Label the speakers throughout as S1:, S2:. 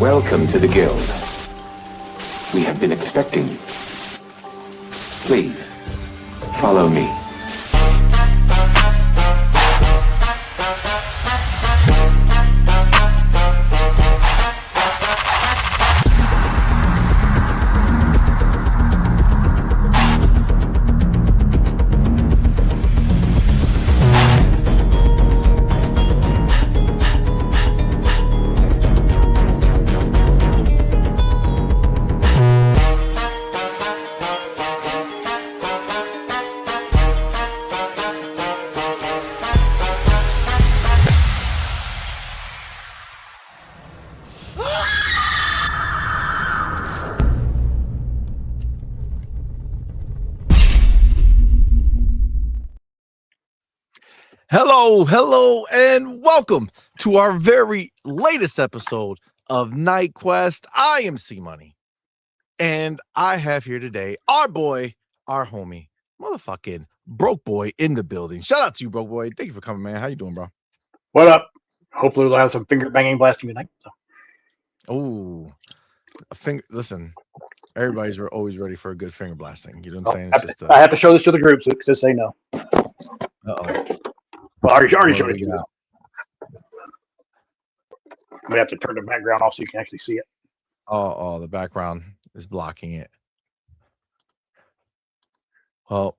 S1: Welcome to the Guild. We have been expecting you. Please, follow me.
S2: Hello, and welcome to our very latest episode of Night Quest. I am CMoney, and I have here today our boy, our homie, motherfucking Broke Boy in the building. Shout out to you, Broke Boy. Thank you for coming, man. How you doing, bro?
S3: What up? Hopefully we'll have some finger banging blasting tonight. So.
S2: Oh, a finger. Listen, everybody's always ready for a good finger blasting. You know what I'm saying?
S3: I have to show this to the group so to say no.
S2: Uh-oh.
S3: Well, I already showed it to you. We have to turn the background off so you can actually see it.
S2: Oh, the background is blocking it. Well,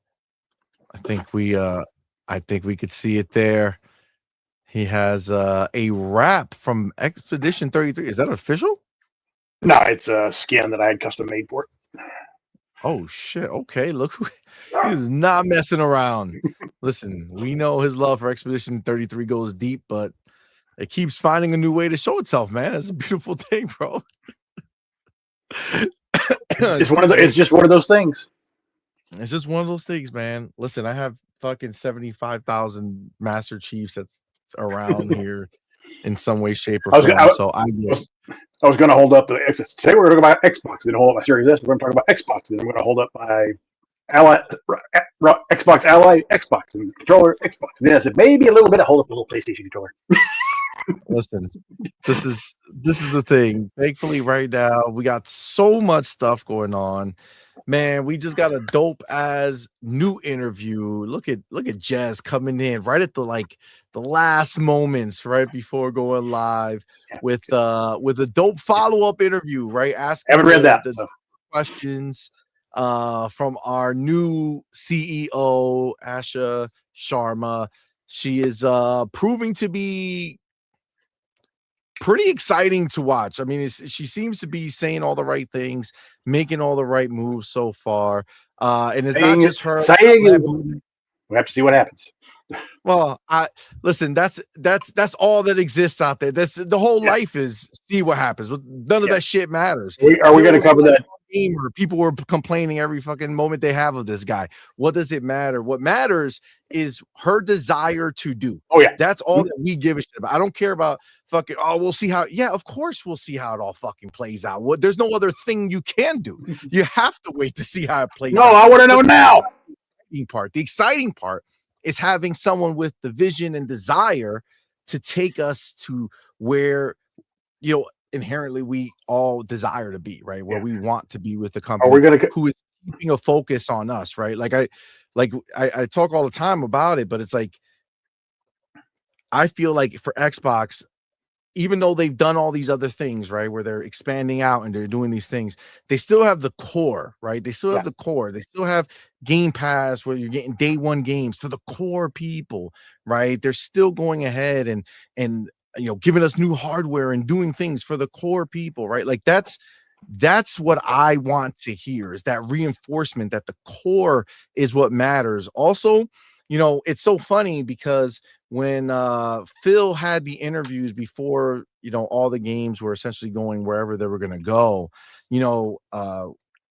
S2: I think we could see it there. He has a wrap from Expedition 33. Is that official?
S3: No, it's a skin that I had custom made for it.
S2: Oh shit. Okay, look, he's not messing around. Listen, we know his love for Expedition 33 goes deep, but it keeps finding a new way to show itself, man. It's a beautiful thing, bro.
S3: It's just one of those things.
S2: It's just one of those things, man. Listen, I have fucking 75,000 Master Chiefs that's around here in some way, shape, or form.
S3: I was going to hold up the Xbox. Today we're going to talk about Xbox. Then hold up my Series S. We're going to talk about Xbox. Then I'm going to hold up my Xbox Ally, Xbox, and controller, Xbox. And then I said maybe a little bit of hold up the little PlayStation controller.
S2: Listen, this is the thing. Thankfully, right now we got so much stuff going on. Man, we just got a dope as new interview. Look at Jazz coming in right at the last moments right before going live with a dope follow-up interview, right?
S3: Haven't read that.
S2: The questions from our new CEO, Asha Sharma. She is proving to be pretty exciting to watch. I mean, she seems to be saying all the right things, making all the right moves so far. And it's not just her.
S3: We have to see what happens.
S2: Well, listen, that's all that exists out there. That's the whole life is see what happens. None of that shit matters.
S3: Are we going to cover that?
S2: People were complaining every fucking moment they have of this guy. What does it matter? What matters is her desire to do.
S3: Oh yeah,
S2: that's all that we give a shit about. I don't care about fucking. Oh, we'll see how. Yeah, of course we'll see how it all fucking plays out. There's no other thing you can do. You have to wait to see how it plays out.
S3: No, I want to know now.
S2: The exciting part is having someone with the vision and desire to take us to where, inherently we all desire to be, right? Where we want to be with the company who is keeping a focus on us, right? I talk all the time about it, but it's like, I feel like for Xbox, even though they've done all these other things, right, where they're expanding out and they're doing these things, they still have the core, right? They still have the core. They still have Game Pass where you're getting day one games for the core people, right? They're still going ahead and giving us new hardware and doing things for the core people, right? Like that's what I want to hear, is that reinforcement that the core is what matters. Also, it's so funny because when Phil had the interviews before, all the games were essentially going wherever they were going to go,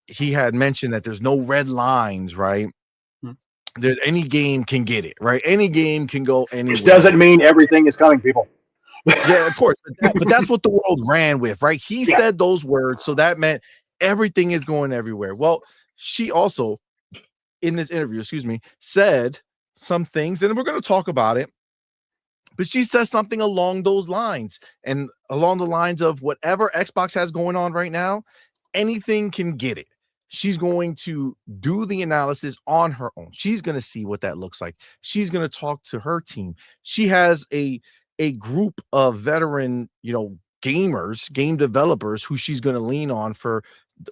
S2: he had mentioned that there's no red lines, right? There's any game can get it, right? Any game can go anywhere.
S3: Which doesn't mean everything is coming, people.
S2: Yeah, of course. But that's what the world ran with, right? He said those words, so that meant everything is going everywhere. Well, she also, in this interview, said some things, and we're going to talk about it, but she says something along those lines, and along the lines of whatever Xbox has going on right now, anything can get it. She's going to do the analysis on her own. She's going to see what that looks like. She's going to talk to her team. She has a group of veteran, gamers, game developers who she's going to lean on for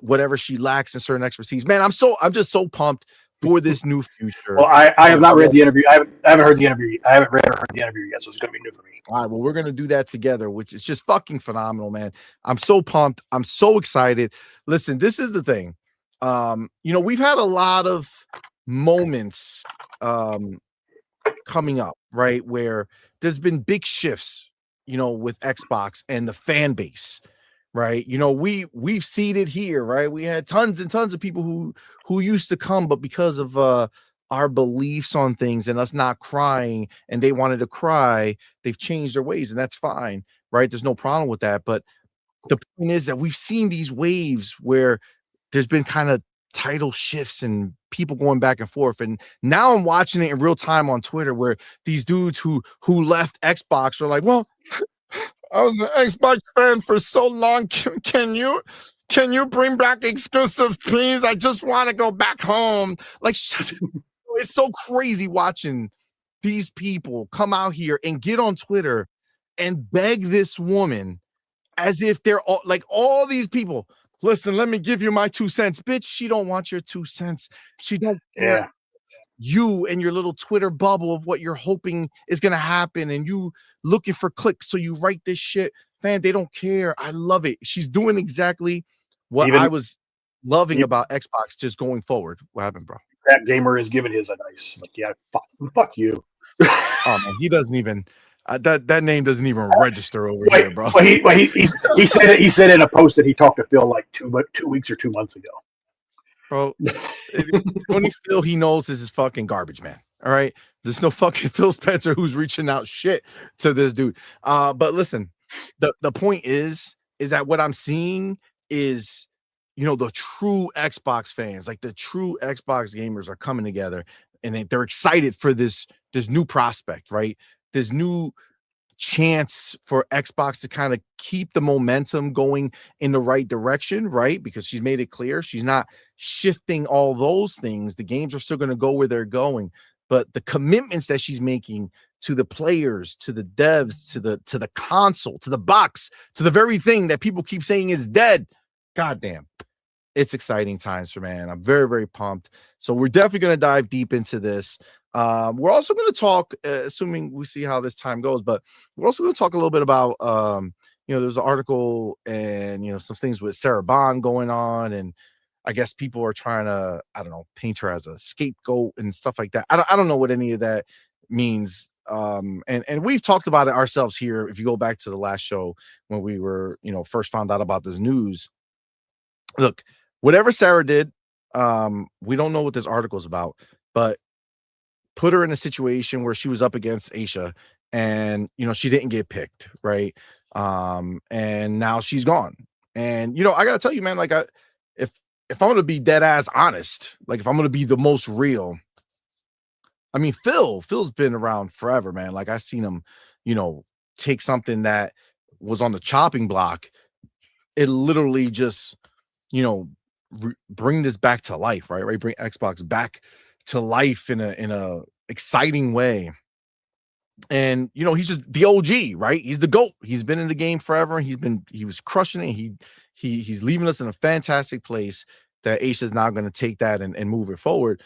S2: whatever she lacks in certain expertise. Man, I'm just so pumped for this new future.
S3: Well, I have not read the interview. I haven't heard the interview. I haven't read or heard the interview yet, so it's going to be new for me.
S2: All right, well, we're going to do that together, which is just fucking phenomenal, man. I'm so pumped. I'm so excited. Listen, this is the thing. We've had a lot of moments coming up, right, where there's been big shifts, with Xbox and the fan base, right? We've seen it here, right? We had tons and tons of people who used to come, but because of our beliefs on things and us not crying, and they wanted to cry, they've changed their ways, and that's fine, right? There's no problem with that. But the point is that we've seen these waves where there's been kind of title shifts and people going back and forth. And now I'm watching it in real time on Twitter, where these dudes who left Xbox are like, well, I was an Xbox fan for so long. Can you bring back exclusive, please? I just want to go back home. Like, it's so crazy watching these people come out here and get on Twitter and beg this woman as if they're all these people. Listen, let me give you my 2 cents. Bitch, she don't want your 2 cents. She doesn't care you and your little Twitter bubble of what you're hoping is going to happen, and you looking for clicks, so you write this shit. Man, they don't care. I love it. She's doing exactly what I was loving about Xbox just going forward. What happened, bro?
S3: Crap Gamer is giving his advice. Like, yeah, fuck you.
S2: Oh, man, he doesn't even... that name doesn't even register over here, bro.
S3: Well, he said it. He said in a post that he talked to Phil like 2 weeks or 2 months ago.
S2: Bro, the only Phil he knows is his fucking garbage man. All right, there's no fucking Phil Spencer who's reaching out shit to this dude. But listen, the point is that what I'm seeing is, the true Xbox fans, like the true Xbox gamers, are coming together, and they're excited for this new prospect, right? This new chance for Xbox to kind of keep the momentum going in the right direction, right? Because she's made it clear she's not shifting all those things. The games are still going to go where they're going, but the commitments that she's making to the players, to the devs, to the console, to the box, to the very thing that people keep saying is dead. Goddamn. It's exciting times for man. I'm very, very pumped. So we're definitely going to dive deep into this. We're also going to talk, assuming we see how this time goes, but we're also going to talk a little bit about, there's an article and, some things with Sarah Bond going on. And I guess people are trying to, I don't know, paint her as a scapegoat and stuff like that. I don't know what any of that means. And we've talked about it ourselves here. If you go back to the last show when we were, first found out about this news, look, whatever Sarah did, we don't know what this article is about, but put her in a situation where she was up against Asha and, she didn't get picked. Right. And now she's gone. And, I gotta tell you, man, like if I'm going to be dead ass honest, like if I'm going to be the most real, I mean, Phil's been around forever, man. Like I've seen him, take something that was on the chopping block. It literally just, bring this back to life, right? Bring Xbox back to life in a exciting way. And he's just the OG, right? He's the GOAT. He's been in the game forever. He was crushing it. He's leaving us in a fantastic place that Asha's now going to take that and move it forward.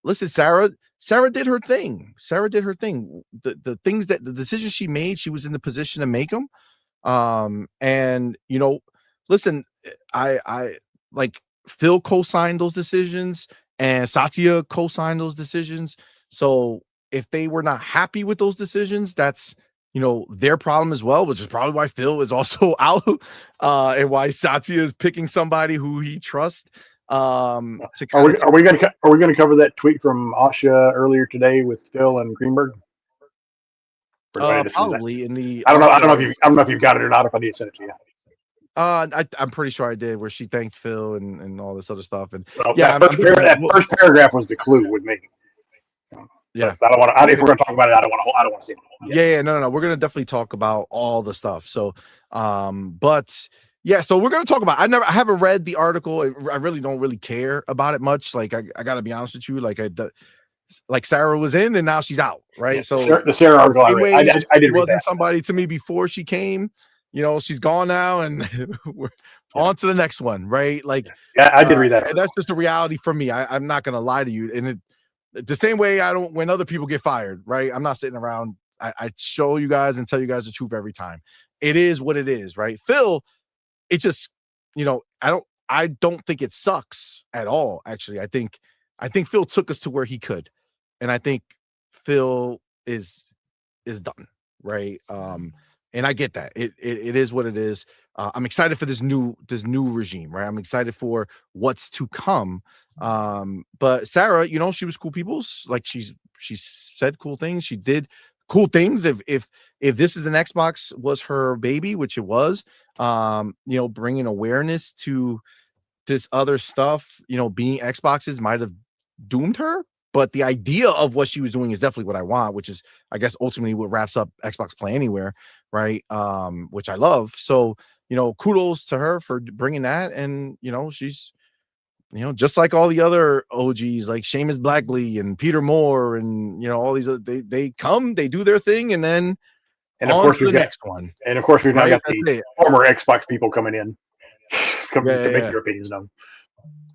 S2: Listen, Sarah did her thing. The things that the decisions she made, she was in the position to make them. And listen, I like Phil co-signed those decisions and Satya co-signed those decisions. So if they were not happy with those decisions, that's, their problem as well, which is probably why Phil is also out, and why Satya is picking somebody who he trusts. Are
S3: we going to cover that tweet from Asha earlier today with Phil and Greenberg?
S2: Probably in the.
S3: I don't know if you've got it or not. If I need to send it to you.
S2: I'm pretty sure I did, where she thanked Phil and all this other stuff. And
S3: that first paragraph was the clue with me.
S2: Yeah.
S3: But I don't want to. If we're going to talk about it, I don't want to. I don't want to see it.
S2: Yeah, no. We're gonna definitely talk about all the stuff. So, but yeah, so we're gonna talk about. I haven't read the article. I really don't really care about it much. Like, I gotta be honest with you. Like Sarah was in and now she's out, right?
S3: Yeah,
S2: So
S3: the Sarah article I
S2: same
S3: read.
S2: way
S3: I did
S2: she
S3: read
S2: wasn't
S3: that.
S2: somebody to me before she came. She's gone now, and we're on to the next one, right? Like,
S3: yeah, I did read that.
S2: And that's just a reality for me. I'm not gonna lie to you, and the same way I don't when other people get fired, right? I'm not sitting around. I show you guys and tell you guys the truth every time. It is what it is, right? Phil, it just, I don't think it sucks at all. Actually, I think Phil took us to where he could, and I think Phil is done, right? And I get that. It is what it is. I'm excited for this new regime, right? I'm excited for what's to come. But Sarah, she was cool people's. Like, she said cool things. She did cool things. If this is an Xbox was her baby, which it was, bringing awareness to this other stuff, being Xboxes might have doomed her. But the idea of what she was doing is definitely what I want, which is, I guess, ultimately what wraps up Xbox Play Anywhere, right? Which I love. So, kudos to her for bringing that. And, she's, just like all the other OGs, like Seamus Blackley and Peter Moore and, all these, they come, they do their thing, and then
S3: And of
S2: on
S3: course,
S2: to the next one.
S3: And of course, we've now
S2: Right?
S3: got the former Xbox people coming in to make their opinions known.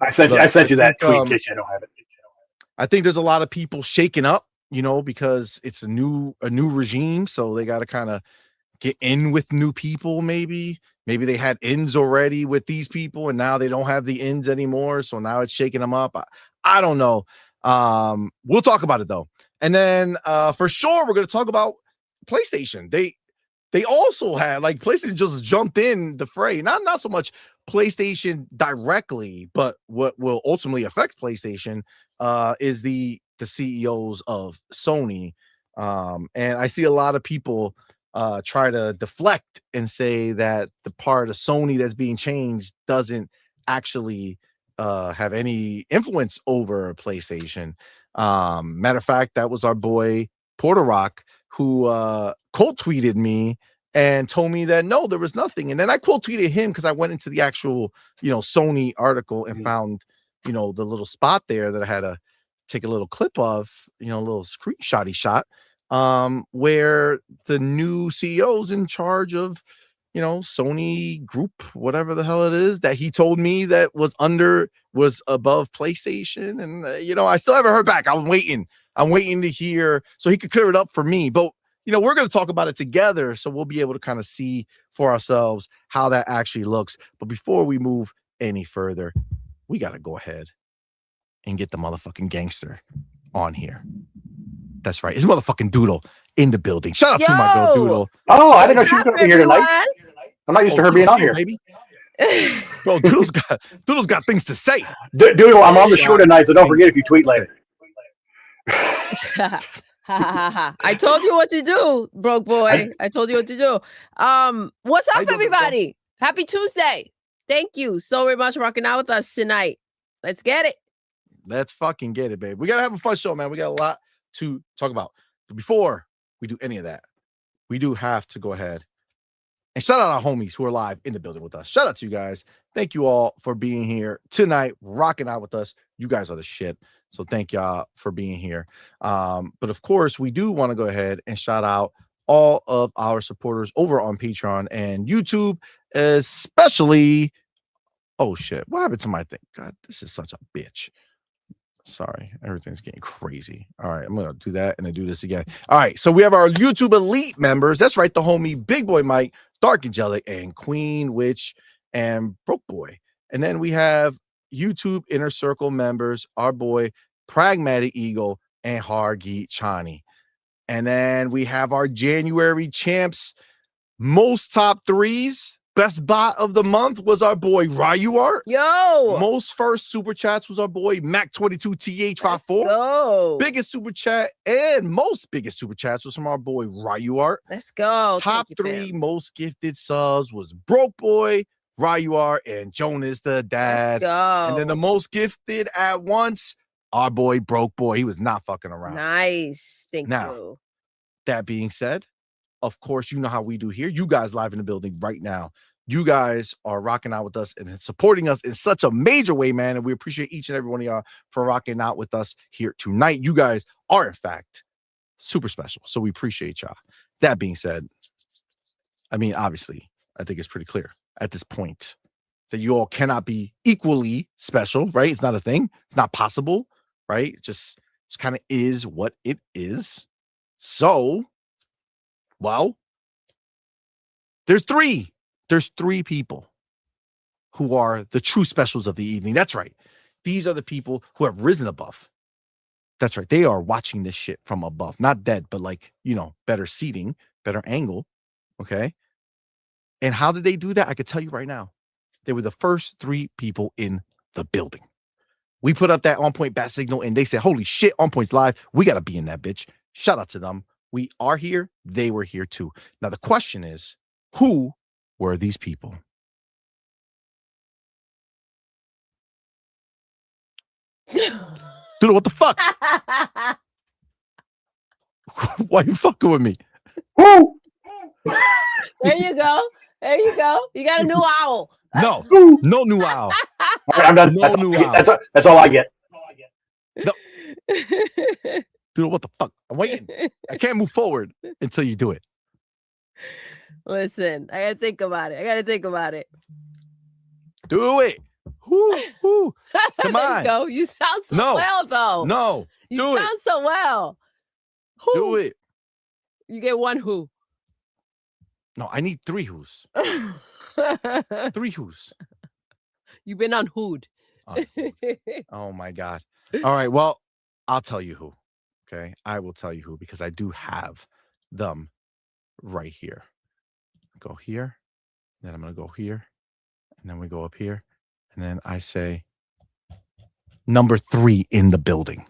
S3: I sent you that tweet in case you don't have it.
S2: I think there's a lot of people shaking up, because it's a new regime, so they got to kind of get in with new people. Maybe they had ins already with these people, and now they don't have the ins anymore. So now it's shaking them up. I don't know. We'll talk about it though, and then for sure we're going to talk about PlayStation. They also had, like, PlayStation just jumped in the fray. Not so much PlayStation directly, but what will ultimately affect PlayStation is the CEOs of Sony. And I see a lot of people try to deflect and say that the part of Sony that's being changed doesn't actually have any influence over PlayStation. Matter of fact, that was our boy Porter Rock who quote tweeted me and told me that no, there was nothing. And then I quote tweeted him because I went into the actual, Sony article and found, the little spot there that I had to take a little clip of, a little screenshotty shot, where the new CEO's in charge of, Sony Group, whatever the hell it is, that he told me that was above PlayStation. And, I still haven't heard back. I'm waiting to hear so he could clear it up for me. But, we're going to talk about it together, so we'll be able to kind of see for ourselves how that actually looks. But before we move any further, we got to go ahead and get the motherfucking gangster on here. That's right. It's motherfucking Doodle in the building. Shout out to my girl Doodle.
S3: Oh, I didn't know she was going to be here tonight. I'm not used to her being on here.
S2: Baby. Bro, Doodle's got things to say.
S3: Doodle, I'm on the show tonight, so don't forget if you tweet later.
S4: I told you what to do, broke boy. I told you what to do. What's up, everybody? Happy Tuesday. Thank you so very much for rocking out with us tonight. Let's get it.
S2: Let's fucking get it, babe. We got to have a fun show, man. We got a lot to talk about. But before we do any of that, we do have to go ahead and shout out our homies who are live in the building with us. Shout out to you guys. Thank you all for being here tonight, rocking out with us. You guys are the shit. So thank y'all for being here. But of course, we do want to go ahead and shout out all of our supporters over on Patreon and YouTube, especially. Oh shit, what happened to my thing? God, this is such a bitch. Sorry, everything's getting crazy. All right, I'm gonna do that and then do this again. All right, so we have our YouTube Elite members. That's right, the homie Big Boy Mike, Dark Angelic, and Queen Witch, and Broke Boy. And then we have YouTube Inner Circle members, our boy Pragmatic Eagle and Hargeet Chani. And then we have our January champs, most top threes. Best bot of the month was our boy Ryu Art.
S4: Yo.
S2: Most first super chats was our boy Mac22TH54. Biggest super chat and most biggest super chats was from our boy Ryu Art.
S4: Let's go.
S2: Top three most gifted subs was Broke Boy, Ryu Art, and Jonas the Dad.
S4: Let's go.
S2: And then the most gifted at once, Our boy, broke boy, he was not fucking around.
S4: Nice. Thank
S2: Now,
S4: you.
S2: That being said, of course, you know how we do here. You guys live in the building right now. You guys are rocking out with us and supporting us in such a major way, man. And we appreciate each and every one of y'all for rocking out with us here tonight. You guys are, in fact, super special. So we appreciate y'all. That being said, I mean, obviously, I think it's pretty clear at this point that you all cannot be equally special, right? It's not a thing. It's not possible, right? It just kind of is what it is. So, well, there's three people who are the true specials of the evening. That's right. These are the people who have risen above. That's right. They are watching this shit from above, not dead, but like, better seating, better angle. Okay. And how did they do that? I could tell you right now. They were the first 3 people in the building. We put up that On Point bat signal and they said, holy shit, On Point's live. We got to be in that bitch. Shout out to them. We are here. They were here too. Now, the question is, who were these people? Dude, what the fuck? Why you fucking with me?
S3: Woo!
S4: There you go. There you go. You got a new owl.
S2: No new owl.
S3: I'm done.
S2: No
S3: That's, all
S2: new
S3: I get.
S2: owl.
S3: That's all I get.
S2: No. Dude, what the fuck? I'm waiting. I can't move forward until you do it.
S4: Listen, I gotta think about it.
S2: Do it. Whoo. Come
S4: There
S2: on.
S4: you go. You sound so well, though.
S2: No.
S4: You
S2: Do
S4: sound so well. Who?
S2: Do it.
S4: You get 1 who.
S2: No, I need 3 who's. 3 who's.
S4: You've been on Hood.
S2: Oh my God. All right. Well, I'll tell you who. Okay. I will tell you who because I do have them right here. Go here. Then I'm going to go here. And then we go up here. And then I say number 3 in the building.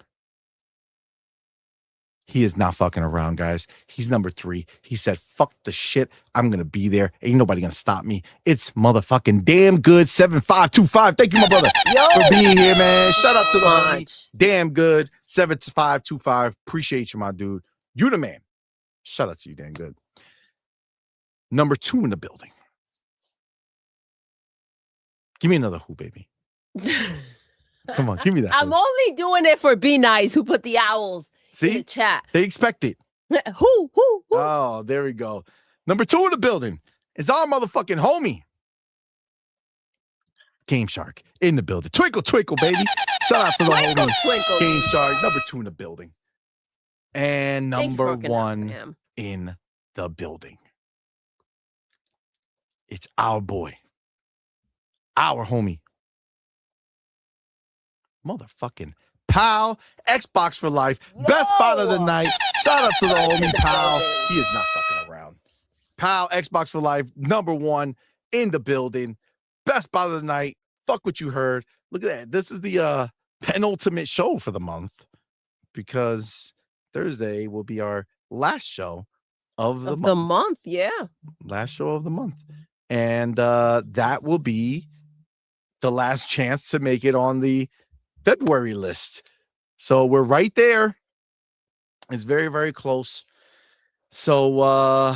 S2: He is not fucking around, guys. He's number 3. He said, fuck the shit. I'm going to be there. Ain't nobody going to stop me. It's motherfucking damn good 7525. Thank you, my brother, for being here, man. Shout out to the homie. Damn good 7525. Appreciate you, my dude. You the man. Shout out to you, damn good. Number 2 in the building. Give me another who, baby. Come on, give me that.
S4: I'm only doing it for Be Nice, who put the owls in the chat.
S2: They expect it.
S4: Who?
S2: Oh, there we go. Number 2 in the building is our motherfucking homie. Game Shark in the building. Twinkle, twinkle, baby. Shout out to the homie. Game Shark, number 2 in the building. And number 1 in the building. It's our boy. Our homie. Motherfucking Pal, Xbox for life, best spot of the night. Shout out to the homie Pal. He is not fucking around. Pal, Xbox for life, number 1 in the building. Best spot of the night. Fuck what you heard. Look at that. This is the penultimate show for the month because Thursday will be our last show of the month.
S4: Yeah.
S2: Last show of the month. And that will be the last chance to make it on the February list. So we're right there. It's very, very close. So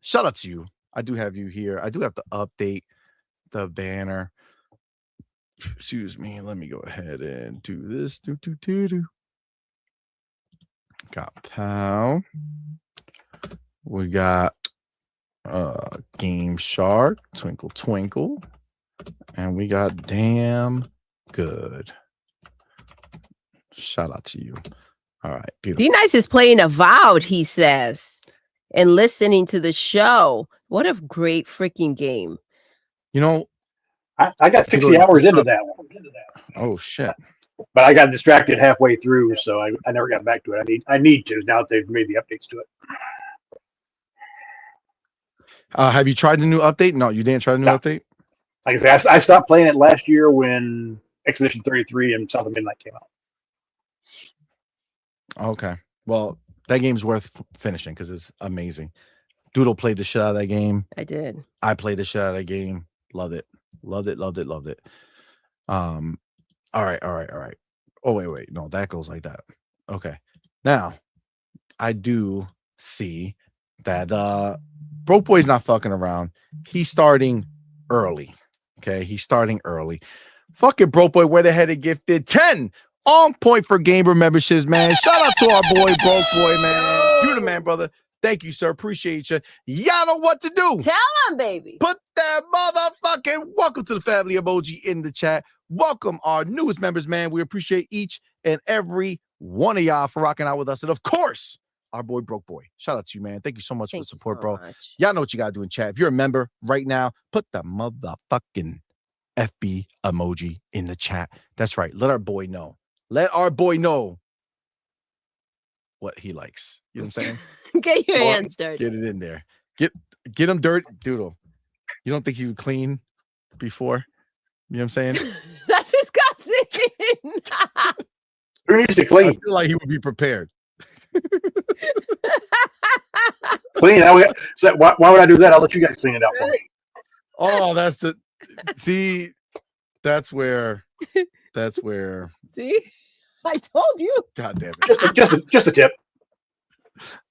S2: shout out to you. I do have you here. I do have to update the banner. Excuse me. Let me go ahead and do this. Got Pal. We got Game Shark, Twinkle Twinkle, and we got Damn Good. Shout out to you. All right, beautiful.
S4: Be Nice is playing Avowed, he says, and listening to the show. What a great freaking game.
S2: You know,
S3: I got 60 hours into that one.
S2: Oh shit.
S3: But I got distracted halfway through, so I never got back to it. I need to now that they've made the updates to it.
S2: Have you tried the new update? No, you didn't try the new update?
S3: Like I said, I stopped playing it last year when Expedition 33 and South of Midnight came out.
S2: Okay. Well, that game's worth finishing because it's amazing. Doodle played the shit out of that game.
S4: I did.
S2: I played the shit out of that game. Loved it. All right. Oh, wait. No, that goes like that. Okay. Now, I do see that Broke Boy's not fucking around. He's starting early. Okay. He's starting early. Fucking Broke Boy went ahead and gifted 10 on point for gamer memberships, man. Shout out to our boy, Broke Boy, man. You the man, brother. Thank you, sir. Appreciate you. Y'all know what to do.
S4: Tell him, baby.
S2: Put that motherfucking welcome to the family emoji in the chat. Welcome our newest members, man. We appreciate each and every one of y'all for rocking out with us. And of course, our boy Broke Boy. Shout out to you, man. Thank you so much for the support, bro. Y'all know what you got to do in chat. If you're a member right now, put the motherfucking FB emoji in the chat. That's right. Let our boy know. Let our boy know what he likes. You know what I'm saying?
S4: Get your hands dirty.
S2: Get it in there. Get him dirty. Doodle. You don't think he would clean before? You know what I'm saying?
S4: That's disgusting.
S3: Who needs to clean?
S2: I feel like he would be prepared.
S3: Clean. So why would I do that? I'll let you guys clean it out for me.
S2: Oh, that's where.
S4: See? I told you.
S2: God damn it.
S3: Just a tip.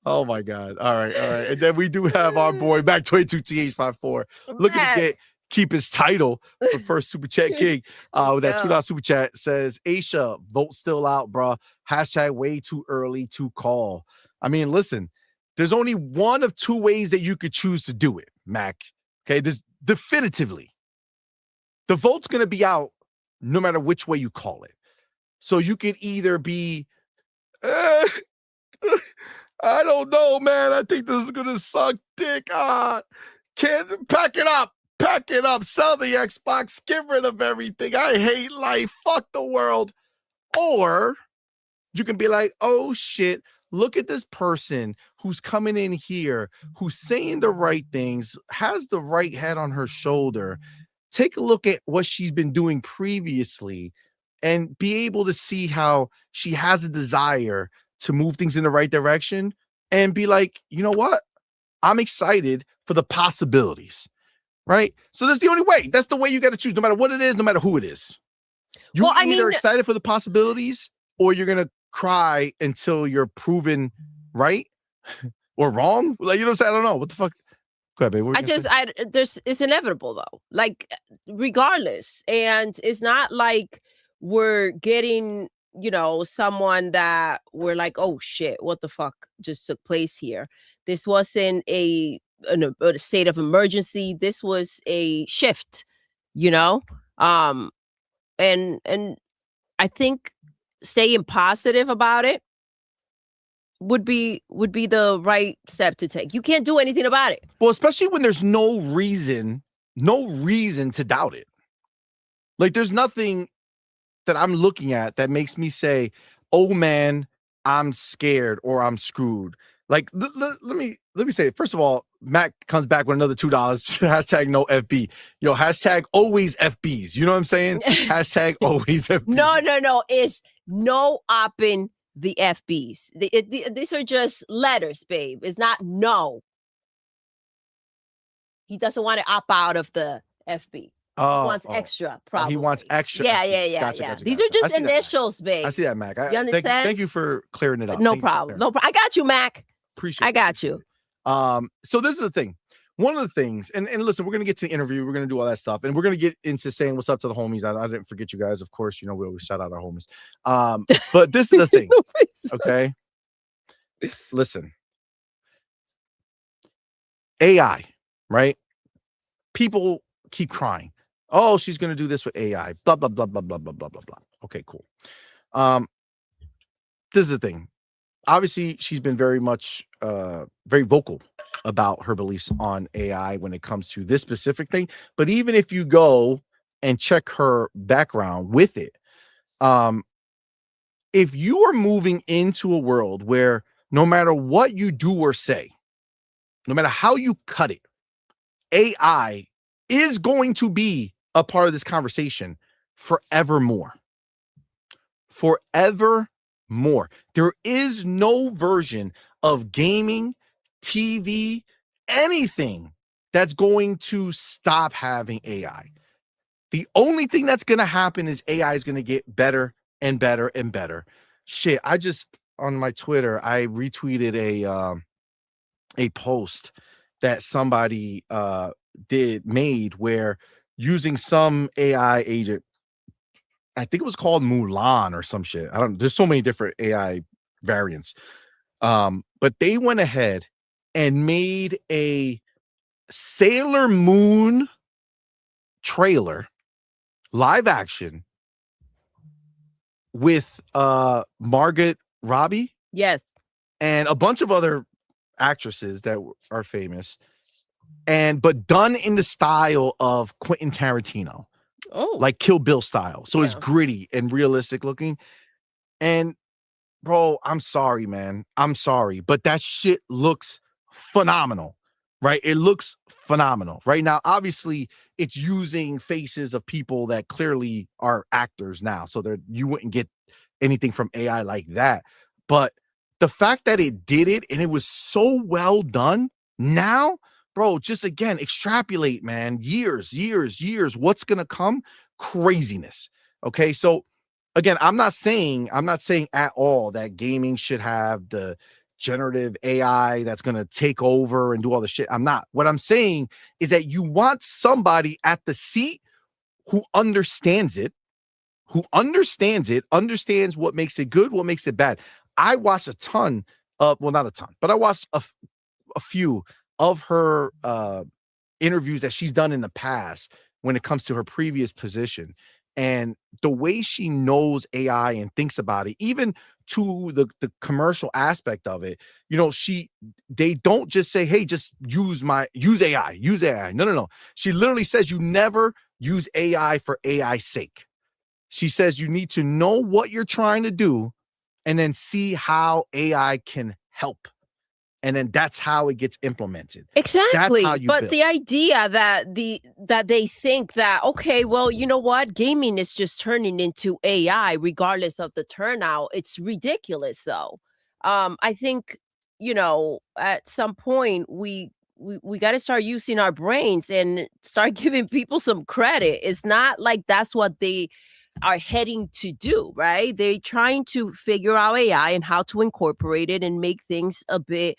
S2: Oh my God. All right. And then we do have our boy Mac 22TH54 looking to keep his title for first super chat king. With that $2 super chat says, Asha, vote still out, bro. Hashtag way too early to call. I mean, listen, there's only one of two ways that you could choose to do it, Mac. Okay, there's definitively. The vote's going to be out no matter which way you call it. So you could either be, I don't know, man. I think this is going to suck dick. Can't pack it up. Pack it up. Sell the Xbox. Get rid of everything. I hate life. Fuck the world. Or you can be like, oh shit, look at this person who's coming in here, who's saying the right things, has the right head on her shoulder. Take a look at what she's been doing previously and be able to see how she has a desire to move things in the right direction and be like, you know what? I'm excited for the possibilities, right? So that's the only way. That's the way you got to choose, no matter what it is, no matter who it is. You're either excited for the possibilities or you're going to cry until you're proven right or wrong. Like, you know what I'm saying? I don't know. What the fuck? Go ahead, babe.
S4: It's inevitable though, like regardless. And it's not like we're getting, someone that we're like, oh shit, what the fuck just took place here? This wasn't a state of emergency. This was a shift, and I think staying positive about it would be the right step to take. You can't do anything about it.
S2: Well, especially when there's no reason to doubt it. Like there's nothing that I'm looking at that makes me say, oh man, I'm scared or I'm screwed. Like let me say it. First of all, Mac comes back with another $2. Hashtag no FB. Yo, hashtag always FBs. You know what I'm saying? Hashtag always FBs.
S4: No. It's no opping the FBs. These are just letters, babe. It's not no. He doesn't want to opt out of the FB. He wants extra, probably.
S2: He wants extra.
S4: Yeah. Gotcha. These are just initials, babe.
S2: I see that, Mac.
S4: You understand?
S2: Thank you for clearing it up.
S4: No problem. I got you, Mac.
S2: Appreciate it.
S4: I got you.
S2: So this is the thing. One of the things, and listen, we're going to get to the interview. We're going to do all that stuff. And we're going to get into saying what's up to the homies. I didn't forget you guys. Of course, we always shout out our homies. But this is the thing. Okay. Listen. AI, right? People keep crying. Oh, she's going to do this with AI. Blah, blah, blah, blah, blah, blah, blah, blah, blah. Okay, cool. This is the thing. Obviously, she's been very much, very vocal about her beliefs on AI when it comes to this specific thing. But even if you go and check her background with it, if you are moving into a world where no matter what you do or say, no matter how you cut it, AI is going to be a part of this conversation forevermore. Forevermore. There is no version of gaming, TV, anything that's going to stop having AI. The only thing that's going to happen is AI is going to get better and better and better. Shit, I just on my Twitter, I retweeted a post that somebody made where using some AI agent, I think it was called Mulan or some shit. There's so many different AI variants. But they went ahead and made a Sailor Moon trailer, live action, with Margot Robbie.
S4: Yes.
S2: And a bunch of other actresses that are famous, but done in the style of Quentin Tarantino.
S4: Oh,
S2: like Kill Bill style. So it's gritty and realistic looking. And bro, I'm sorry, man. I'm sorry, but that shit looks phenomenal, right? It looks phenomenal right now. Obviously, it's using faces of people that clearly are actors now, so that you wouldn't get anything from AI like that. But the fact that it did it and it was so well done, now, bro, just again, extrapolate, man. Years. What's gonna come? Craziness. Okay, so again, I'm not saying at all that gaming should have the generative AI that's going to take over and do all the shit. I'm not. What I'm saying is that you want somebody at the seat who understands it, understands what makes it good, what makes it bad. I watched a ton of, well, not a ton, but I watched a few of her interviews that she's done in the past when it comes to her previous position. And the way she knows AI and thinks about it, even to the commercial aspect of it, you know, they don't just say, hey, just use AI. No. She literally says you never use AI for AI's sake. She says you need to know what you're trying to do and then see how AI can help. And then that's how it gets implemented.
S4: Exactly.
S2: That's how you build.
S4: The idea that they think that, okay, well, you know what? Gaming is just turning into AI regardless of the turnout. It's ridiculous, though. I think, you know, at some point we got to start using our brains and start giving people some credit. It's not like that's what they are heading to do, right? They're trying to figure out AI and how to incorporate it and make things a bit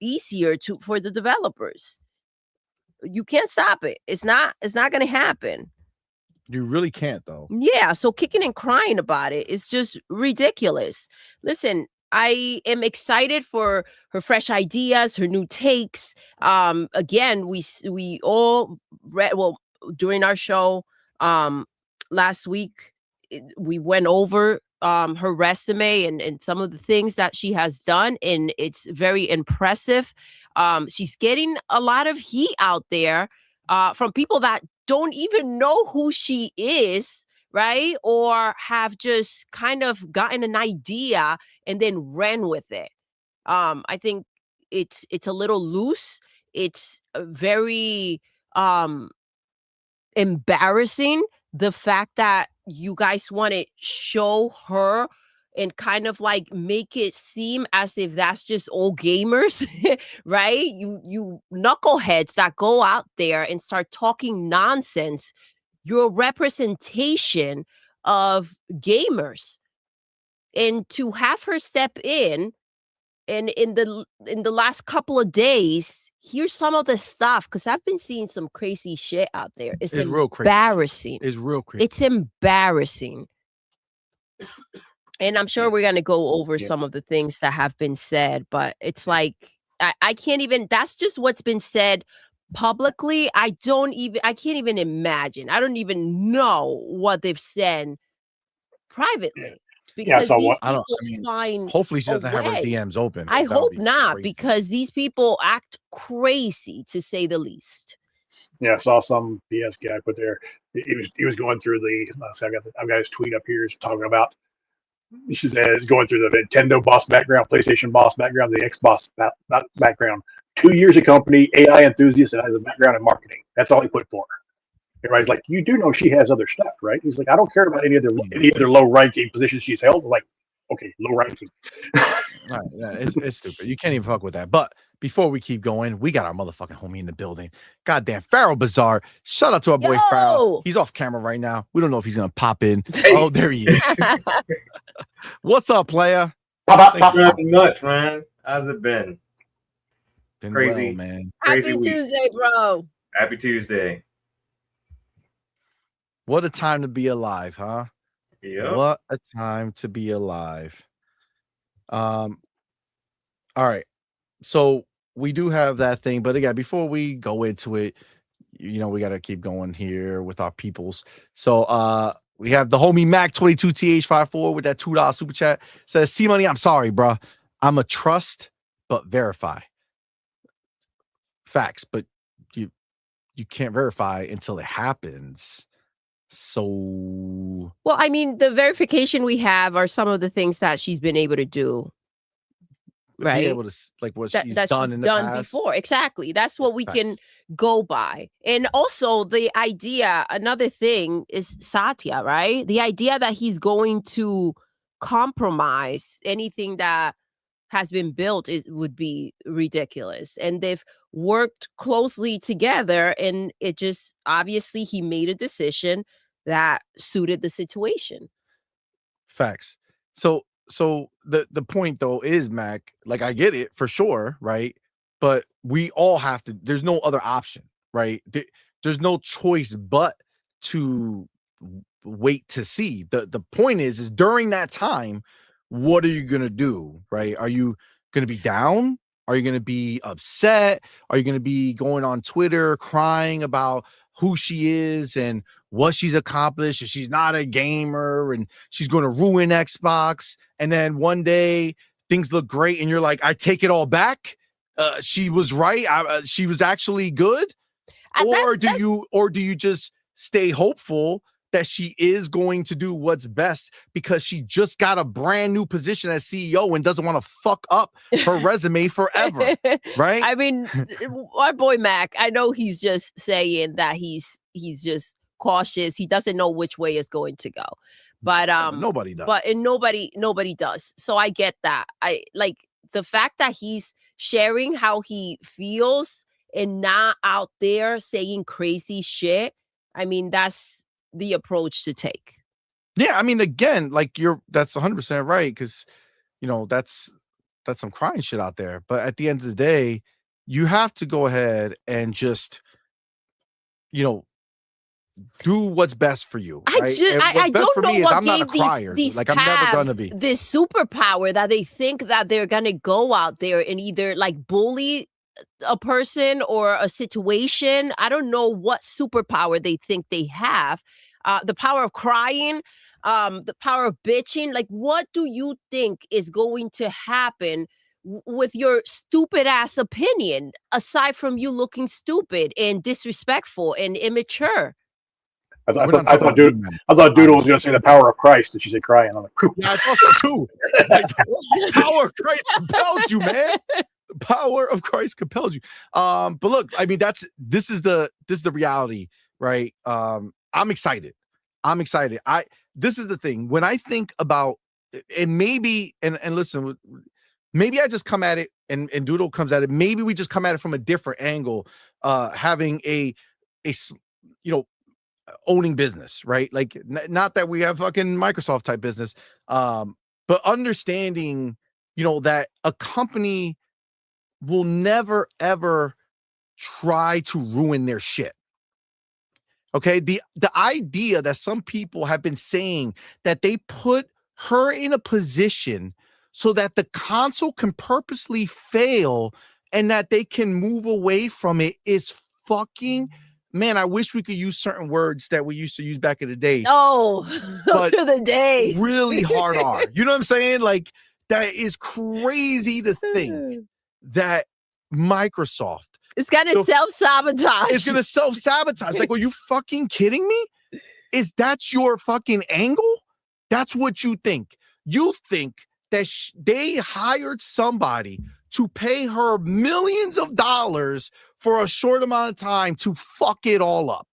S4: easier for the developers. You can't stop it. It's not going to happen.
S2: You really can't, though.
S4: Yeah, so kicking and crying about it is just ridiculous. Listen, I am excited for her fresh ideas, her new takes. Again, we all read, well, during our show last week, we went over her resume and some of the things that she has done, and it's very impressive. She's getting a lot of heat out there from people that don't even know who she is, right? Or have just kind of gotten an idea and then ran with it. I think it's a little loose. It's very embarrassing, the fact that you guys want to show her and kind of like make it seem as if that's just old gamers, right? You knuckleheads that go out there and start talking nonsense. You're a representation of gamers. And to have her step in, and in the last couple of days, here's some of the stuff, because I've been seeing some crazy shit out there. It's real embarrassing.
S2: It's real crazy.
S4: It's embarrassing. And I'm sure we're going to go over some of the things that have been said, but it's like, I can't even, that's just what's been said publicly. I can't even imagine. I don't even know what they've said privately. Because
S2: hopefully she doesn't have her DMs open.
S4: I hope not, because these people act crazy, to say the least.
S3: Yeah, I saw some BS guy put there. He was going through I've got his tweet up here. He's talking about, she says, going through the Nintendo boss background, PlayStation boss background, the Xbox background. 2 years of company, AI enthusiast, and has a background in marketing. That's all he put for her. Everybody's like, you do know she has other stuff, right? He's like, I don't care about any other low ranking positions she's held. We're like, okay, low ranking.
S2: Right, yeah, it's stupid. You can't even fuck with that. But before we keep going, we got our motherfucking homie in the building. Goddamn, Pharaoh Bazaar. Shout out to our boy Pharaoh. He's off camera right now. We don't know if he's gonna pop in. Oh, there he is. What's up, player?
S5: Nothing much, man. How's it been?
S2: Been
S5: Crazy,
S2: well, man.
S5: Crazy
S4: Happy
S5: week.
S4: Tuesday, bro.
S5: Happy Tuesday.
S2: What a time to be alive, huh?
S5: Yep.
S2: What a time to be alive. All right. So we do have that thing, but again, before we go into it, you know, we got to keep going here with our peoples. So we have the homie Mac 22TH54 with that $2 super chat. Says, CMoney, I'm sorry, bro. I'm a trust but verify. Facts, but you can't verify until it happens. So
S4: well, I mean, the verification we have are some of the things that she's been able to do. Right.
S2: Be able to like what she's done in the past.
S4: Before. Exactly. That's what we can go by. And also the idea, another thing is Satya, right? The idea that he's going to compromise anything that has been built would be ridiculous. And they've worked closely together, and it just obviously he made a decision that suited the situation.
S2: Facts. So the point though is, Mac, like I get it for sure, right? But we all have to, there's no other option, right? There's no choice but to wait to see. The point is during that time, what are you gonna do, right? Are you gonna be down? Are you gonna be upset? Are you gonna be going on Twitter crying about who she is and what she's accomplished, and she's not a gamer and she's going to ruin Xbox? And then one day things look great and you're like, I take it all back. She was right. She was actually good. Or do you just stay hopeful that she is going to do what's best because she just got a brand new position as CEO and doesn't want to fuck up her resume forever, right?
S4: I mean, our boy Mac, I know he's just saying that he's just cautious. He doesn't know which way it's going to go. But
S2: nobody does.
S4: But nobody does. So I get that. I like the fact that he's sharing how he feels and not out there saying crazy shit. I mean, that's the approach to take.
S2: Yeah, I mean, again, like that's 100% right, because you know that's some crying shit out there. But at the end of the day, you have to go ahead and just, you know, do what's best for you. Right?
S4: I don't know what gave these
S2: like I'm never gonna be
S4: this superpower that they think that they're gonna go out there and either like bully a person or a situation. I don't know what superpower they think they have. The power of crying, the power of bitching. Like, what do you think is going to happen with your stupid ass opinion, aside from you looking stupid and disrespectful and immature?
S3: I thought Doodle was going to say the power of Christ, and she said crying. I'm like, whew.
S2: Yeah, I thought so too. Like, the power of Christ compels you, man. The power of Christ compels you. But look, I mean, this is the reality, right? I'm excited. This is the thing. When I think about, and maybe, and listen, maybe I just come at it, and Doodle comes at it. Maybe we just come at it from a different angle, having a owning business, right? Like not that we have fucking Microsoft type business, but understanding, that a company will never ever try to ruin their shit. Okay, the idea that some people have been saying that they put her in a position so that the console can purposely fail and that they can move away from it is fucking, man, I wish we could use certain words that we used to use back in the day.
S4: Oh, those are the days.
S2: Really hard R. You know what I'm saying? Like, that is crazy to think that Microsoft,
S4: it's gonna self-sabotage.
S2: It's gonna self-sabotage. Like, are you fucking kidding me? Is that your fucking angle? That's what you think. You think that they hired somebody to pay her millions of dollars for a short amount of time to fuck it all up.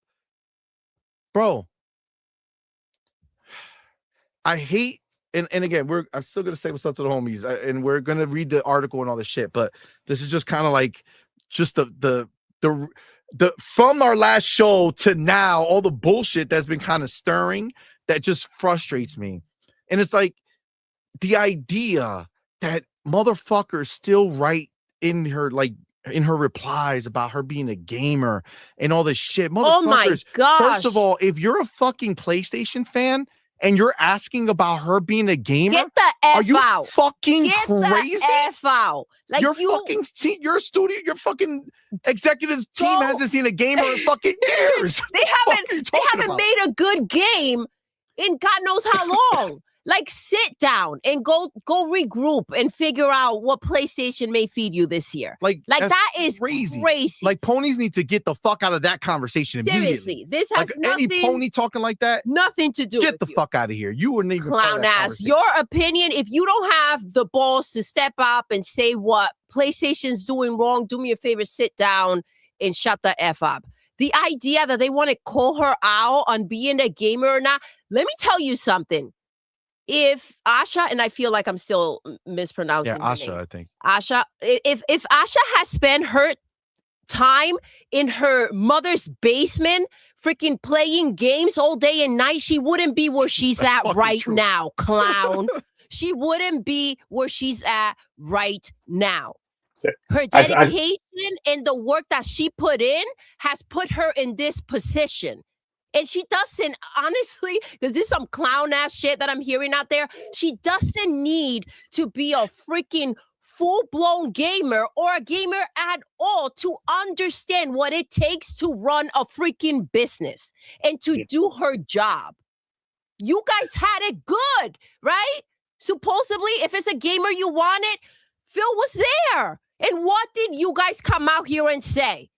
S2: Bro, I hate and again, I'm still gonna say what's up to the homies, and we're gonna read the article and all this shit. But this is just kind of like just the from our last show to now, all the bullshit that's been kind of stirring that just frustrates me. And it's like the idea that motherfuckers still write in her replies about her being a gamer and all this shit. Motherfuckers,
S4: oh my gosh.
S2: First of all, if you're a fucking PlayStation fan and you're asking about her being a gamer,
S4: get the F
S2: are you
S4: out.
S2: fucking
S4: Get
S2: crazy?
S4: The F out. Like
S2: your fucking executive team hasn't seen a gamer in fucking years.
S4: They haven't made a good game in God knows how long. Like, sit down and go regroup and figure out what PlayStation may feed you this year. Like that is crazy.
S2: Like, ponies need to get the fuck out of that conversation immediately.
S4: Seriously, this has
S2: any pony talking like that,
S4: nothing to do.
S2: Get the fuck out of here. You wouldn't even
S4: clown ass. Your opinion. If you don't have the balls to step up and say what PlayStation's doing wrong, do me a favor, sit down and shut the F up. The idea that they want to call her out on being a gamer or not. Let me tell you something. If Asha, and I feel like I'm still mispronouncing her
S2: Asha,
S4: name.
S2: I think.
S4: Asha, if Asha has spent her time in her mother's basement freaking playing games all day and night, she wouldn't be where she's at right now, clown. She wouldn't be where she's at right now. Her dedication and the work that she put in has put her in this position. And she doesn't, honestly, because this is some clown ass shit that I'm hearing out there. She doesn't need to be a freaking full-blown gamer or a gamer at all to understand what it takes to run a freaking business and to do her job. You guys had it good, right? Supposedly, if it's a gamer you wanted, Phil was there. And what did you guys come out here and say?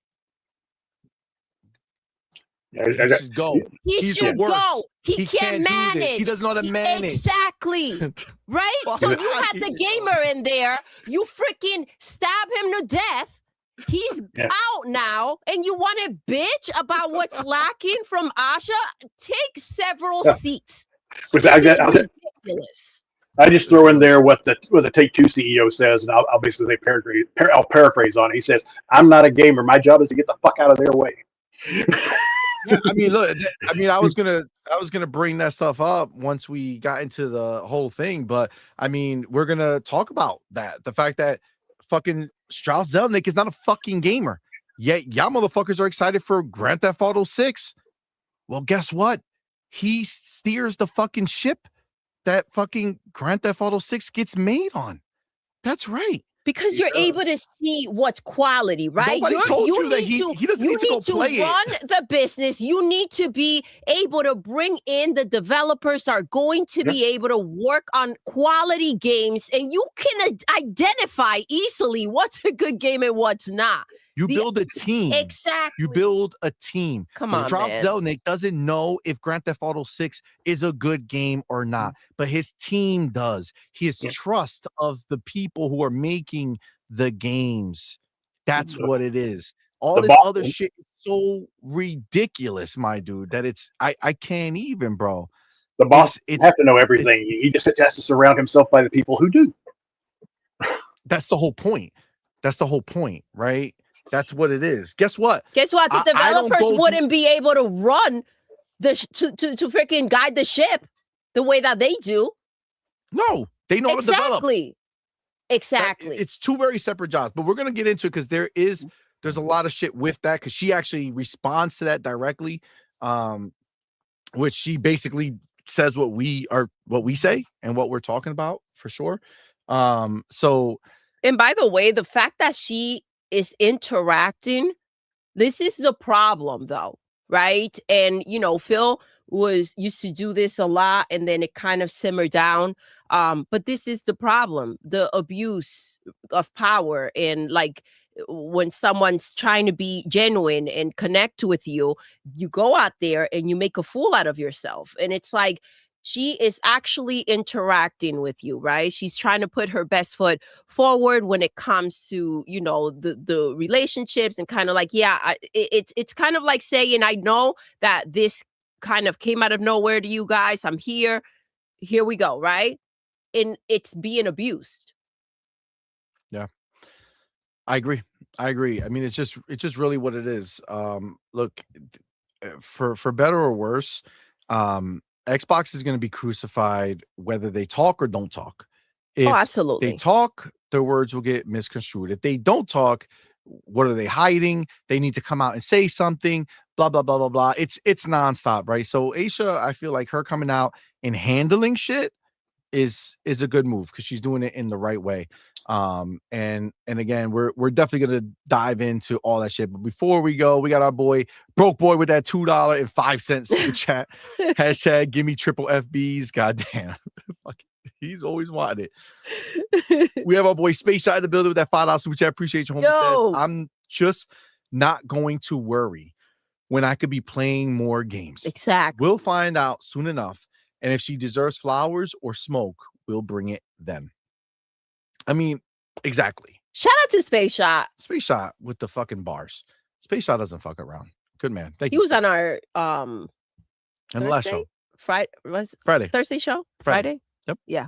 S2: He should go.
S4: He should go. He can't manage.
S2: He doesn't know how to manage.
S4: Exactly. Right? So you had the gamer in there. You freaking stab him to death. He's out now. And you want to bitch about what's lacking from Asha? Take several seats.
S3: Ridiculous. I just throw in there what the Take-Two CEO says, and I'll basically I'll paraphrase on it. He says, "I'm not a gamer. My job is to get the fuck out of their way."
S2: Yeah, I mean, look. I mean, I was gonna bring that stuff up once we got into the whole thing, but I mean, we're gonna talk about that. The fact that fucking Strauss Zelnick is not a fucking gamer, yet y'all motherfuckers are excited for Grand Theft Auto 6. Well, guess what? He steers the fucking ship that fucking Grand Theft Auto 6 gets made on. That's right.
S4: Because you're able to see what's quality, right?
S2: Nobody told you that he doesn't need to go play it.
S4: Run the business. You need to be able to bring in the developers that are going to be able to work on quality games, and you can identify easily what's a good game and what's not.
S2: You build a team.
S4: Exactly.
S2: You build a team.
S4: Come on,
S2: Strauss
S4: man.
S2: Zelnick doesn't know if Grand Theft Auto 6 is a good game or not, but his team does. He has trust of the people who are making the games. That's what it is. All this other shit is so ridiculous, my dude, that I can't even, bro.
S3: The boss have to know everything. He just has to surround himself by the people who do.
S2: That's the whole point. That's the whole point, right? That's what it is. Guess what?
S4: The developers wouldn't be able to run to freaking guide the ship the way that they do.
S2: No, they know how to develop.
S4: Exactly.
S2: It's two very separate jobs, but we're gonna get into it because there's a lot of shit with that because she actually responds to that directly, which she basically says what we say and what we're talking about for sure. So,
S4: and by the way, the fact that she is interacting, this is the problem though, right? And Phil used to do this a lot and then it kind of simmered down. But this is the problem, the abuse of power. And like when someone's trying to be genuine and connect with you, you go out there and you make a fool out of yourself. And it's like, she is actually interacting with you, right? She's trying to put her best foot forward when it comes to, the relationships and kind of like, it's kind of like saying, I know that this kind of came out of nowhere to you guys. I'm here. Here we go, right? in it's being abused.
S2: I agree. I mean, it's just really what it is. Look, for better or worse, Xbox is going to be crucified whether they talk or don't talk. If they
S4: Absolutely.
S2: talk, their words will get misconstrued. If they don't talk, what are they hiding? They need to come out and say something. Blah blah blah blah blah. It's nonstop, right? So Asha, I feel like her coming out and handling shit is a good move because she's doing it in the right way. And again, we're definitely gonna dive into all that shit. But before we go, we got our boy Broke Boy with that $2.05 super chat. Hashtag give me triple FBs. Goddamn. He's always wanted it. We have our boy Space Shot in the building with that $5 super chat. Appreciate you, homie. Says, I'm just not going to worry when I could be playing more games.
S4: Exactly.
S2: We'll find out soon enough. And if she deserves flowers or smoke, we'll bring it then. I mean, exactly.
S4: Shout out to Space Shot.
S2: Space Shot with the fucking bars. Space Shot doesn't fuck around. Good man. Thank you.
S4: He was on our
S2: and the last show.
S4: Friday. Thursday show? Friday?
S2: Yep.
S4: Yeah.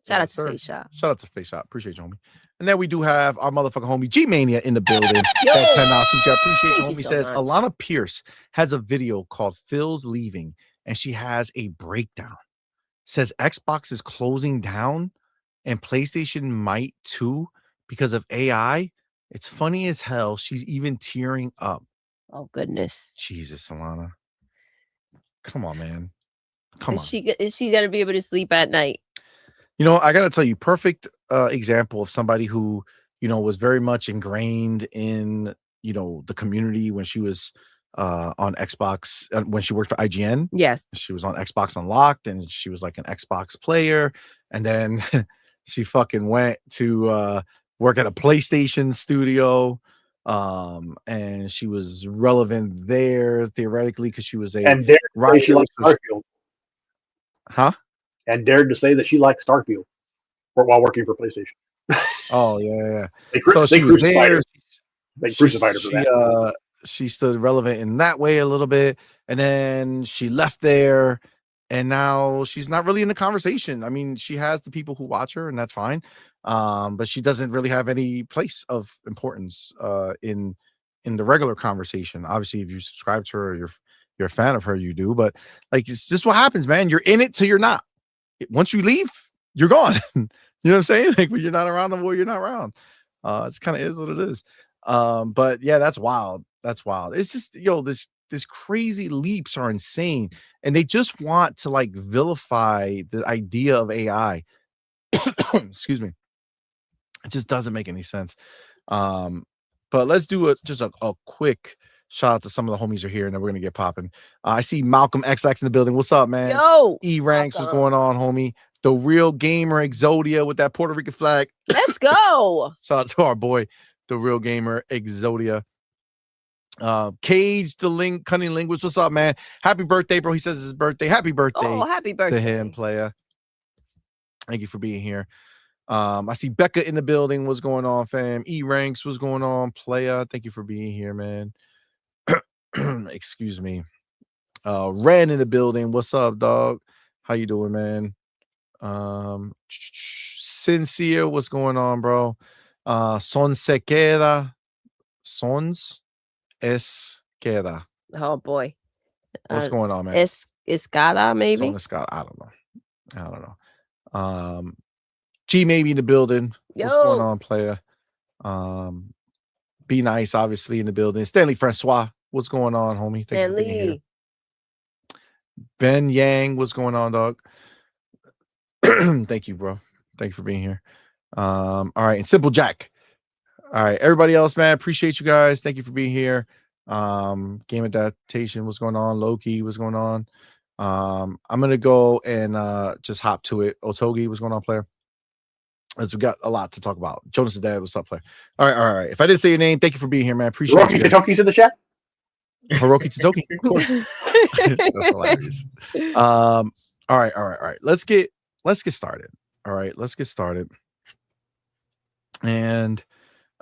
S4: Shout out to Space Shot.
S2: Shout out to Space Shot. Appreciate you, homie. And then we do have our motherfucking homie G-Mania in the building. That $10 super chat. Appreciate you, homie.
S4: So
S2: says
S4: much.
S2: Alana Pierce has a video called Phil's Leaving, and she has a breakdown. Says Xbox is closing down and PlayStation might too because of AI. It's funny as hell. She's even tearing up.
S4: Oh, goodness.
S2: Jesus, Alana. Come on, man. Come on.
S4: Is she going to be able to sleep at night?
S2: You know, I got to tell you, perfect example of somebody who, you know, was very much ingrained in, you know, the community when she was on Xbox, when she worked for IGN.
S4: Yes.
S2: She was on Xbox Unlocked and she was like an Xbox player. And then she fucking went to work at a PlayStation studio. And she was relevant there theoretically because she was a
S3: and dared to say she liked Starfield.
S2: Huh?
S3: And dared to say that she liked Starfield while working for PlayStation.
S2: Oh yeah.
S3: They
S2: she was
S3: crucified
S2: there.
S3: her. They crucified her for that.
S2: She stood relevant in that way a little bit, and then she left there, and now she's not really in the conversation. I mean, she has the people who watch her, and that's fine. But she doesn't really have any place of importance in the regular conversation. Obviously, if you subscribe to her, or you're a fan of her, you do. But like, it's just what happens, man. You're in it till you're not. Once you leave, you're gone. You know what I'm saying? Like, when you're not around the war, you're not around. It's kind of is what it is. But yeah, that's wild. That's wild. It's just, this crazy leaps are insane, and they just want to like vilify the idea of AI. Excuse me. It just doesn't make any sense. But let's do just a quick shout out to some of the homies who are here, and then we're gonna get popping. I see Malcolm XX in the building. What's up, man?
S4: Yo,
S2: E Ranks, what's going on, homie? The Real Gamer Exodia with that Puerto Rican flag.
S4: Let's go.
S2: Shout out to our boy, The Real Gamer Exodia. Cage the Cunning Linguist. What's up, man? Happy birthday, bro. He says it's his birthday. Happy birthday.
S4: Oh, happy birthday
S2: to him, playa. Thank you for being here. I see Becca in the building. What's going on, fam? E Ranks, what's going on, playa? Thank you for being here, man. Excuse me. Ren in the building. What's up, dog? How you doing, man? Sincere, what's going on, bro? Son se queda. Sons es queda.
S4: Oh boy.
S2: What's going on, man?
S4: Escada, maybe.
S2: Son escada. I don't know. G maybe in the building.
S4: Yo.
S2: What's going on, player? Be nice, obviously, in the building. Stanley Francois, what's going on, homie? Thank you for being here. Ben Yang, what's going on, dog? Thank you, bro. Thank you for being here. All right, and Simple Jack. All right, everybody else, man. Appreciate you guys. Thank you for being here. Game Adaptation, what's going on? Loki, what's going on? I'm gonna go and just hop to it. Otogi, what's going on, player? As we got a lot to talk about. Jonas the Dad, what's up, player? All right. If I didn't say your name, thank you for being here, man. Appreciate
S3: Hiroki
S2: you.
S3: Totoki's in the chat.
S2: Hiroki Totoki, of course. That's hilarious. All right. Let's get started. All right, let's get started. And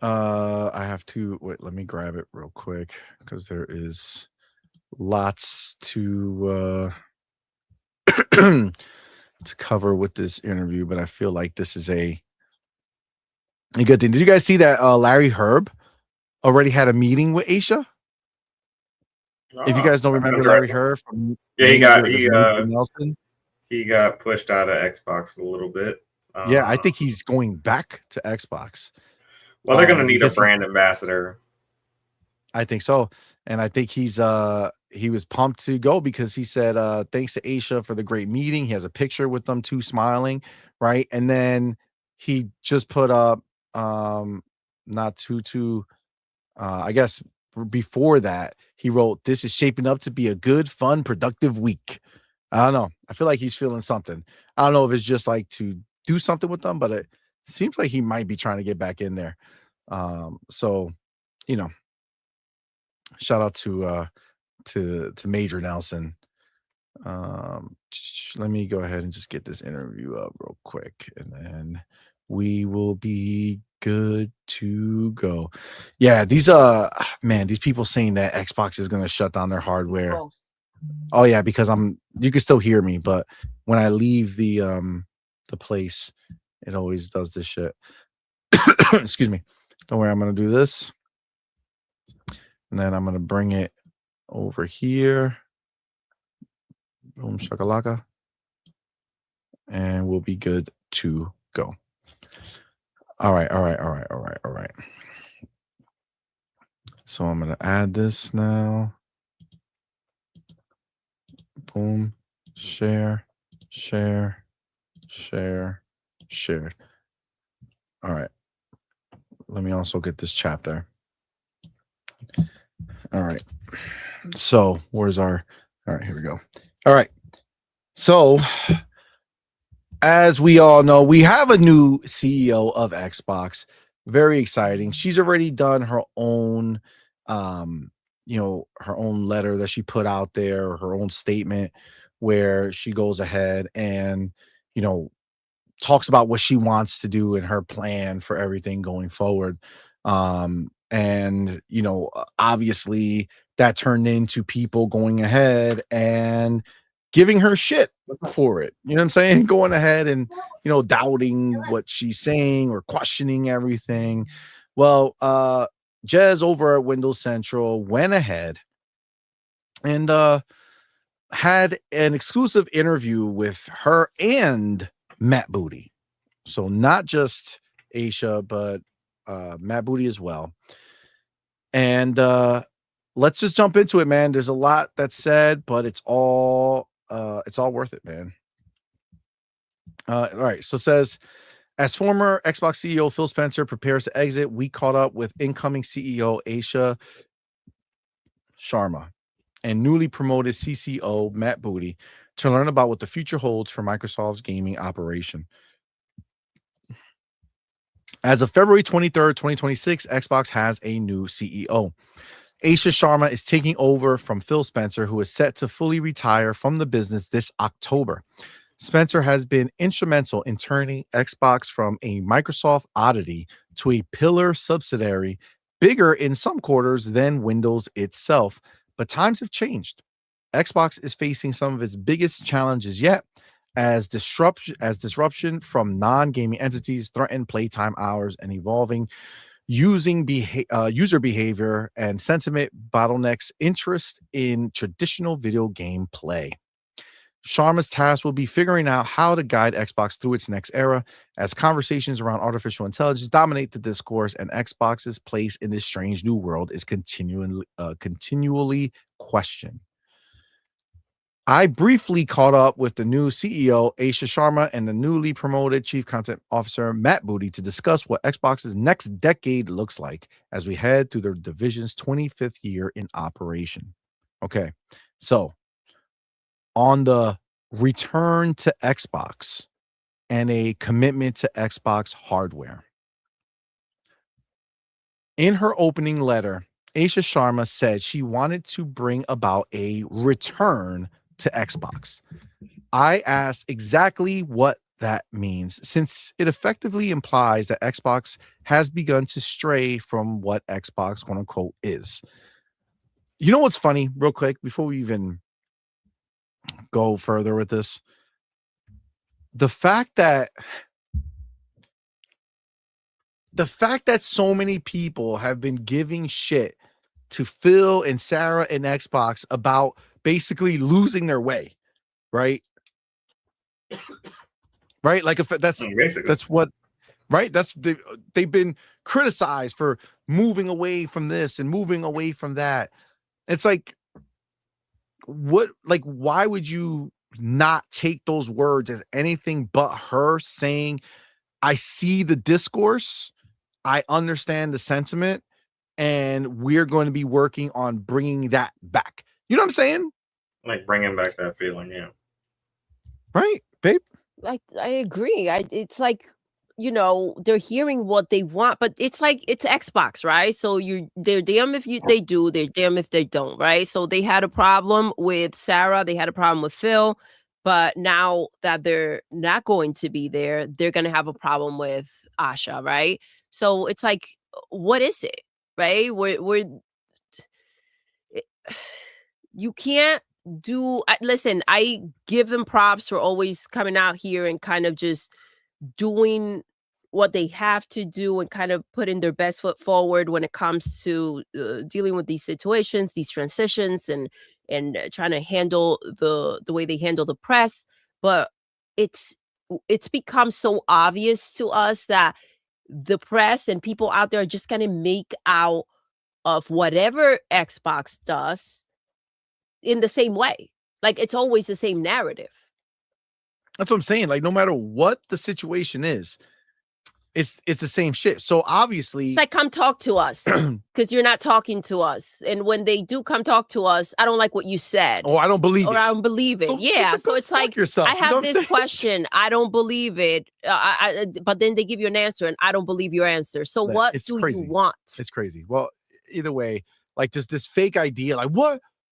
S2: I have to wait. Let me grab it real quick because there is lots to to cover with this interview, but I feel like this is a good thing. Did you guys see that Larry Herb already had a meeting with Asha? If you guys don't remember Larry Herb from Major Nelson,
S5: he got pushed out of Xbox a little bit.
S2: Yeah, I think he's going back to Xbox.
S5: Well, they're gonna need a brand ambassador.
S2: I think so. And I think he was pumped to go because he said, thanks to Asha for the great meeting. He has a picture with them two smiling, right? And then he just put up I guess before that, he wrote, "This is shaping up to be a good, fun, productive week." I don't know. I feel like he's feeling something. I don't know if it's just like to do something with them, but it seems like he might be trying to get back in there. So, you know, shout out to Major Nelson. Let me go ahead and just get this interview up real quick, and then we will be good to go. Yeah, these people saying that Xbox is going to shut down their hardware.
S4: Gross.
S2: Oh yeah, because you can still hear me, but when I leave the place, it always does this shit. Excuse me. Don't worry, I'm going to do this. And then I'm going to bring it over here. Boom shakalaka. And we'll be good to go. All right. So I'm going to add this now. Boom. Share. All right. Let me also get this chapter. All right. So all right, here we go. All right. So as we all know, we have a new CEO of Xbox. Very exciting. She's already done her own, her own letter that she put out there, her own statement where she goes ahead and, talks about what she wants to do and her plan for everything going forward. Obviously that turned into people going ahead and giving her shit for it. You know what I'm saying? Going ahead and, doubting what she's saying or questioning everything. Well, Jez over at Windows Central went ahead and had an exclusive interview with her and Matt Booty. So not just Asha, but Matt Booty as well. And let's just jump into it, man. There's a lot that's said, but it's all worth it, man. All right. So it says, as former Xbox CEO Phil Spencer prepares to exit, we caught up with incoming CEO Asha Sharma and newly promoted CCO Matt Booty to learn about what the future holds for Microsoft's gaming operation. As of February 23rd, 2026, Xbox has a new CEO. Asha Sharma is taking over from Phil Spencer, who is set to fully retire from the business this October. Spencer has been instrumental in turning Xbox from a Microsoft oddity to a pillar subsidiary, bigger in some quarters than Windows itself. But times have changed. Xbox is facing some of its biggest challenges yet, as disruption from non-gaming entities threaten playtime hours and evolving user behavior and sentiment bottlenecks interest in traditional video game play. Sharma's task will be figuring out how to guide Xbox through its next era as conversations around artificial intelligence dominate the discourse and Xbox's place in this strange new world is continually questioned. I briefly caught up with the new CEO, Asha Sharma, and the newly promoted Chief Content Officer, Matt Booty, to discuss what Xbox's next decade looks like as we head through the division's 25th year in operation. Okay, so on the return to Xbox and a commitment to Xbox hardware. In her opening letter, Asha Sharma said she wanted to bring about a return to Xbox. I asked exactly what that means, since it effectively implies that Xbox has begun to stray from what Xbox, quote unquote, is. You know what's funny, real quick, before we even go further with this? the fact that so many people have been giving shit to Phil and Sarah and Xbox about basically losing their way, right? Right? Like if that's what, right? They've been criticized for moving away from this and moving away from that. It's like, what, like, why would you not take those words as anything but her saying, I see the discourse, I understand the sentiment, and we're going to be working on bringing that back. You know what I'm saying?
S5: Like bringing back that feeling, yeah.
S2: Right, babe?
S4: I agree. It's like, you know, they're hearing what they want, but it's like it's Xbox, right? So they're damn if they do, they're damn if they don't, right? So they had a problem with Sarah, they had a problem with Phil, but now that they're not going to be there, they're gonna have a problem with Asha, right? So it's like, what is it, right? You can't listen, I give them props for always coming out here and kind of just doing what they have to do and kind of putting their best foot forward when it comes to dealing with these situations, these transitions, and trying to handle the way they handle the press. But it's become so obvious to us that the press and people out there are just going to make out of whatever Xbox does in the same way. Like, it's always the same narrative.
S2: That's what I'm saying. Like, no matter what the situation is, it's the same shit. So obviously,
S4: it's like, come talk to us, because you're not talking to us. And when they do come talk to us, I don't like what you said.
S2: Oh, I don't believe it.
S4: I don't believe it.
S2: So
S4: yeah. So it's like,
S2: yourself.
S4: I have this question. I don't believe it. But then they give you an answer, and I don't believe your answer. So what do you want?
S2: It's crazy. Well, either way, like, just this fake idea, like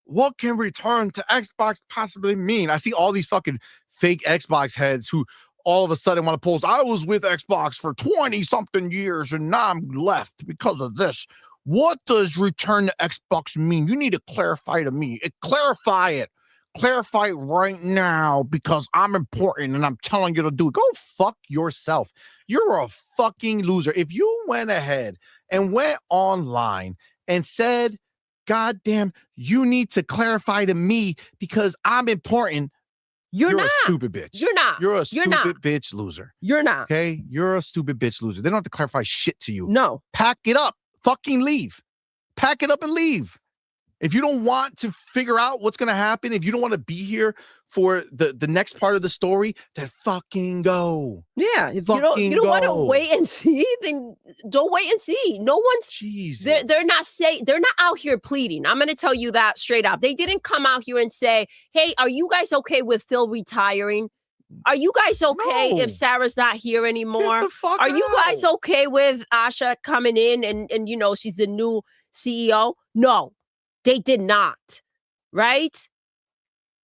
S2: what can return to Xbox possibly mean? I see all these fucking fake Xbox heads who all of a sudden want to post, I was with Xbox for 20 something years and now I'm left because of this. What does return to Xbox mean? You need to clarify to me. Clarify it right now, because I'm important and I'm telling you to do it. Go fuck yourself. You're a fucking loser. If you went ahead and went online and said, God damn, you need to clarify to me because I'm important, You're
S4: not
S2: a stupid bitch.
S4: You're not.
S2: You're a stupid bitch loser.
S4: You're not.
S2: Okay? You're a stupid bitch loser. They don't have to clarify shit to you.
S4: No.
S2: Pack it up. Fucking leave. Pack it up and leave. If you don't want to figure out what's going to happen, if you don't want to be here for the next part of the story, then fucking go.
S4: Yeah. If you don't want to wait and see, then don't wait and see. No one's
S2: Jesus.
S4: They're not out here pleading. I'm going to tell you that straight up. They didn't come out here and say, hey, are you guys okay with Phil retiring? Are you guys okay if Sarah's not here anymore? Are you guys okay with Asha coming in and you know, she's the new CEO? No, they did not. Right?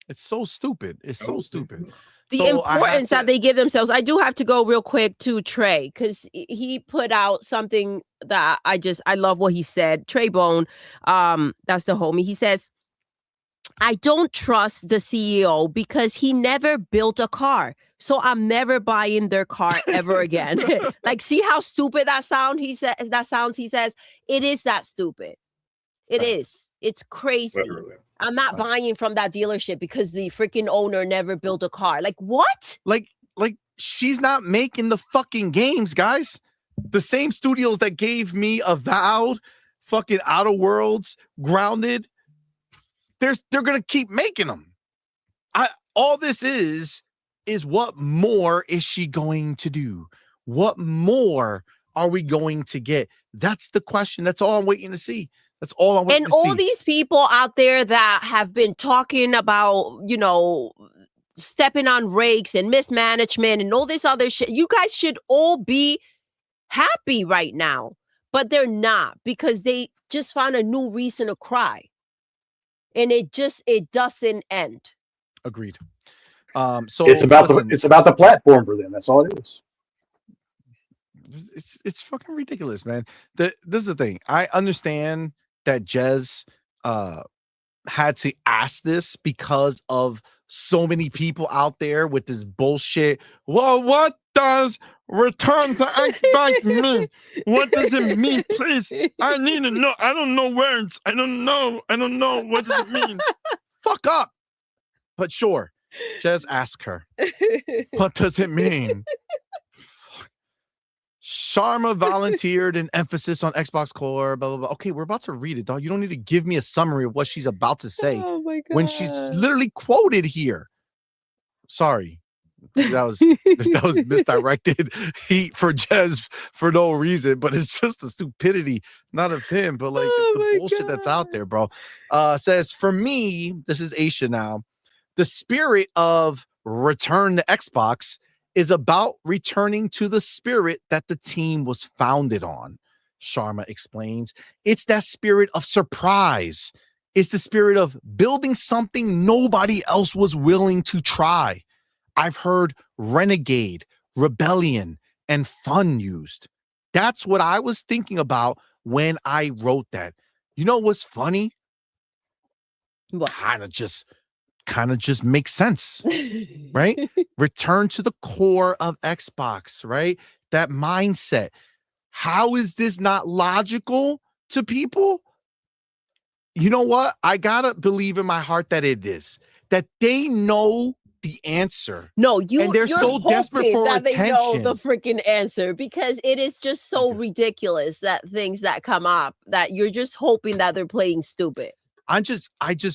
S2: It's so stupid. It's so stupid.
S4: The importance that they give themselves. I do have to go real quick to Trey, because he put out something that I love what he said. Trey Bone, that's the homie. He says, I don't trust the CEO because he never built a car. So I'm never buying their car ever again. Like, see how stupid that sounds? He says it is that stupid. It is. It's crazy. Literally. I'm not buying from that dealership because the freaking owner never built a car. Like, what?
S2: Like she's not making the fucking games, guys. The same studios that gave me Avowed, fucking Outer Worlds, Grounded, they're gonna keep making them. All this is what more is she going to do? What more are we going to get? That's the question. That's all I'm waiting to see. That's all I'm waiting to see.
S4: And all these people out there that have been talking about, you know, stepping on rakes and mismanagement and all this other shit, you guys should all be happy right now. But they're not, because they just found a new reason to cry. And it doesn't end.
S2: Agreed. So
S3: it's about the platform for them. That's all it is.
S2: It's fucking ridiculous, man. This is the thing. I understand that Jez had to ask this because of so many people out there with this bullshit. Well, what does return to Xbox mean? What does it mean? Please, I need to know. I don't know words. I don't know. What does it mean? Fuck up. But sure, just ask her. What does it mean? Sharma volunteered an emphasis on Xbox Core, blah, blah, blah. Okay, we're about to read it, dog. You don't need to give me a summary of what she's about to say when she's literally quoted here. Sorry. That was misdirected heat for Jez for no reason, but it's just the stupidity, not of him, but like the bullshit that's out there, bro. Says, for me, this is Asha now, the spirit of return to Xbox is about returning to the spirit that the team was founded on. Sharma explains, it's that spirit of surprise. It's the spirit of building something nobody else was willing to try. I've heard renegade, rebellion, and fun used. That's what I was thinking about when I wrote that. You know what's funny? Kind of just makes sense, right? Return to the core of Xbox, right? That mindset. How is this not logical to people? You know what? I gotta believe in my heart that it is. That they know the answer.
S4: No, and
S2: they're so desperate for
S4: that
S2: attention.
S4: They know the freaking answer because it is just so ridiculous that things that come up that you're just hoping that they're playing stupid.
S2: I just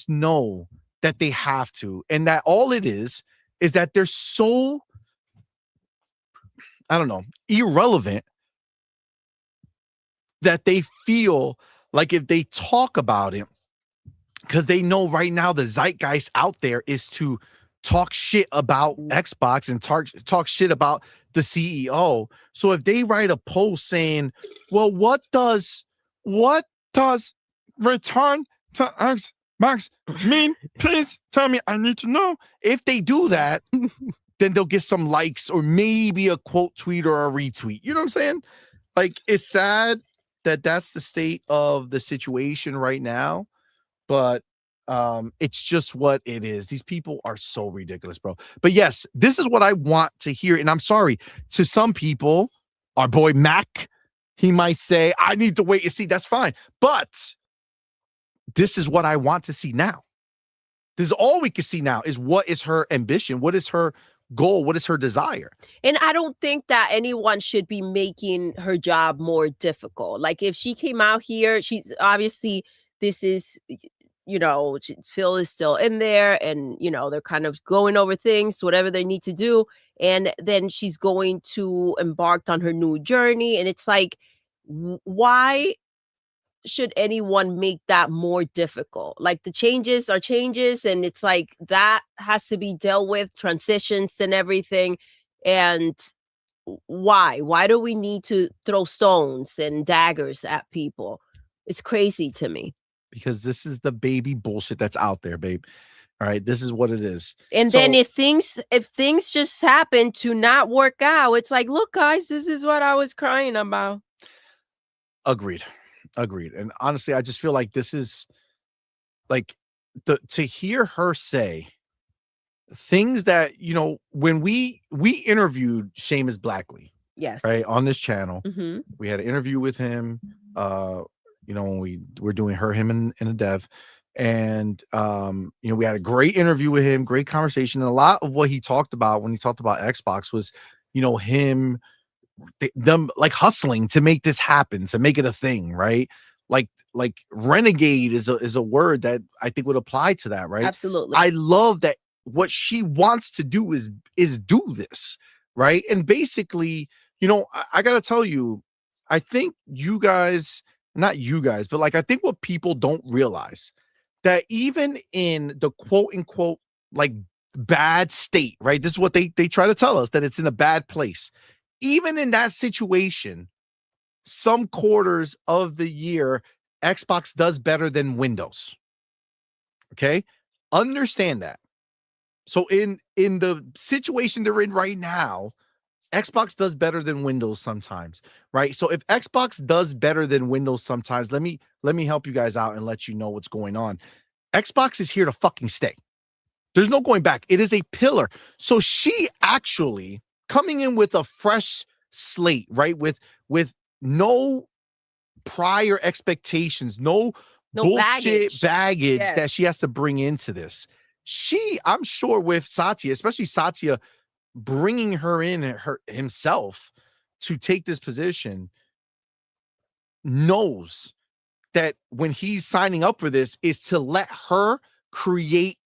S2: know that they have to, and that all it is that they're so, I don't know, irrelevant that they feel like if they talk about it, because they know right now the zeitgeist out there is to talk shit about Xbox and talk shit about the CEO. So if they write a post saying, well, what does return to Xbox mean? Please tell me, I need to know. If they do that, then they'll get some likes or maybe a quote tweet or a retweet. You know what I'm saying? Like, it's sad that that's the state of the situation right now, but it's just what it is. These people are so ridiculous, bro. But yes, this is what I want to hear. And I'm sorry to some people, our boy Mac, he might say, I need to wait and see. That's fine. But this is what I want to see now. This is all we can see now is what is her ambition? What is her goal? What is her desire?
S4: And I don't think that anyone should be making her job more difficult. Like if she came out here, she's obviously, this is, you know, Phil is still in there and, you know, they're kind of going over things, whatever they need to do. And then she's going to embark on her new journey. And it's like, why should anyone make that more difficult? Like the changes are changes. And it's like that has to be dealt with, transitions and everything. And why do we need to throw stones and daggers at people? It's crazy to me.
S2: Because this is the baby bullshit that's out there, babe. All right, this is what it is.
S4: And then if things just happen to not work out, it's like, look, guys, this is what I was crying about.
S2: Agreed. And honestly, I just feel like this is like to hear her say things that, you know, when we interviewed Seamus Blackley,
S4: yes,
S2: right, on this channel,
S4: we
S2: had an interview with him. You know, when we were doing him and a dev, and you know, we had a great interview with him, great conversation, and a lot of what he talked about when he talked about Xbox was, you know, them like hustling to make this happen, to make it a thing, right? Like renegade is a word that I think would apply to that, right?
S4: Absolutely.
S2: I love that what she wants to do is do this, right? And basically, you know, I gotta tell you, I think you guys. Not you guys, but like, I think what people don't realize that even in the quote unquote, like bad state, right? This is what they try to tell us, that it's in a bad place. Even in that situation, some quarters of the year, Xbox does better than Windows. Okay. Understand that. So in the situation they're in right now, Xbox does better than Windows sometimes, right? So if Xbox does better than Windows sometimes, let me help you guys out and let you know what's going on. Xbox is here to fucking stay. There's no going back. It is a pillar. So she actually coming in with a fresh slate, right? With no prior expectations, no bullshit baggage
S4: Yes.
S2: that she has to bring into this. I'm sure with Satya, especially Satya bringing her in himself to take this position, knows that when he's signing up for this is to let her create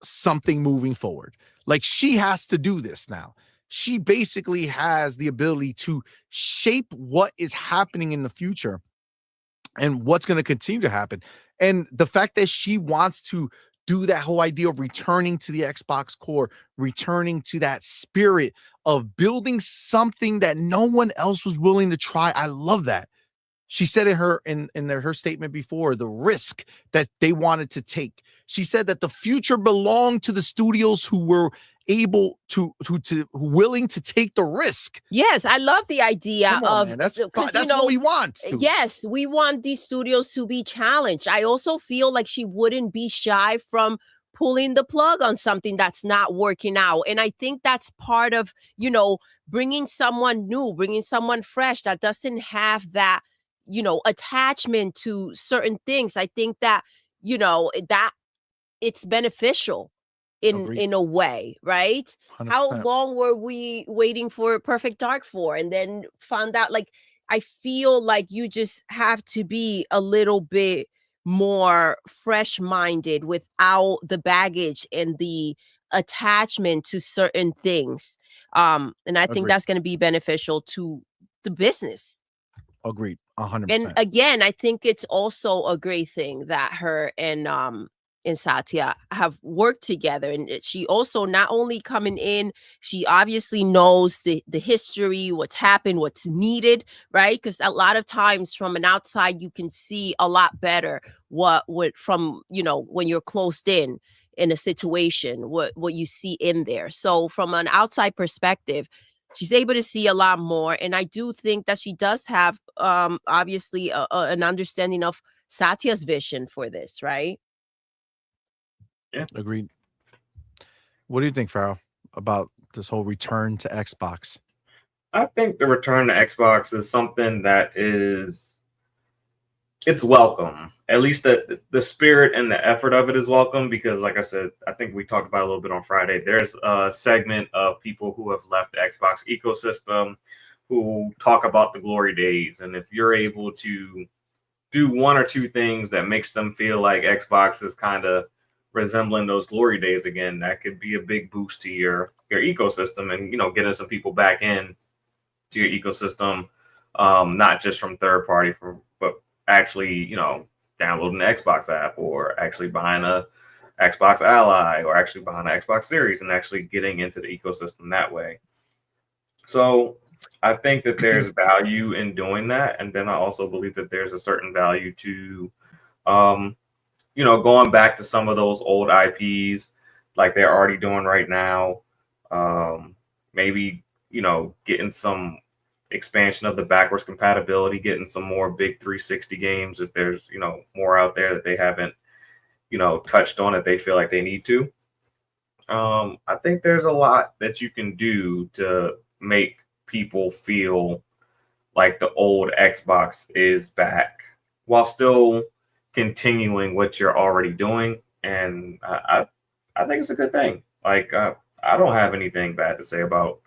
S2: something moving forward. Like, she has to do this now. She basically has the ability to shape what is happening in the future and what's going to continue to happen. And the fact that she wants to do that whole idea of returning to the Xbox core, returning to that spirit of building something that no one else was willing to try. I love that. She said in her statement before, the risk that they wanted to take. She said that the future belonged to the studios who were able to willing to take the risk.
S4: Yes, I love the idea of
S2: man. That's what we want.
S4: Yes, we want these studios to be challenged. I also feel like she wouldn't be shy from pulling the plug on something that's not working out. And I think that's part of, bringing someone new, bringing someone fresh that doesn't have that, attachment to certain things. I think that, that it's beneficial in a way, right?
S2: 100%.
S4: How long were we waiting for Perfect Dark for, and then found out? Like, I feel like you just have to be a little bit more fresh-minded without the baggage and the attachment to certain things. And I think that's going to be beneficial to the business.
S2: Agreed. 100%.
S4: And again, I think it's also a great thing that her and Satya have worked together. And she also not only coming in, she obviously knows the history, what's happened, what's needed, right? Because a lot of times from an outside, you can see a lot better what would from, when you're closed in a situation, what you see in there. So from an outside perspective, she's able to see a lot more. And I do think that she does have, obviously, an understanding of Satya's vision for this, right?
S5: Yeah.
S2: Agreed. What do you think, Farrell, about this whole return to Xbox?
S5: I think the return to Xbox is something that it's welcome. At least the spirit and the effort of it is welcome, because like I said, I think we talked about it a little bit on Friday. There's a segment of people who have left the Xbox ecosystem who talk about the glory days. And if you're able to do one or two things that makes them feel like Xbox is kind of resembling those glory days again, that could be a big boost to your ecosystem and, getting some people back in to your ecosystem, not just from third party, but actually, downloading the Xbox app, or actually buying a Xbox Ally, or actually buying an Xbox Series and actually getting into the ecosystem that way. So I think that there's value in doing that. And then I also believe that there's a certain value to, going back to some of those old IPs like they're already doing right now. Maybe, getting some expansion of the backwards compatibility, getting some more big 360 games if there's, more out there that they haven't, touched on, that they feel like they need to. I think there's a lot that you can do to make people feel like the old Xbox is back while still continuing what you're already doing. And I think it's a good thing. Like, I don't have anything bad to say about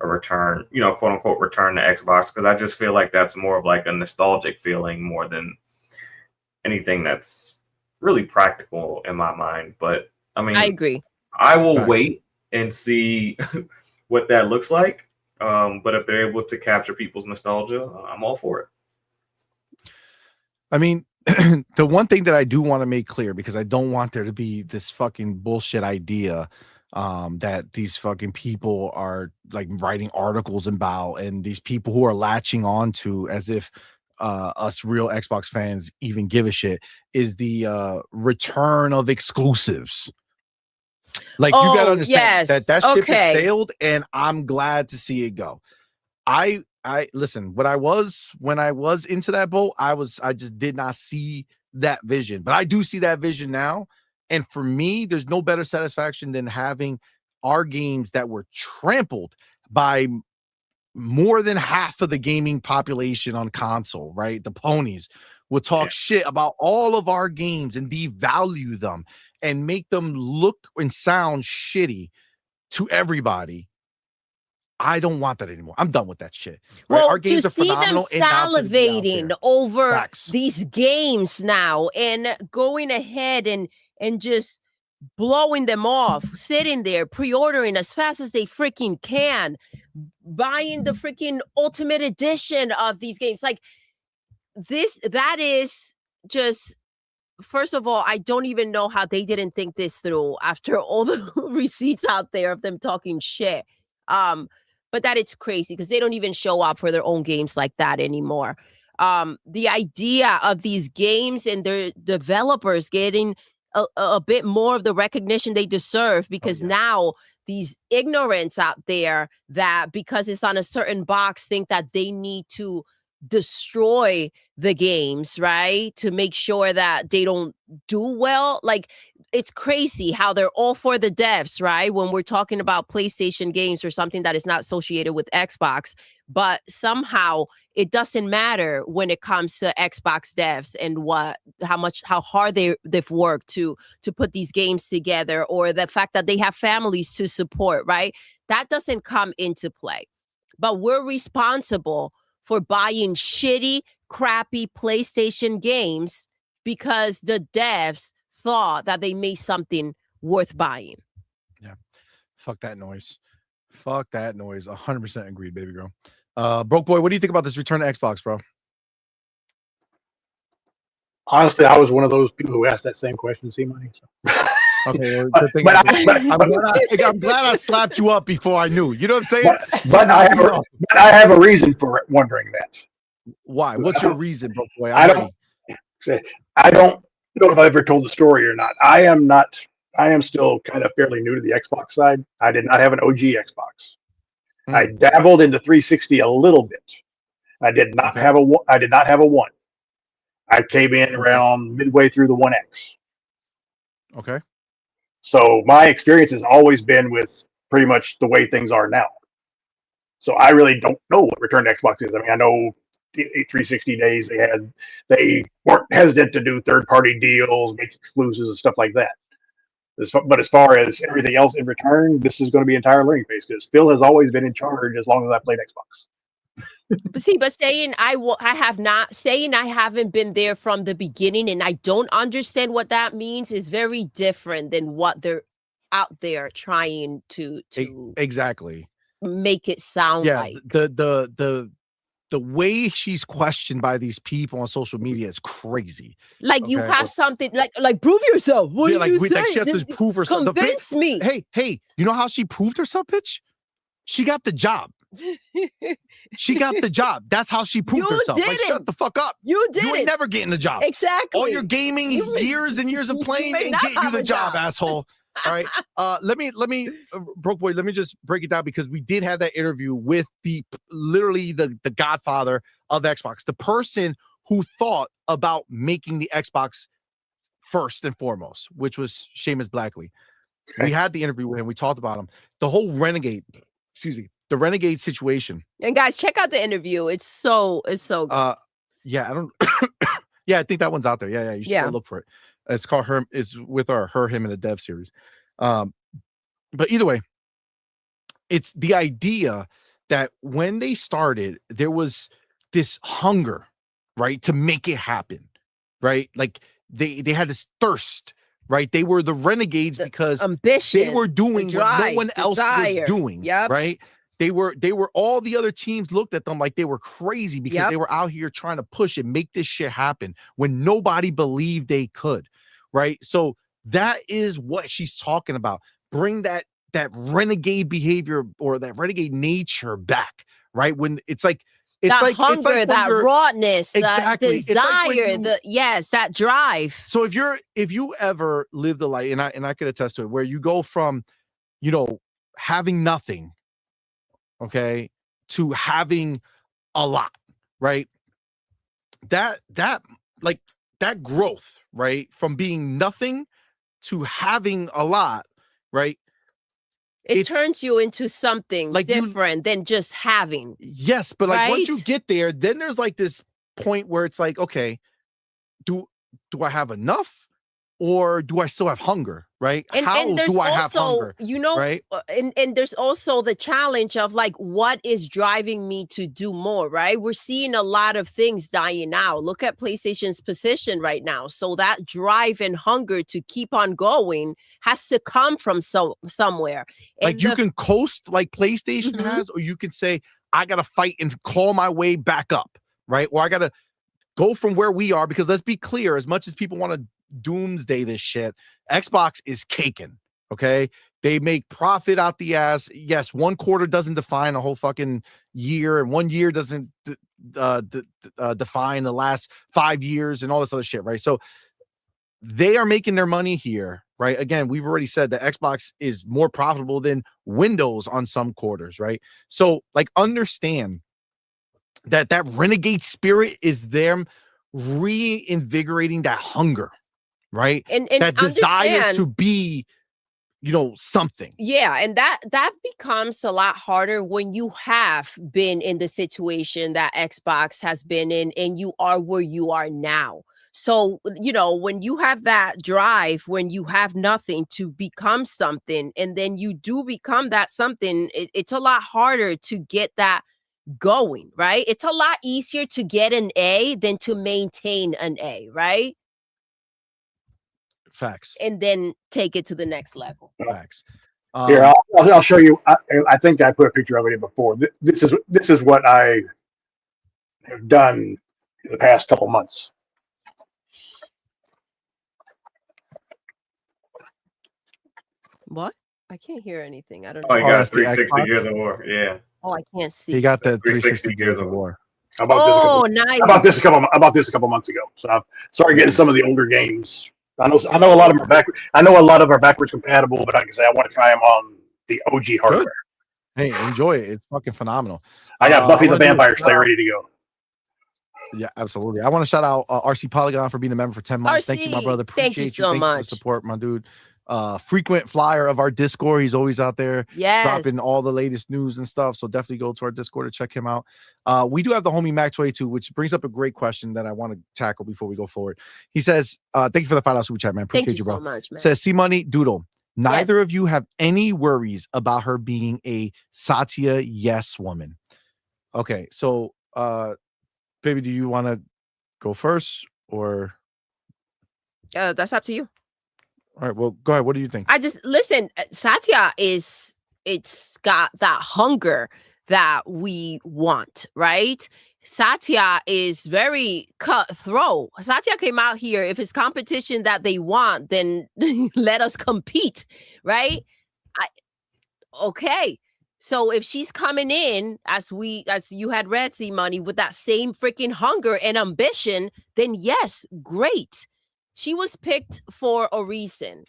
S5: a return, quote unquote return to Xbox, because I just feel like that's more of like a nostalgic feeling more than anything that's really practical in my mind. But I mean,
S4: I agree.
S5: I will wait and see what that looks like. But if they're able to capture people's nostalgia, I'm all for it.
S2: I mean, the one thing that I do want to make clear, because I don't want there to be this fucking bullshit idea that these fucking people are like writing articles about, and these people who are latching on to as if us real Xbox fans even give a shit, is the return of exclusives. Like, you gotta understand that ship has sailed, and I'm glad to see it go. I listen, when I was into that boat, I just did not see that vision, but I do see that vision now. And for me, there's no better satisfaction than having our games that were trampled by more than half of the gaming population on console, right? The ponies will talk shit about all of our games and devalue them and make them look and sound shitty to everybody. I don't want that anymore. I'm done with that shit. Right?
S4: Well,
S2: Our games
S4: to
S2: are
S4: see them
S2: phenomenal and now to be out
S4: salivating
S2: there.
S4: over
S2: Facts.
S4: these games now and going ahead and just blowing them off, sitting there, pre-ordering as fast as they freaking can, buying the freaking ultimate edition of these games. Like that is just, first of all, I don't even know how they didn't think this through after all the receipts out there of them talking shit. But that it's crazy because they don't even show up for their own games like that anymore. The idea of these games and their developers getting a bit more of the recognition they deserve, because now these ignorants out there that because it's on a certain box think that they need to destroy the games, right, to make sure that they don't do well. Like, it's crazy how they're all for the devs, right, when we're talking about PlayStation games or something that is not associated with Xbox, but somehow it doesn't matter when it comes to Xbox devs and how hard they've worked to put these games together, or the fact that they have families to support, right? That doesn't come into play. But we're responsible for buying shitty, crappy PlayStation games because the devs thought that they made something worth buying.
S2: Yeah. Fuck that noise. 100% agreed, baby girl. Broke boy, what do you think about this return to Xbox, bro?
S3: Honestly, I was one of those people who asked that same question, CMoney. So.
S2: Okay, well,
S3: I'm
S2: glad I slapped you up before I knew. You know what I'm saying?
S3: But I have a reason for wondering that.
S2: Why? What's your reason, broke boy?
S3: I don't know if I ever told the story or not. I am still kind of fairly new to the Xbox side. I did not have an OG Xbox. I dabbled into 360 a little bit. I did not have a one. I came in around midway through the 1X.
S2: Okay.
S3: So my experience has always been with pretty much the way things are now. So I really don't know what return to Xbox is. I mean, I know 360 days they weren't hesitant to do third-party deals, make exclusives and stuff like that. But as far as everything else in return, this is going to be an entire learning phase because Phil has always been in charge as long as I played Xbox.
S4: But saying I haven't been there from the beginning and I don't understand what that means is very different than what they're out there trying to
S2: exactly
S4: make it sound like.
S2: The way she's questioned by these people on social media is crazy.
S4: Like you have something like prove yourself. What are you saying?
S2: Like she has to prove herself.
S4: Convince me.
S2: Hey, you know how she proved herself, bitch? She got the job. She got the job. That's how she proved herself. Like, shut the fuck up.
S4: You
S2: ain't never getting the job.
S4: Exactly.
S2: All your gaming years and years of playing ain't getting you the job, asshole. All right. Let me broke boy, let me just break it down because we did have that interview with literally the godfather of Xbox, the person who thought about making the Xbox first and foremost, which was Seamus Blackley. Okay. We had the interview with him. We talked about him. The whole Renegade situation.
S4: And guys, check out the interview. It's so good.
S2: Yeah, I don't yeah, I think that one's out there. Yeah, you should go look for it. It's called Her. It's with Her, Him, and a Dev series. But either way, it's the idea that when they started, there was this hunger, right, to make it happen, right? Like they had this thirst, right? They were the renegades because
S4: ambition,
S2: they were doing what no one else was doing, right? They were all the other teams looked at them like they were crazy because they were out here trying to push and make this shit happen when nobody believed they could, right? So that is what she's talking about. Bring that renegade behavior or that renegade nature back, right? When it's like
S4: that hunger, that rawness,
S2: exactly.
S4: that desire, that drive.
S2: So if you ever lived a life, and I could attest to it, where you go from, having nothing, okay, to having a lot, right? That like that growth, right, from being nothing to having a lot, right?
S4: It turns you into something
S2: like
S4: different than just having.
S2: Yes, but like once you
S4: right?
S2: get there, then there's like this point where it's like, okay, do I have enough, or do I still have hunger? Right? How
S4: there's
S2: do I have
S4: also,
S2: hunger?
S4: you know,
S2: Right?
S4: And there's also the challenge of like, what is driving me to do more, right? We're seeing a lot of things dying out. Look at PlayStation's position right now. So that drive and hunger to keep on going has to come from somewhere. And
S2: Like you can coast like PlayStation
S4: Mhm.
S2: has, or you can say, I gotta fight and claw my way back up, right? Or I gotta go from where we are, because let's be clear, as much as people want to doomsday this shit, Xbox is caking. Okay. They make profit out the ass. Yes, 1 quarter doesn't define a whole fucking year, and 1 year doesn't define the last 5 years and all this other shit, right? So they are making their money here, right? Again, we've already said that Xbox is more profitable than Windows on some quarters, right? So like understand that renegade spirit is them reinvigorating that hunger, right?
S4: And
S2: that desire
S4: understand,
S2: to be, you know, something.
S4: Yeah, and that becomes a lot harder when you have been in the situation that Xbox has been in and you are where you are now. So, you know, when you have that drive, when you have nothing to become something, and then you do become that something, it's a lot harder to get that going, right? It's a lot easier to get an A than to maintain an A, right?
S2: Facts.
S4: And then take it to the next level.
S2: Facts.
S3: Here, I'll show you. I think I put a picture of it in before. This is what I have done in the past couple months.
S4: What? I can't hear anything. I don't know.
S5: Oh, you got
S2: that's the
S5: 360
S2: Xbox?
S5: Gears of War. Yeah.
S4: Oh, I can't see.
S2: He got the
S5: 360
S2: 360 Gears of War.
S3: I bought this.
S4: Nice.
S3: I bought this a couple months ago. So I started getting some of the older games. I know a lot of them are back. I know a lot of them are backwards compatible, but like I say, I want to try them on the OG hardware.
S2: Good. Hey, enjoy it. It's fucking phenomenal.
S3: I got Buffy the Vampire Slayer ready to go.
S2: Yeah, absolutely. I want to shout out RC Polygon for being a member for 10 months. Thank you, my brother. Appreciate
S4: thank you so much.
S2: For the support, my dude. Frequent flyer of our Discord. He's always out there dropping all the latest news and stuff. So definitely go to our Discord to check him out. We do have the homie Mac22, which brings up a great question that I want to tackle before we go forward. He says, thank you for the $5 super chat, man. Appreciate you, bro.
S4: So much, man.
S2: Says CMoney Doodle. Neither of you have any worries about her being a Satya yes woman. Okay, so baby, do you want to go first, or
S4: that's up to you?
S2: All right, well, go ahead. What do you think?
S4: I just listen. Satya it's got that hunger that we want, right? Satya is very cutthroat. Satya came out here. If it's competition that they want, then let us compete, right? Okay. So if she's coming in as you had read, CMoney, with that same freaking hunger and ambition, then yes, great. She was picked for a reason.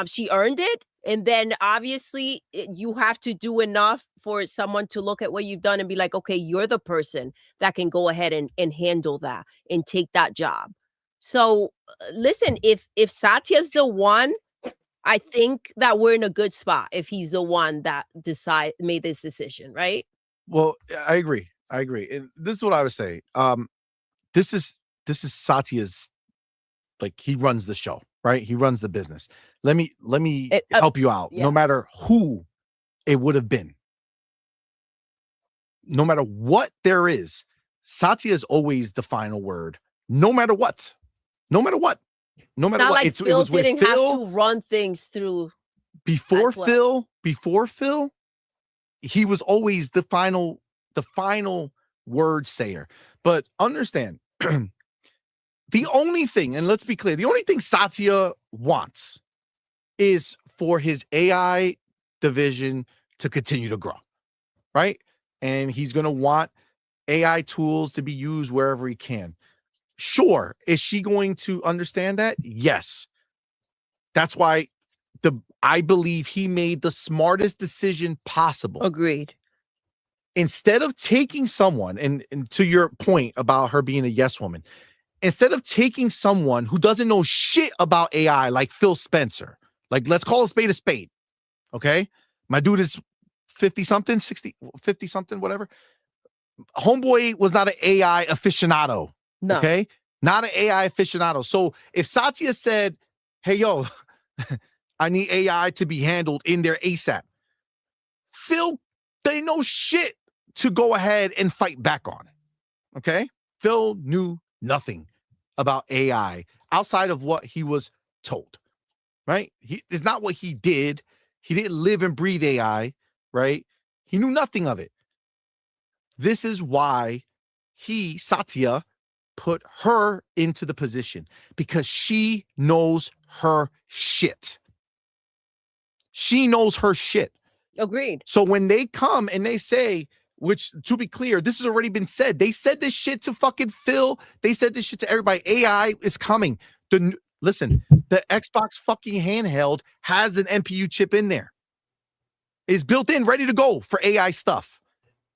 S4: She earned it. And then obviously you have to do enough for someone to look at what you've done and be like, okay, you're the person that can go ahead and handle that and take that job. So listen, if Satya's the one, I think that we're in a good spot if he's the one that made this decision, right?
S2: Well, I agree. And this is what I would say. This is Satya's, like, he runs the show, right? He runs the business. Let me help you out. No matter who it would have been, no matter what there is, Satya is always the final word. No matter what. No matter what.
S4: Like Phil didn't have to run things through.
S2: Before Phil, he was always the final word sayer. But understand, the only thing, and let's be clear, the only thing Satya wants is for his AI division to continue to grow, right? And he's going to want AI tools to be used wherever he can. Sure. Is she going to understand that? Yes. That's why I believe he made the smartest decision possible.
S4: Agreed.
S2: Instead of taking someone, and to your point about her being a yes woman, instead of taking someone who doesn't know shit about AI, like Phil Spencer, like let's call a spade, okay? My dude is 50 something, 60, 50 something, whatever. Homeboy was not an AI aficionado,
S4: No.
S2: okay? Not an AI aficionado. So if Satya said, hey, yo, I need AI to be handled in there ASAP, Phil, they know shit to go ahead and fight back on, okay? Phil knew nothing about AI outside of what he was told, right? It's not what he did. He didn't live and breathe AI, right? He knew nothing of it. This is why Satya, put her into the position, because she knows her shit. She knows her shit.
S4: Agreed.
S2: So when they come and they say, which to be clear, this has already been said. They said this shit to fucking Phil. They said this shit to everybody. AI is coming. Listen, the Xbox fucking handheld has an NPU chip in there. It's built in, ready to go for AI stuff.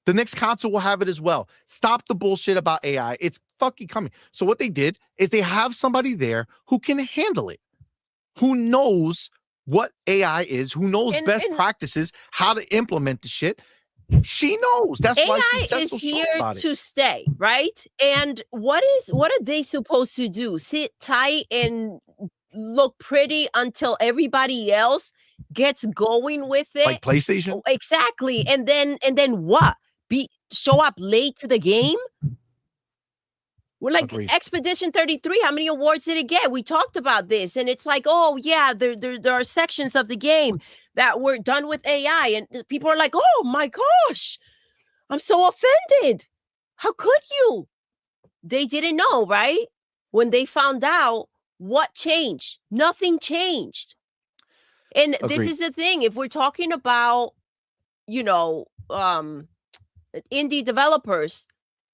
S2: The next console will have it as well. Stop the bullshit about AI. It's fucking coming. So what they did is they have somebody there who can handle it, who knows what AI is, who knows best practices, how to implement the shit. She knows. That's
S4: AI
S2: why she says
S4: is
S2: so
S4: here
S2: about it.
S4: to stay, right? And what are they supposed to do? Sit tight and look pretty until everybody else gets going with it?
S2: Like PlayStation?
S4: Oh, exactly. And then what? Show up late to the game? We're like,
S2: Agreed.
S4: Expedition 33, how many awards did it get? We talked about this, and it's like, oh, yeah, there are sections of the game that were done with AI, and people are like, oh, my gosh, I'm so offended. How could you? They didn't know, right? When they found out, what changed? Nothing changed. And
S2: Agreed.
S4: This is the thing. If we're talking about, indie developers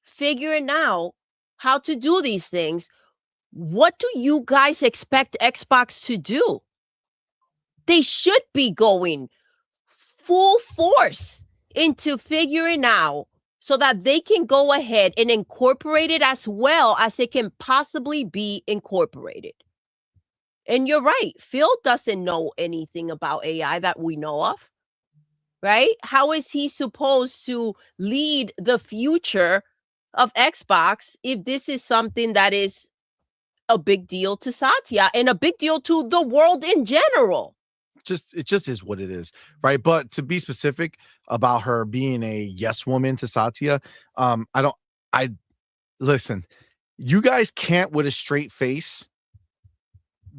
S4: figuring out how to do these things, what do you guys expect Xbox to do? They should be going full force into figuring out so that they can go ahead and incorporate it as well as it can possibly be incorporated. And you're right, Phil doesn't know anything about AI that we know of, right? How is he supposed to lead the future of Xbox if this is something that is a big deal to Satya and a big deal to the world in general?
S2: It just is what it is, right? But to be specific about her being a yes woman to Satya, listen, you guys can't with a straight face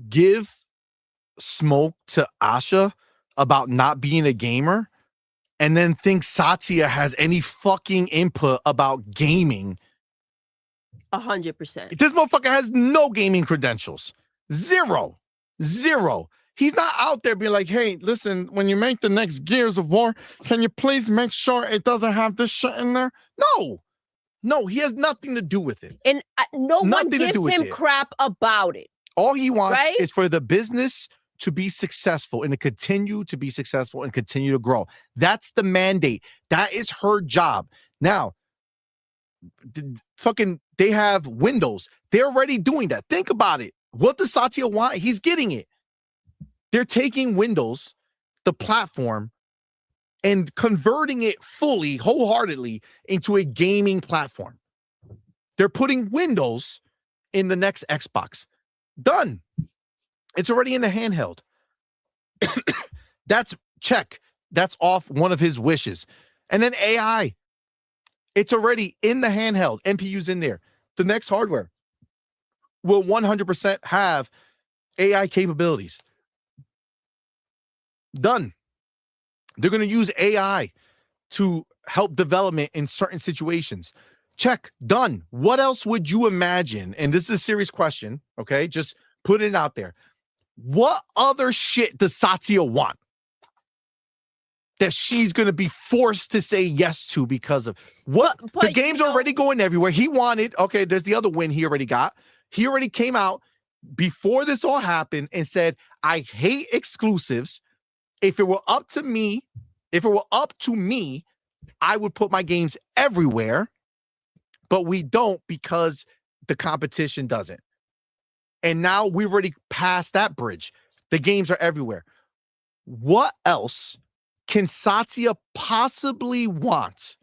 S2: give smoke to Asha about not being a gamer and then think Satya has any fucking input about gaming.
S4: 100%.
S2: This motherfucker has no gaming credentials. Zero. He's not out there being like, hey, listen, when you make the next Gears of War, can you please make sure it doesn't have this shit in there? No, he has nothing to do with it.
S4: And no one gives him crap about it.
S2: All he wants is for the business to be successful and to continue to be successful and continue to grow. That's the mandate. That is her job. Now, they have Windows. They're already doing that. Think about it. What does Satya want? He's getting it. They're taking Windows, the platform, and converting it fully, wholeheartedly into a gaming platform. They're putting Windows in the next Xbox. Done. It's already in the handheld. That's check. That's off one of his wishes. And then AI. It's already in the handheld. NPU's in there. The next hardware will 100% have AI capabilities. Done. They're going to use AI to help development in certain situations. Check. Done. What else would you imagine? And this is a serious question, okay? Just put it out there. What other shit does Satya want that she's going to be forced to say yes to because of what? But the game's already going everywhere. He wanted, okay, there's the other win he already got. He already came out before this all happened and said, I hate exclusives. If it were up to me, I would put my games everywhere, but we don't because the competition doesn't. And now we've already passed that bridge. The games are everywhere. What else can Satya possibly want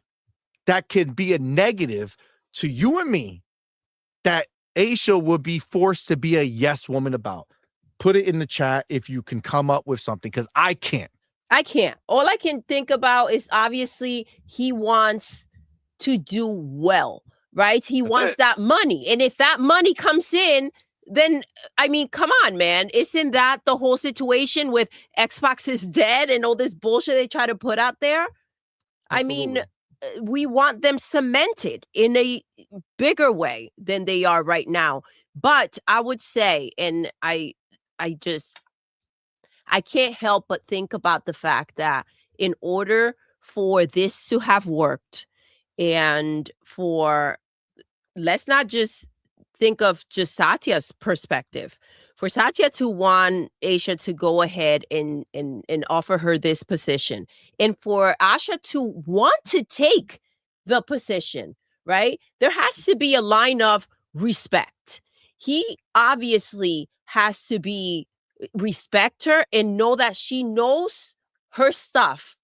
S2: that can be a negative to you and me that Asha would be forced to be a yes woman about? Put it in the chat if you can come up with something, because I can't.
S4: I can't. All I can think about is obviously he wants to do well, right? He wants that money. And if that money comes in, then, I mean, come on, man. Isn't that the whole situation with Xbox is dead and all this bullshit they try to put out there?
S2: Absolutely.
S4: I mean, we want them cemented in a bigger way than they are right now. But I would say, and I can't help but think about the fact that in order for this to have worked, and for, let's not just think of just Satya's perspective, for Satya to want Asha to go ahead and offer her this position, and for Asha to want to take the position, right? There has to be a line of respect. He obviously has to respect her and know that she knows her stuff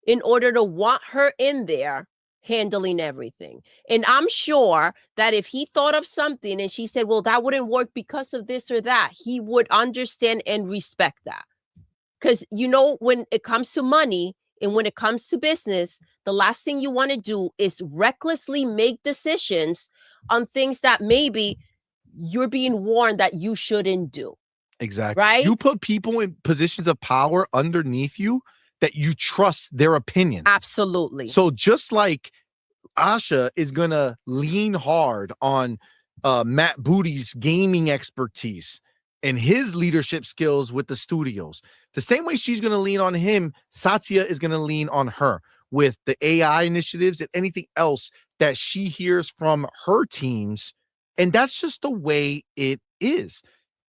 S4: in order to want her in there handling everything. And I'm sure that if he thought of something and she said, well, that wouldn't work because of this or that, he would understand and respect that. Because, you know, when it comes to money and when it comes to business, the last thing you want to do is recklessly make decisions on things that maybe you're being warned that you shouldn't do.
S2: Exactly.
S4: Right?
S2: You put people in positions of power underneath you that you trust their opinion.
S4: Absolutely.
S2: So just like Asha is going to lean hard on Matt Booty's gaming expertise and his leadership skills with the studios, the same way she's going to lean on him, Satya is going to lean on her with the AI initiatives and anything else that she hears from her teams. And that's just the way it is.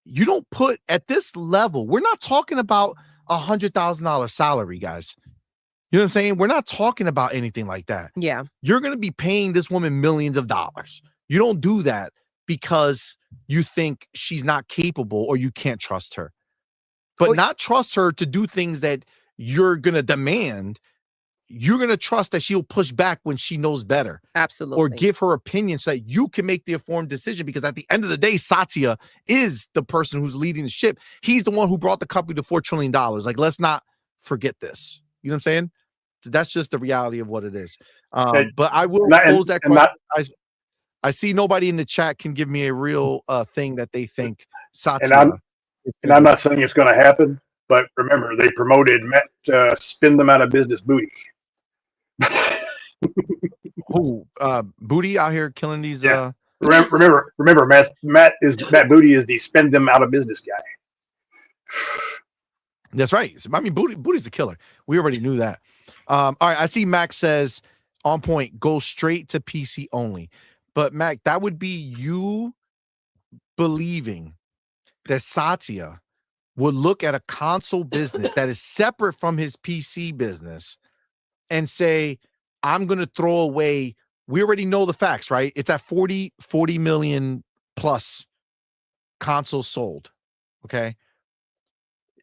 S2: You don't put at this level, we're not talking about $100,000 salary, guys. You know what I'm saying? We're not talking about anything like that.
S4: Yeah.
S2: You're going to be paying this woman millions of dollars. You don't do that because you think she's not capable or you can't trust her. But not trust her to do things that you're going to demand. You're going to trust that she'll push back when she knows better.
S4: Absolutely.
S2: Or give her opinion so that you can make the informed decision, because at the end of the day, Satya is the person who's leading the ship. He's the one who brought the company to $4 trillion. Like, let's not forget this. You know what I'm saying? So that's just the reality of what it is. But I will pose that question. I see nobody in the chat can give me a real thing that they think Satya.
S3: And I'm not saying it's going to happen, but remember, they promoted Matt spin them out of business Booty.
S2: Who Booty out here killing these?
S3: Yeah. Remember, Matt Booty is the spend them out of business guy.
S2: That's right. I mean, Booty's the killer. We already knew that. All right. I see Mac says on point, go straight to PC only. But Mac, that would be you believing that Satya would look at a console business that is separate from his PC business and say, I'm going to throw away. We already know the facts, right? It's at 40 million plus consoles sold. Okay.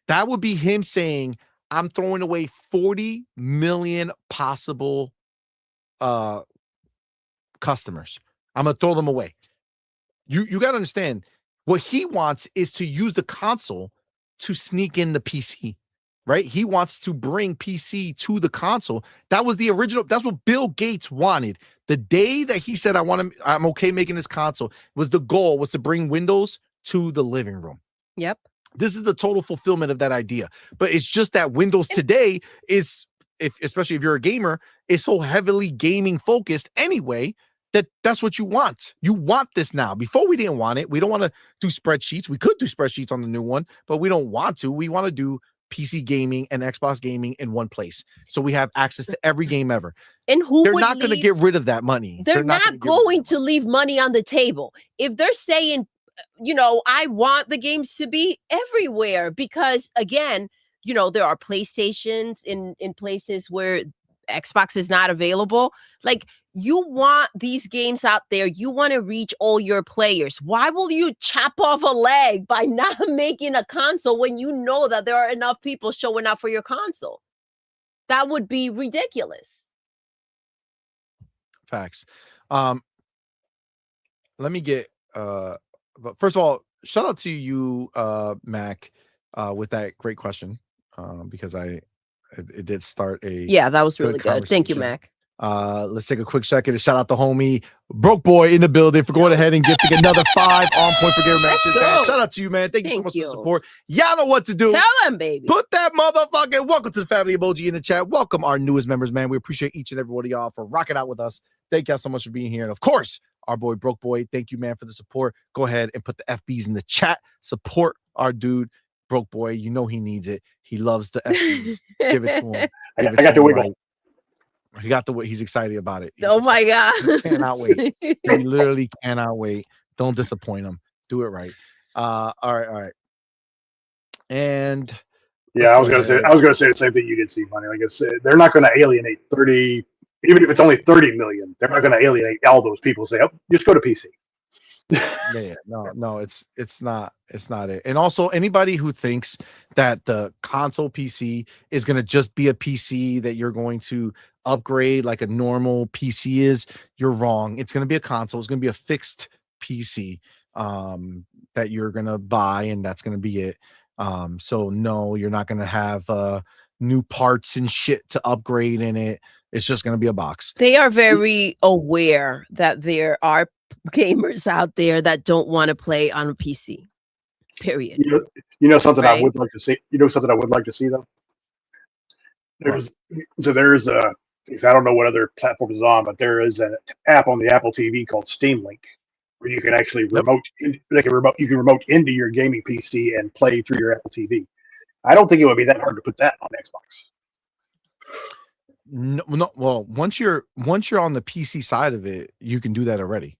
S2: That would be him saying, I'm throwing away 40 million possible customers. I'm going to throw them away. You got to understand, what he wants is to use the console to sneak in the PC, right? He wants to bring PC to the console. That was the original. That's what Bill Gates wanted. The day that he said, I'm okay making this console, was the goal was to bring Windows to the living room.
S4: Yep. This
S2: is the total fulfillment of that idea. But it's just that Windows today is, especially if you're a gamer, is so heavily gaming focused anyway, that's what you want. You want this now. Before we didn't want it. We don't want to do spreadsheets. We could do spreadsheets on the new one, but we don't want to. We want to do PC gaming and Xbox gaming in one place. So we have access to every game ever.
S4: And
S2: they're not going to get rid of that money.
S4: They're not going to leave money on the table. If they're saying, you know, I want the games to be everywhere, because again, you know, there are PlayStations in places where Xbox is not available. Like, you want these games out there. You want to reach all your players. Why will you chop off a leg by not making a console when you know that there are enough people showing up for your console? That would be ridiculous.
S2: Facts. Let me get but first of all, shout out to you, Mac, with that great question. Because it did start a
S4: that was really good. Thank you, Mac.
S2: Let's take a quick second to shout out the homie Broke Boy in the building for going ahead and gifting another 5 on point for gamer matches. Man. Shout out to you, man. Thank you so much for the support. Y'all know what to do.
S4: Tell them, baby.
S2: Put that motherfucking welcome to the family emoji in the chat. Welcome our newest members, man. We appreciate each and every one of y'all for rocking out with us. Thank y'all so much for being here. And of course, our boy Broke Boy. Thank you, man, for the support. Go ahead and put the FBs in the chat. Support our dude. Broke Boy, you know he needs it. He loves the FBs. Give it to him.
S3: I got the wiggle.
S2: Right. He got the way. He's excited about it.
S4: My God.
S2: He cannot wait. He literally cannot wait. Don't disappoint him. Do it right. All right. And
S3: yeah, I was gonna say the same thing you did, CMoney. Like I said, they're not gonna alienate 30, even if it's only 30 million, they're not gonna alienate all those people. Say, oh, just go to PC.
S2: No, it's not it. And also, anybody who thinks that the console PC is going to just be a PC that you're going to upgrade like a normal PC is, you're wrong. It's going to be a console. It's going to be a fixed PC that you're going to buy, and that's going to be it. So no, you're not going to have new parts and shit to upgrade in it. It's just going to be a box.
S4: They are very aware that there are gamers out there that don't want to play on a PC. Period.
S3: You know something I would like to see. You know something I would like to see though. There's a. I don't know what other platform is on, but there is an app on the Apple TV called Steam Link, where you can actually remote into your gaming PC and play through your Apple TV. I don't think it would be that hard to put that on Xbox.
S2: No. Well, once you're on the PC side of it, you can do that already.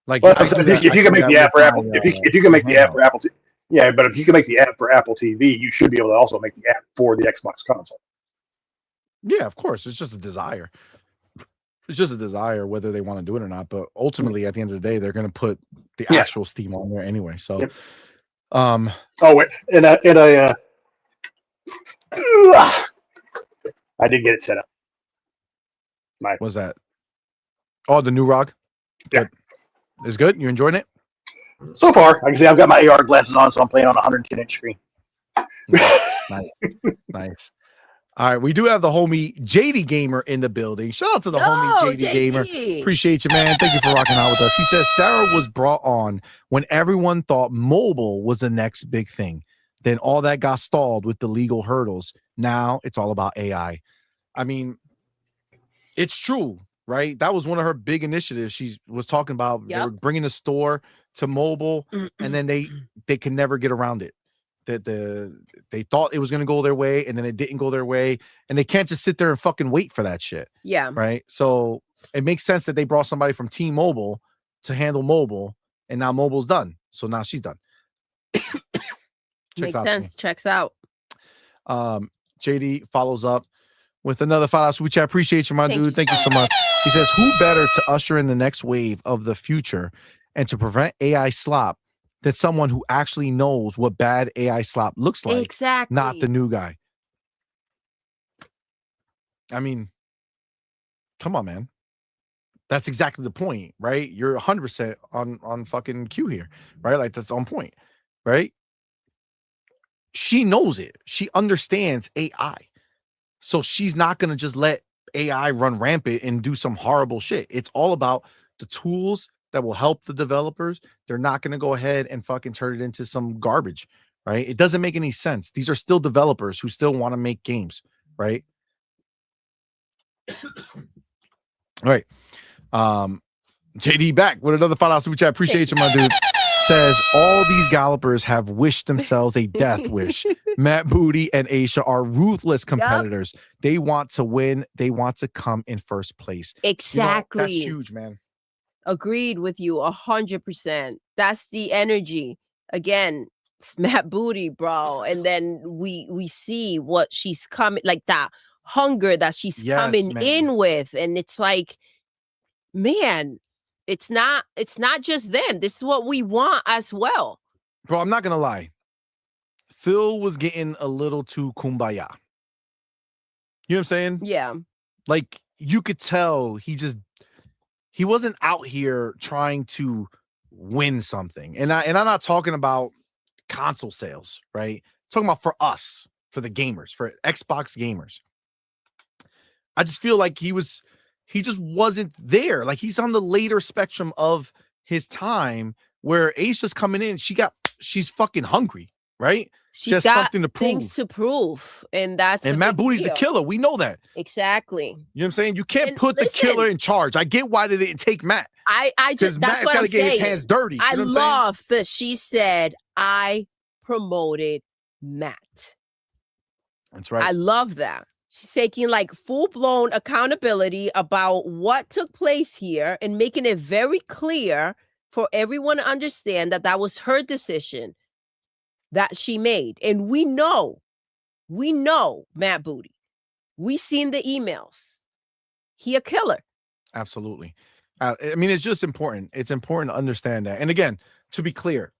S2: Like,
S3: if you can make the app for Apple, if you can make the app for Apple, yeah. But if you can make the app for Apple TV, you should be able to also make the app for the Xbox console.
S2: Yeah, of course. It's just a desire. It's just a desire whether they want to do it or not. But ultimately, at the end of the day, they're going to put the actual Steam on there anyway. So,
S3: Oh wait, and I did get it set up.
S2: What's that? Oh, the new ROG.
S3: Yeah.
S2: It's good. You enjoying it?
S3: So far, I can see I've got my AR glasses on, so I'm playing on a 110-inch screen.
S2: Nice. All right, we do have the homie JD Gamer in the building. Shout out to the homie JD Gamer. Appreciate you, man. Thank you for rocking out with us. He says Sarah was brought on when everyone thought mobile was the next big thing. Then all that got stalled with the legal hurdles. Now it's all about AI. I mean, it's true. Right, that was one of her big initiatives. She was talking about they were bringing the store to mobile, and then they can never get around it. That they thought it was going to go their way, and then it didn't go their way, and they can't just sit there and fucking wait for that shit.
S4: Yeah,
S2: right. So it makes sense that they brought somebody from T-Mobile to handle mobile, and now mobile's done. So now she's done.
S4: Makes sense. Checks out.
S2: JD follows up with another $5 which I appreciate you, my dude. Thank you so much. He says, who better to usher in the next wave of the future and to prevent AI slop than someone who actually knows what bad AI slop looks like?
S4: Exactly.
S2: Not the new guy. I mean, come on, man. That's exactly the point, right? You're 100% on fucking cue here, right? Like, that's on point, right? She knows it. She understands AI. So she's not going to just let AI run rampant and do some horrible shit. It's all about the tools that will help the developers. They're not going to go ahead and fucking turn it into some garbage, right? It doesn't make any sense. These are still developers who still want to make games, right? All right. JD back with another $5 which I appreciate you, my dude. Says all these gallopers have wished themselves a death wish. Matt Booty and Asha are ruthless competitors. Yep. They want to win. They want to come in first place.
S4: Exactly.
S2: That's huge, man.
S4: Agreed with you 100%. That's the energy. Again, it's Matt Booty, bro. And then we see what she's coming, like that hunger that she's coming
S2: man.
S4: in with. And it's like, man, it's not just them. This is what we want as well.
S2: Bro, I'm not gonna lie. Phil was getting a little too kumbaya. You know what I'm saying?
S4: Yeah.
S2: Like, you could tell he wasn't out here trying to win something. And I'm not talking about console sales, right? I'm talking about for us, for the gamers, for Xbox gamers. I just feel like he just wasn't there. Like, he's on the later spectrum of his time where Asha's coming in. She's fucking hungry, right? She has
S4: got
S2: something to
S4: things to prove. And that's
S2: and Matt Booty's a killer. We know that.
S4: Exactly.
S2: You know what I'm saying? You can't
S4: And
S2: put the
S4: listen,
S2: killer in charge. I get why they didn't take Matt.
S4: I just, that's
S2: Matt
S4: what I'm
S2: gotta get
S4: saying.
S2: his hands dirty. You
S4: I
S2: know what I'm
S4: love that she said, I promoted Matt.
S2: That's right.
S4: I love that. She's taking like full-blown accountability about what took place here and making it very clear for everyone to understand that that was her decision that she made. And we know Matt Booty. We seen the emails. He a killer.
S2: Absolutely. I mean, it's just important. It's important to understand that. And again, to be clear,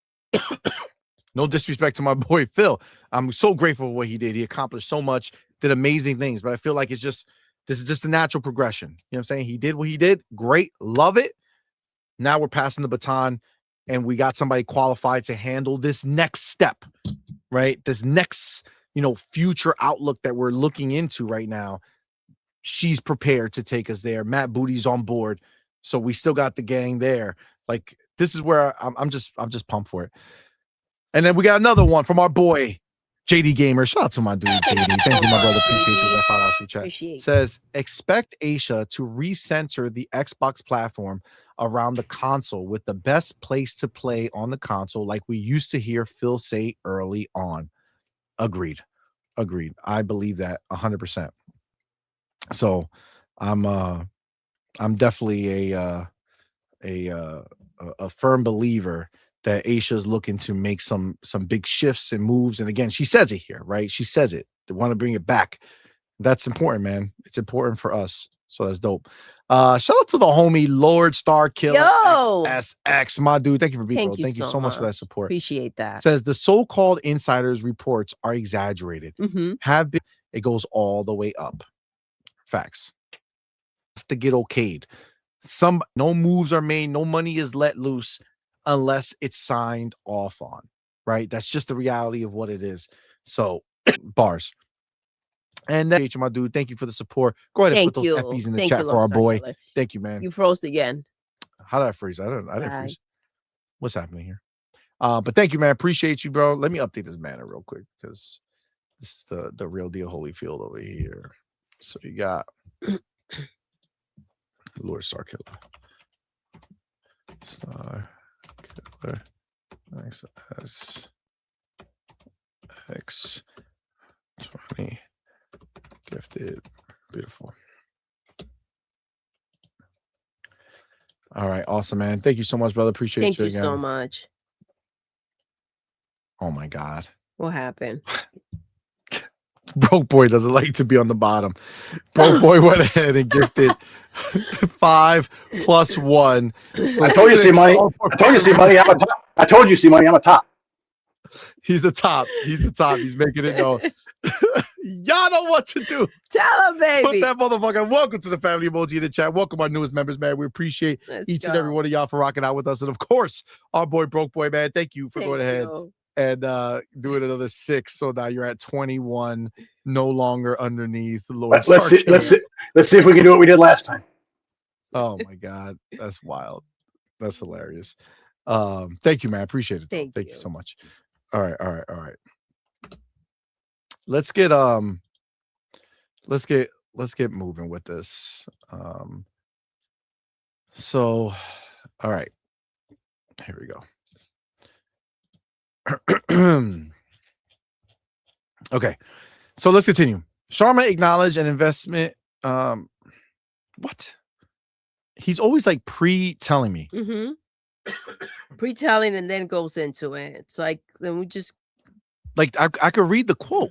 S2: no disrespect to my boy Phil. I'm so grateful for what he did. He accomplished so much, did amazing things. But I feel like this is just a natural progression. You know what I'm saying? He did what he did. Great. Love it. Now we're passing the baton and we got somebody qualified to handle this next step, right? This next, future outlook that we're looking into right now. She's prepared to take us there. Matt Booty's on board. So we still got the gang there. Like, this is where I'm just pumped for it. And then we got another one from our boy JD Gamer. Shout out to my dude JD. Thank you, my brother. Appreciate you. That $5 chat.
S4: Appreciate.
S2: Says, expect Asha to recenter the Xbox platform around the console with the best place to play on the console, like we used to hear Phil say early on. Agreed. I believe that 100%. So I'm definitely a firm believer that Asha's looking to make some big shifts and moves. And again, she says it here, right? She says it. They want to bring it back. That's important, man. It's important for us. So that's dope. Shout out to the homie Lord Star Killer XSX, my dude. Thank you for being here. Thank you so much for that support.
S4: Appreciate that.
S2: Says the so-called insiders reports are exaggerated. Have been. It goes all the way up. Facts. Have to get okayed. No moves are made, no money is let loose unless it's signed off on, right? That's just the reality of what it is. So bars. And then my dude, thank you for the support. Go ahead and put those FBs in the chat for our boy.
S4: Killer.
S2: Thank you, man.
S4: You froze again.
S2: How did I freeze? I didn't freeze. What's happening here? But thank you, man. Appreciate you, bro. Let me update this banner real quick because this is the real deal Holyfield over here. So you got Lord Star Killer. Star Killer. XS20. Gifted. Beautiful. All right. Awesome, man. Thank you so much, brother. Appreciate you.
S4: Thank you so much.
S2: Oh my God.
S4: What happened?
S2: Broke boy doesn't like to be on the bottom. Broke boy went ahead and gifted 5 + 1. So
S3: I told you, CMoney. I told you, CMoney. I'm a top. I told you, CMoney. I'm a top.
S2: He's the top. He's the top. He's making it known. Y'all know what to do.
S4: Tell him, baby.
S2: Put that motherfucker. Welcome to the family emoji in the chat. Welcome our newest members, man. We appreciate each and every one of y'all for rocking out with us. And of course, our boy Broke Boy, man. Thank you for going ahead and doing another 6. So now you're at 21, no longer underneath Lord.
S3: Let's see if we can do what we did last time.
S2: Oh my God, that's wild. That's hilarious. Thank you, man. Appreciate it. Thank you so much. All right. Let's get moving with this. So all right. Here we go. Okay. So let's continue. Sharma acknowledged an investment. What? He's always like pre-telling me.
S4: Pre-telling and then goes into it. It's like, then we just
S2: like I could read the quote.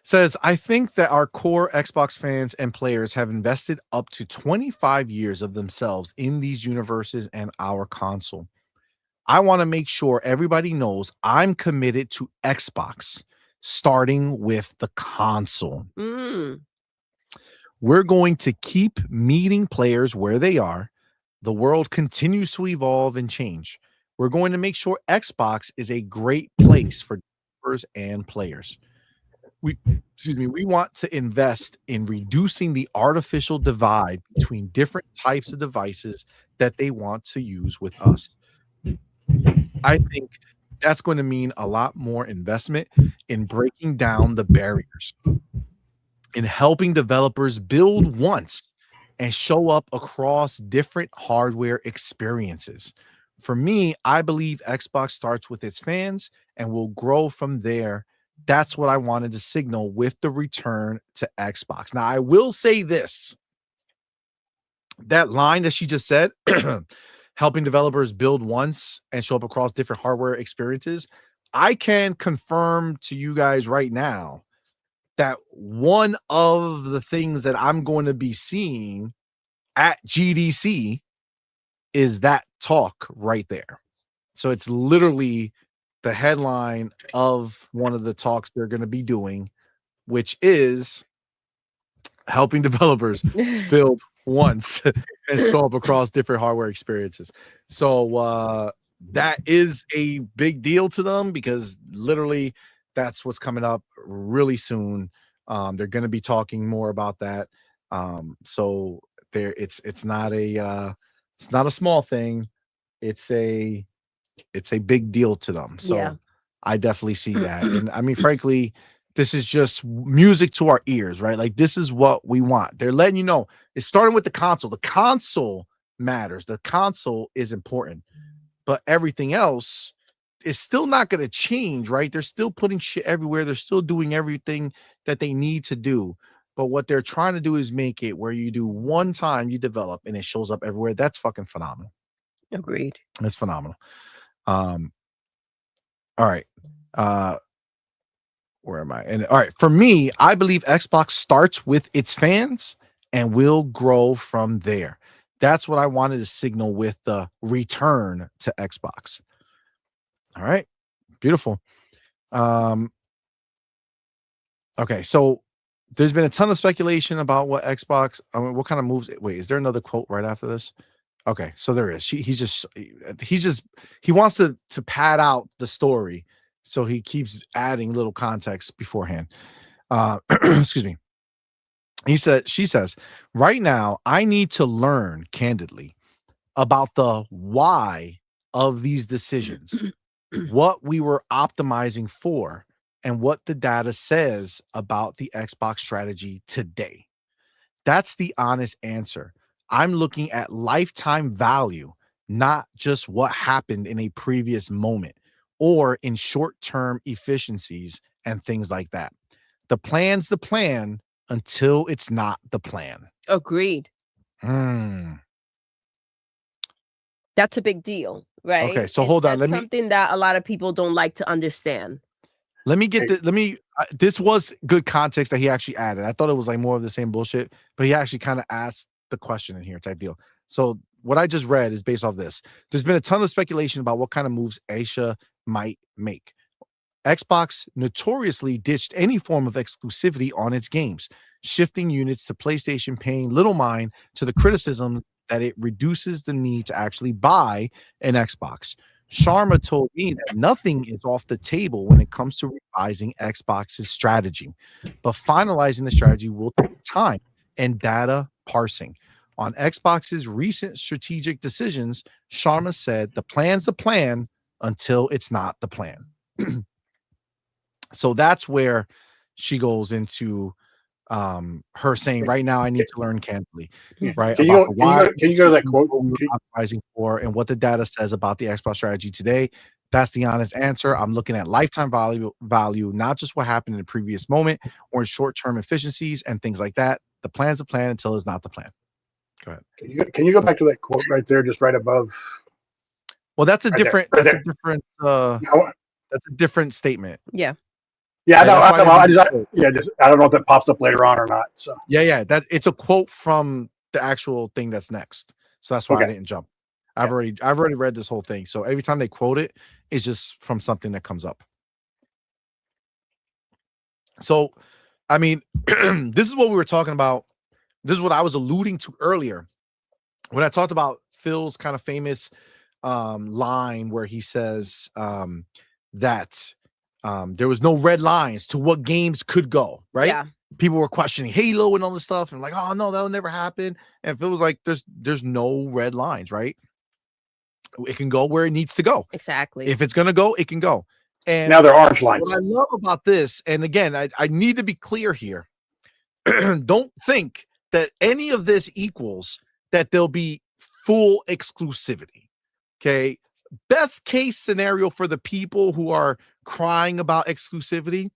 S2: Says, I think that our core Xbox fans and players have invested up to 25 years of themselves in these universes and our console. I want to make sure everybody knows I'm committed to Xbox, starting with the console.
S4: Mm.
S2: We're going to keep meeting players where they are. The world continues to evolve and change. We're going to make sure Xbox is a great place for developers and players. We want to invest in reducing the artificial divide between different types of devices that they want to use with us. I think that's going to mean a lot more investment in breaking down the barriers, in helping developers build once and show up across different hardware experiences. For me, I believe Xbox starts with its fans and will grow from there. That's what I wanted to signal with the return to Xbox. Now, I will say this. That line that she just said, helping developers build once and show up across different hardware experiences, I can confirm to you guys right now that one of the things that I'm going to be seeing at GDC is that talk right there. So it's literally the headline of one of the talks they're going to be doing, which is helping developers build once and show up across different hardware experiences. So that is a big deal to them because literally that's what's coming up really soon. They're going to be talking more about that. So there, it's not a small thing. It's a big deal to them. So
S4: Yeah.
S2: I definitely see that. And I mean, frankly, this is just music to our ears, right? Like this is what we want. They're letting you know it's starting with the console. The console matters. The console is important, but everything else is still not going to change, right? They're still putting shit everywhere. They're still doing everything that they need to do. But what they're trying to do is make it where you do one time, you develop, and it shows up everywhere. That's fucking phenomenal.
S4: Agreed.
S2: That's phenomenal. All right. Where am I? And all right, for me, I believe Xbox starts with its fans and will grow from there. That's what I wanted to signal with the return to Xbox. All right. Beautiful. Okay, so there's been a ton of speculation about what Xbox, what kind of moves. Wait, is there another quote right after this? Okay, so there is. He wants to pad out the story, so he keeps adding little context beforehand. Excuse me. She says, right now, I need to learn candidly about the why of these decisions, what we were optimizing for, and what the data says about the Xbox strategy today. That's the honest answer. I'm looking at lifetime value, not just what happened in a previous moment or in short-term efficiencies and things like that. The plan's the plan until it's not the plan.
S4: Agreed. That's a big deal, right?
S2: Okay, so hold on.
S4: That's something that a lot of people don't like to understand.
S2: Let me get this was good context that he actually added. I thought it was like more of the same bullshit, but he actually kind of asked the question in here type deal. So what I just read is based off this. There's been a ton of speculation about what kind of moves Asha might make. Xbox notoriously ditched any form of exclusivity on its games, shifting units to PlayStation, paying little mind to the criticisms that it reduces the need to actually buy an Xbox. Sharma told me that nothing is off the table when it comes to revising Xbox's strategy, but finalizing the strategy will take time and data parsing. On Xbox's recent strategic decisions, Sharma said the plan's the plan until it's not the plan. So that's where she goes into her saying right now I need to learn candidly, right?
S3: Can you go to that quote?
S2: Optimizing for and what the data says about the Xbox strategy today. That's the honest answer. I'm looking at lifetime value, not just what happened in the previous moment or in short-term efficiencies and things like that. The plan's a plan until it's not the plan. Go ahead.
S3: Can you go back to that quote right there, just right above?
S2: Well, that's a different.
S3: That's
S2: a different statement.
S4: Yeah.
S3: Yeah,
S2: Right?
S3: I don't know if that pops up later on or not. So
S2: yeah, that it's a quote from the actual thing that's next. So that's why I
S3: okay.
S2: didn't jump. I've already read this whole thing. So every time they quote it, it's just from something that comes up. So, I mean, this is what we were talking about. This is what I was alluding to earlier when I talked about Phil's kind of famous line where he says that there was no red lines to what games could go, right?
S4: Yeah.
S2: People were questioning Halo and all this stuff and like, oh no, that'll never happen. And Phil was like, there's no red lines, right? It can go where it needs to go.
S4: Exactly.
S2: If it's gonna go, it can go. And
S3: Now they're orange lines.
S2: what I love about this, and again, I need to be clear here. Don't think that any of this equals that there'll be full exclusivity. Okay. Best case scenario for the people who are crying about exclusivity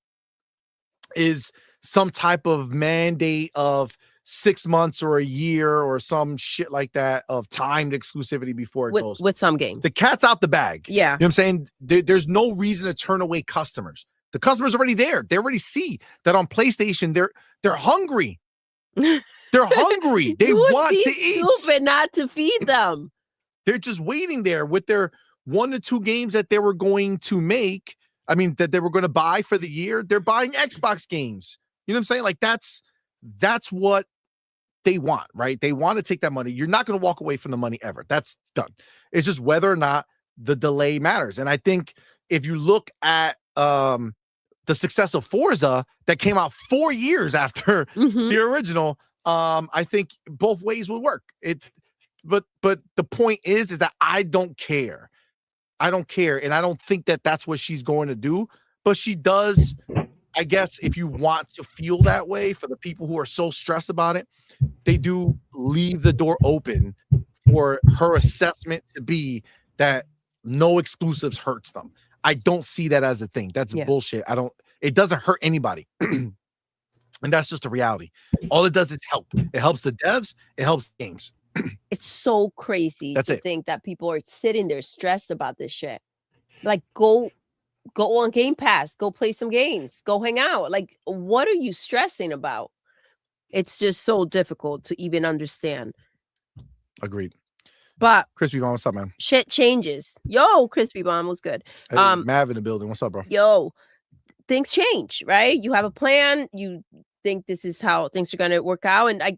S2: is some type of mandate of 6 months or a year or some shit like that of timed exclusivity before it goes.
S4: With some games.
S2: The cat's out the bag.
S4: Yeah.
S2: You know what I'm saying? There's no reason to turn away customers. The customer's already there. They already see that on PlayStation, they're hungry. They're hungry. They want to eat.
S4: Stupid not to feed them.
S2: They're just waiting there with their 1 to 2 games that they were going to make. I mean, that they were going to buy for the year. They're buying Xbox games. You know what I'm saying? Like that's what they want, right? They want to take that money. You're not going to walk away from the money ever. That's done. It's just whether or not the delay matters. And I think if you look at the success of Forza that came out 4 years after the original, I think both ways will work. But the point is that I don't care. I don't care. And I don't think that that's what she's going to do, but she does. I guess if you want to feel that way for the people who are so stressed about it, they do leave the door open for her assessment to be that no exclusives hurts them. I don't see that as a thing. That's bullshit. It doesn't hurt anybody. And that's just a reality. All it does is help. It helps the devs. It helps games.
S4: It's so crazy to think that people are sitting there stressed about this shit. Like, go on Game Pass, go play some games, go hang out. Like, what are you stressing about? It's just so difficult to even understand.
S2: Agreed.
S4: But
S2: Crispy Bomb, what's up, man?
S4: Shit changes. Yo, Crispy Bomb was good.
S2: Hey, Mav in the building. What's up, bro?
S4: Yo, things change, right? You have a plan. You think this is how things are going to work out. And I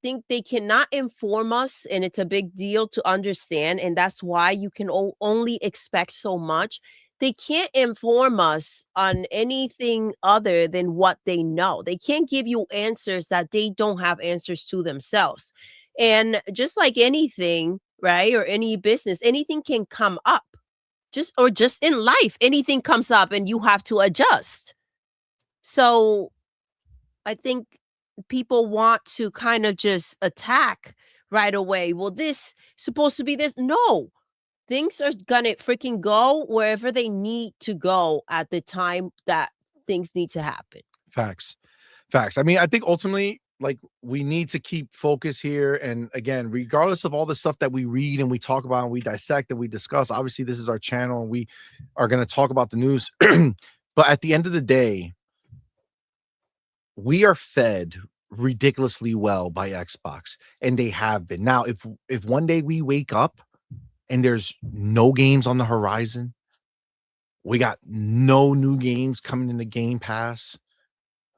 S4: think they cannot inform us, and it's a big deal to understand. And that's why you can only expect so much. They can't inform us on anything other than what they know. They can't give you answers that they don't have answers to themselves. And just like anything, right, or any business, anything can come up. Just in life, anything comes up and you have to adjust. So I think people want to kind of just attack right away. Well, this supposed to be this. No. Things are gonna freaking go wherever they need to go at the time that things need to happen.
S2: Facts. I mean, I think ultimately, like, we need to keep focus here. And again, regardless of all the stuff that we read and we talk about and we dissect and we discuss, obviously this is our channel and we are going to talk about the news. But at the end of the day, we are fed ridiculously well by Xbox, and they have been. Now, if one day we wake up and there's no games on the horizon, we got no new games coming in the Game Pass,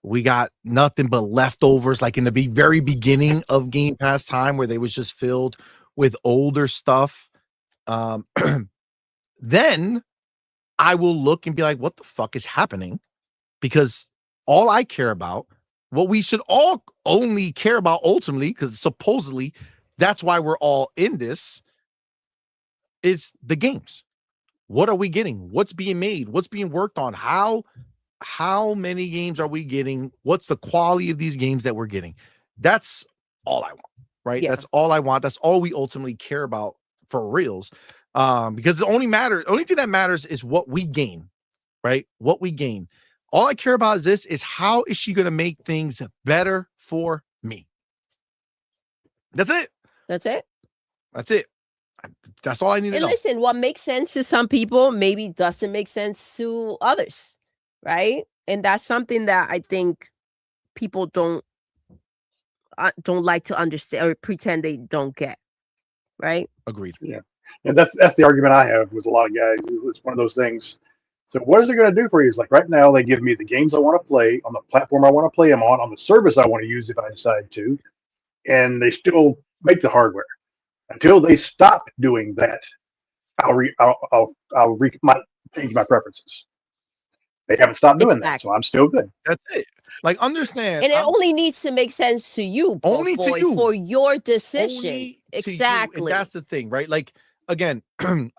S2: we got nothing but leftovers, like in the very beginning of Game Pass time where they was just filled with older stuff, then I will look and be like, what the fuck is happening? Because all I care about, what we should all only care about ultimately, because supposedly that's why we're all in this, is the games. What are we getting? What's being made? What's being worked on? How many games are we getting? What's the quality of these games that we're getting? That's all I want, right? Yeah. That's all I want. That's all we ultimately care about for reals. Because the only thing that matters is what we gain, right? What we gain. All I care about is how is she going to make things better for me? That's it.
S4: That's it.
S2: That's it. That's all I need to know.
S4: Listen, what makes sense to some people maybe doesn't make sense to others. right? And that's something that I think people don't like to understand or pretend they don't get, right?
S2: Agreed.
S3: Yeah, and that's the argument I have with a lot of guys. It's one of those things. So what is it going to do for you? It's like right now they give me the games I want to play on the platform I want to play them on the service I want to use if I decide to, and they still make the hardware. Until they stop doing that, I'll might change my preferences. They haven't stopped doing that, so
S4: Exactly.
S3: I'm still good.
S2: That's it. Like, understand,
S4: And it only needs to make sense to you, Broke
S2: only to
S4: Boy,
S2: you.
S4: for your decision.
S2: Only to you,
S4: Exactly.
S2: and that's the thing, right? Like, again,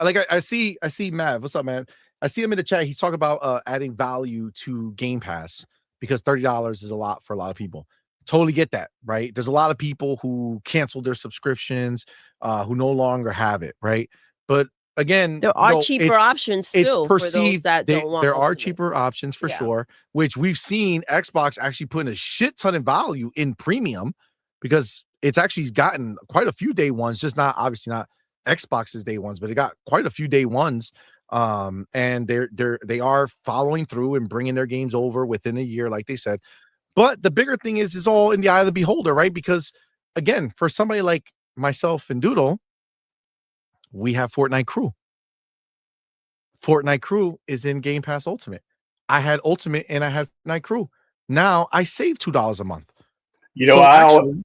S2: like I see Mav. What's up, man? I see him in the chat. He's talking about adding value to Game Pass because $30 is a lot for a lot of people. Totally get that, right? There's a lot of people who canceled their subscriptions, who no longer have it, right? But again,
S4: there are cheaper options still for those that don't want.
S2: There are
S4: Ultimate.
S2: cheaper options for sure, which we've seen Xbox actually putting a shit ton of value in premium because it's actually gotten quite a few day ones, just not obviously not Xbox's day ones, but it got quite a few day ones. And they are following through and bringing their games over within a year, like they said. But the bigger thing is all in the eye of the beholder, right? Because again, for somebody like myself and Doodle, we have Fortnite Crew. Fortnite Crew is in Game Pass Ultimate. I had Ultimate and I had Fortnite Crew. Now I save $2 a month.
S3: You know,
S2: so actually,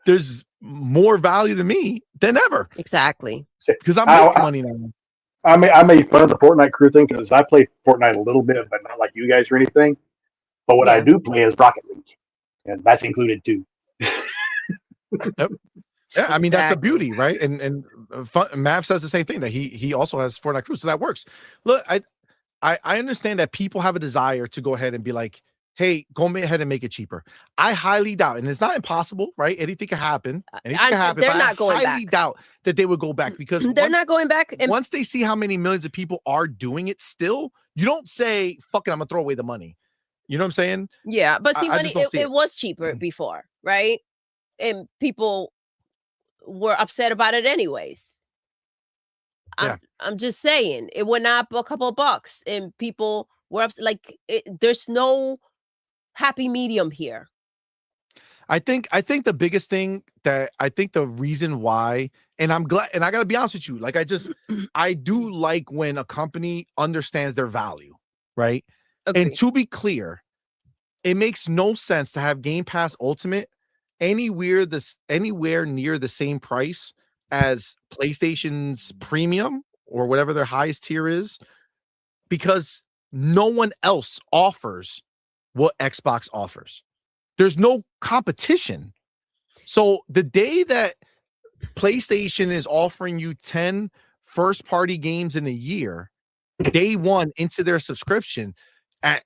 S2: there's more value to me than ever.
S4: Exactly.
S2: Because I'm making money now.
S3: I made fun of the Fortnite Crew thing because I play Fortnite a little bit, but not like you guys or anything. But what I do play is Rocket League, and that's included too.
S2: Yep. Yeah, I mean that's the beauty, right? And Mav says the same thing, that he also has Fortnite Crew, so that works. Look, I understand that people have a desire to go ahead and be like, hey, go ahead and make it cheaper. I highly doubt, and it's not impossible, right? Anything can happen. Anything can happen.
S4: They're not going back.
S2: I highly doubt that they would go back because
S4: they're not going back.
S2: Once they see how many millions of people are doing it still, you don't say, fuck it, I'm gonna throw away the money. You know what I'm saying?
S4: Yeah, but CMoney, it was cheaper before, right? And people were upset about it anyways. I'm just saying, it went up a couple of bucks and people were upset. Like, there's no happy medium here.
S2: I think the biggest thing that I think the reason why, and I'm glad, and I gotta be honest with you, like I do like when a company understands their value, right? Okay. And to be clear, it makes no sense to have Game Pass Ultimate anywhere near the same price as PlayStation's premium or whatever their highest tier is, because no one else offers what Xbox offers. There's no competition. So the day that PlayStation is offering you 10 first-party games in a year, day one into their subscription at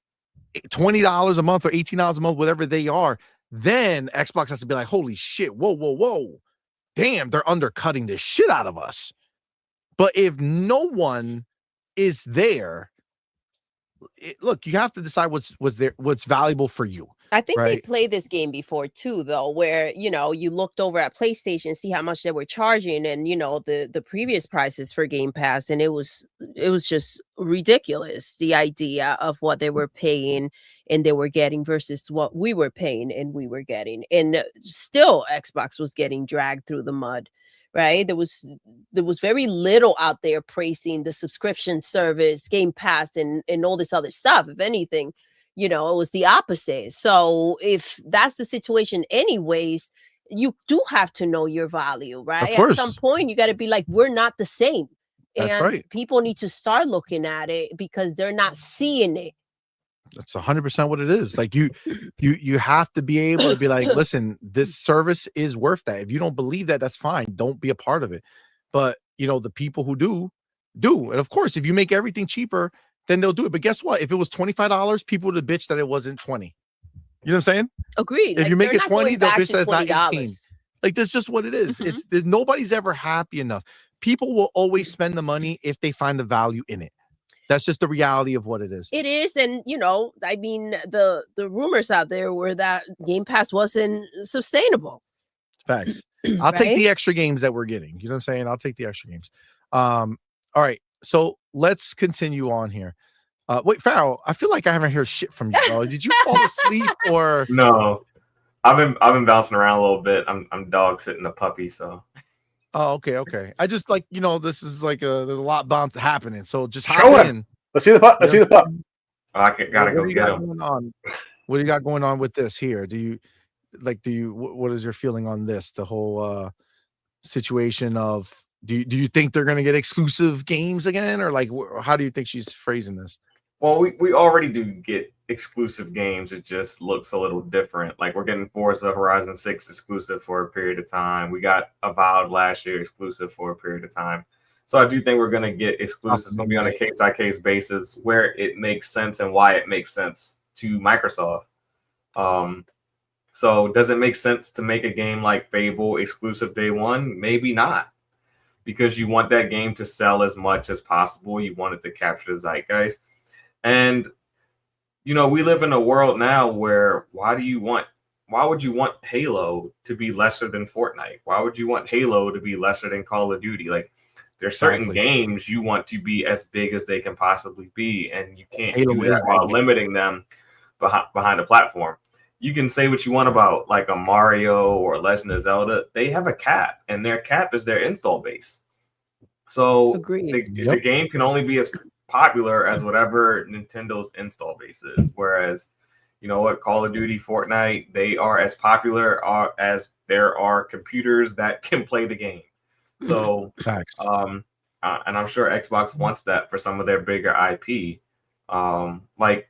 S2: $20 a month or $18 a month, whatever they are, then Xbox has to be like, holy shit, whoa. Damn, they're undercutting the shit out of us. But if no one is there, look, you have to decide what's valuable for you.
S4: I think they played this game before too, though, where, you know, you looked over at PlayStation, see how much they were charging, and, you know, the previous prices for Game Pass, and it was just ridiculous, the idea of what they were paying and they were getting versus what we were paying and we were getting, and still Xbox was getting dragged through the mud. Right, there was very little out there praising the subscription service, Game Pass, and all this other stuff. If anything, you know, it was the opposite. So if that's the situation anyways, you do have to know your value, right? At some point, you got to be like, we're not the same. And people need to start looking at it because they're not seeing it.
S2: That's 100% what it is. Like you have to be able to be like, listen, this service is worth that. If you don't believe that, that's fine. Don't be a part of it. But you know, the people who do. And of course, if you make everything cheaper, then they'll do it. But guess what? If it was $25, people would have bitched that it wasn't 20. You know what I'm saying?
S4: Agreed.
S2: If you make it 20, they'll bitch that it's not 18. Like that's just what it is. There's nobody's ever happy enough. People will always spend the money if they find the value in it. That's just the reality of what it is.
S4: It is. And, you know, I mean, the rumors out there were that Game Pass wasn't sustainable.
S2: Facts. I'll take the extra games that we're getting. You know what I'm saying? I'll take the extra games. All right. So let's continue on here. Wait, Farrell, I feel like I haven't heard shit from you, bro. Did you fall asleep or?
S5: No, I've been bouncing around a little bit. I'm dog sitting a puppy, so.
S2: Oh, okay. I just like, this is like there's a lot bound to happening. So just hop
S3: Show him.
S2: in.
S3: Let's see the pup. Let's see the pup.
S5: Gotta go
S2: do you
S5: get
S2: got
S5: him.
S2: going on? What do you got going on with this here? What is your feeling on this? The whole situation of do you think they're gonna get exclusive games again, or like how do you think she's phrasing this?
S5: Well, we already do get exclusive games. It just looks a little different. Like we're getting Forza Horizon 6 exclusive for a period of time. We got Avowed last year exclusive for a period of time. So I do think we're going to get exclusives. It's going to be on a case-by-case basis where it makes sense and why it makes sense to Microsoft. So does it make sense to make a game like Fable exclusive day one? Maybe not. Because you want that game to sell as much as possible. You want it to capture the zeitgeist. And, we live in a world now where why would you want Halo to be lesser than Fortnite? Why would you want Halo to be lesser than Call of Duty? Like, there's certain games you want to be as big as they can possibly be, and you can't do that while limiting them behind a platform. You can say what you want about like a Mario or Legend of Zelda. They have a cap, and their cap is their install base. So the game can only be as popular as whatever Nintendo's install base is. Whereas, Call of Duty, Fortnite, they are as popular as there are computers that can play the game. So, and I'm sure Xbox wants that for some of their bigger IP. Like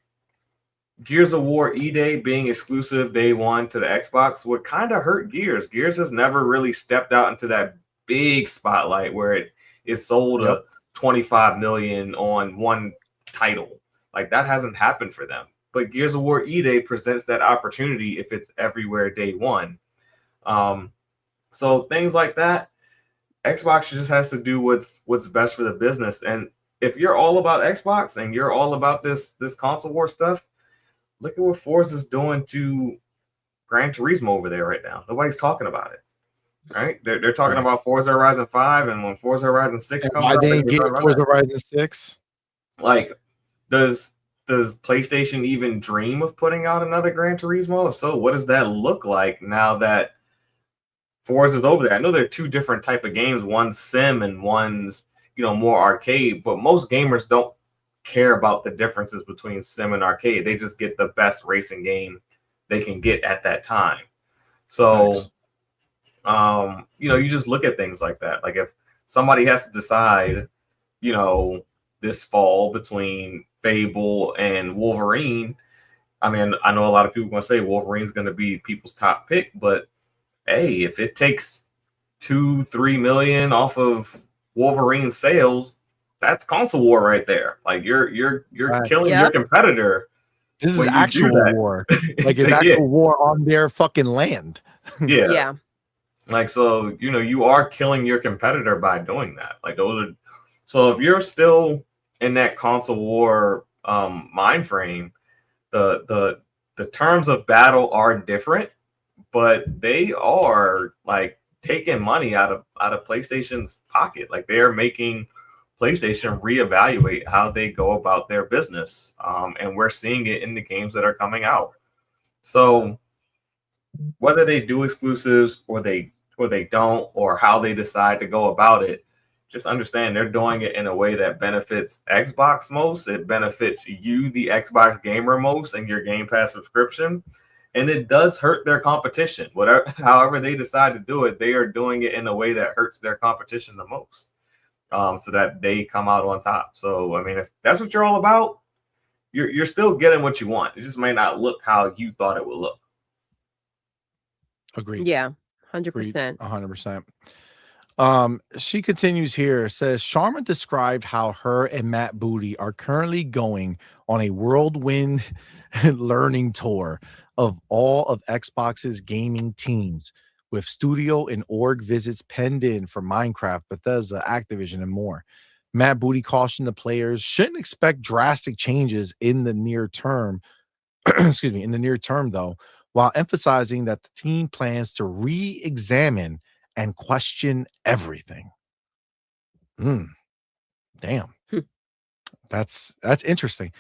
S5: Gears of War E-Day being exclusive day one to the Xbox would kind of hurt Gears. Gears has never really stepped out into that big spotlight where it sold a 25 million on one title. Like that hasn't happened for them. But Gears of War E-Day presents that opportunity if it's everywhere day one. So things like that, Xbox just has to do what's best for the business. And if you're all about Xbox and you're all about this console war stuff, look at what Forza's doing to Gran Turismo over there right now. Nobody's talking about it. Right? They're talking about Forza Horizon 5, and when Forza Horizon 6 comes out,
S2: they didn't get Forza Horizon 6.
S5: Like, does PlayStation even dream of putting out another Gran Turismo? If so, what does that look like now that Forza's over there? I know there are two different type of games. One's sim and one's more arcade, but most gamers don't care about the differences between sim and arcade. They just get the best racing game they can get at that time. So. You just look at things like that. Like if somebody has to decide, this fall between Fable and Wolverine, I mean, I know a lot of people are going to say Wolverine's going to be people's top pick, but hey, if it takes 2-3 million off of Wolverine sales, that's console war right there. Like you're killing your competitor.
S2: This is actual war. Like it's actual war on their fucking land.
S4: Yeah.
S5: Like, so, you are killing your competitor by doing that. Like so if you're still in that console war mind frame, the terms of battle are different, but they are like taking money out of PlayStation's pocket. Like they are making PlayStation reevaluate how they go about their business. And we're seeing it in the games that are coming out. So whether they do exclusives or they don't, or how they decide to go about it, just understand they're doing it in a way that benefits Xbox most. It benefits you, the Xbox gamer, most, and your Game Pass subscription. And it does hurt their competition. However they decide to do it, they are doing it in a way that hurts their competition the most, so that they come out on top. So, I mean, if that's what you're all about, you're still getting what you want. It just may not look how you thought it would look.
S2: Agreed.
S4: Yeah, 100%.
S2: 100%. She continues here, says Sharma described how her and Matt Booty are currently going on a whirlwind learning tour of all of Xbox's gaming teams, with studio and org visits penned in for Minecraft, Bethesda, Activision, and more. Matt Booty cautioned the players shouldn't expect drastic changes in the near term. In the near term, though, while emphasizing that the team plans to re-examine and question everything. Damn. That's interesting.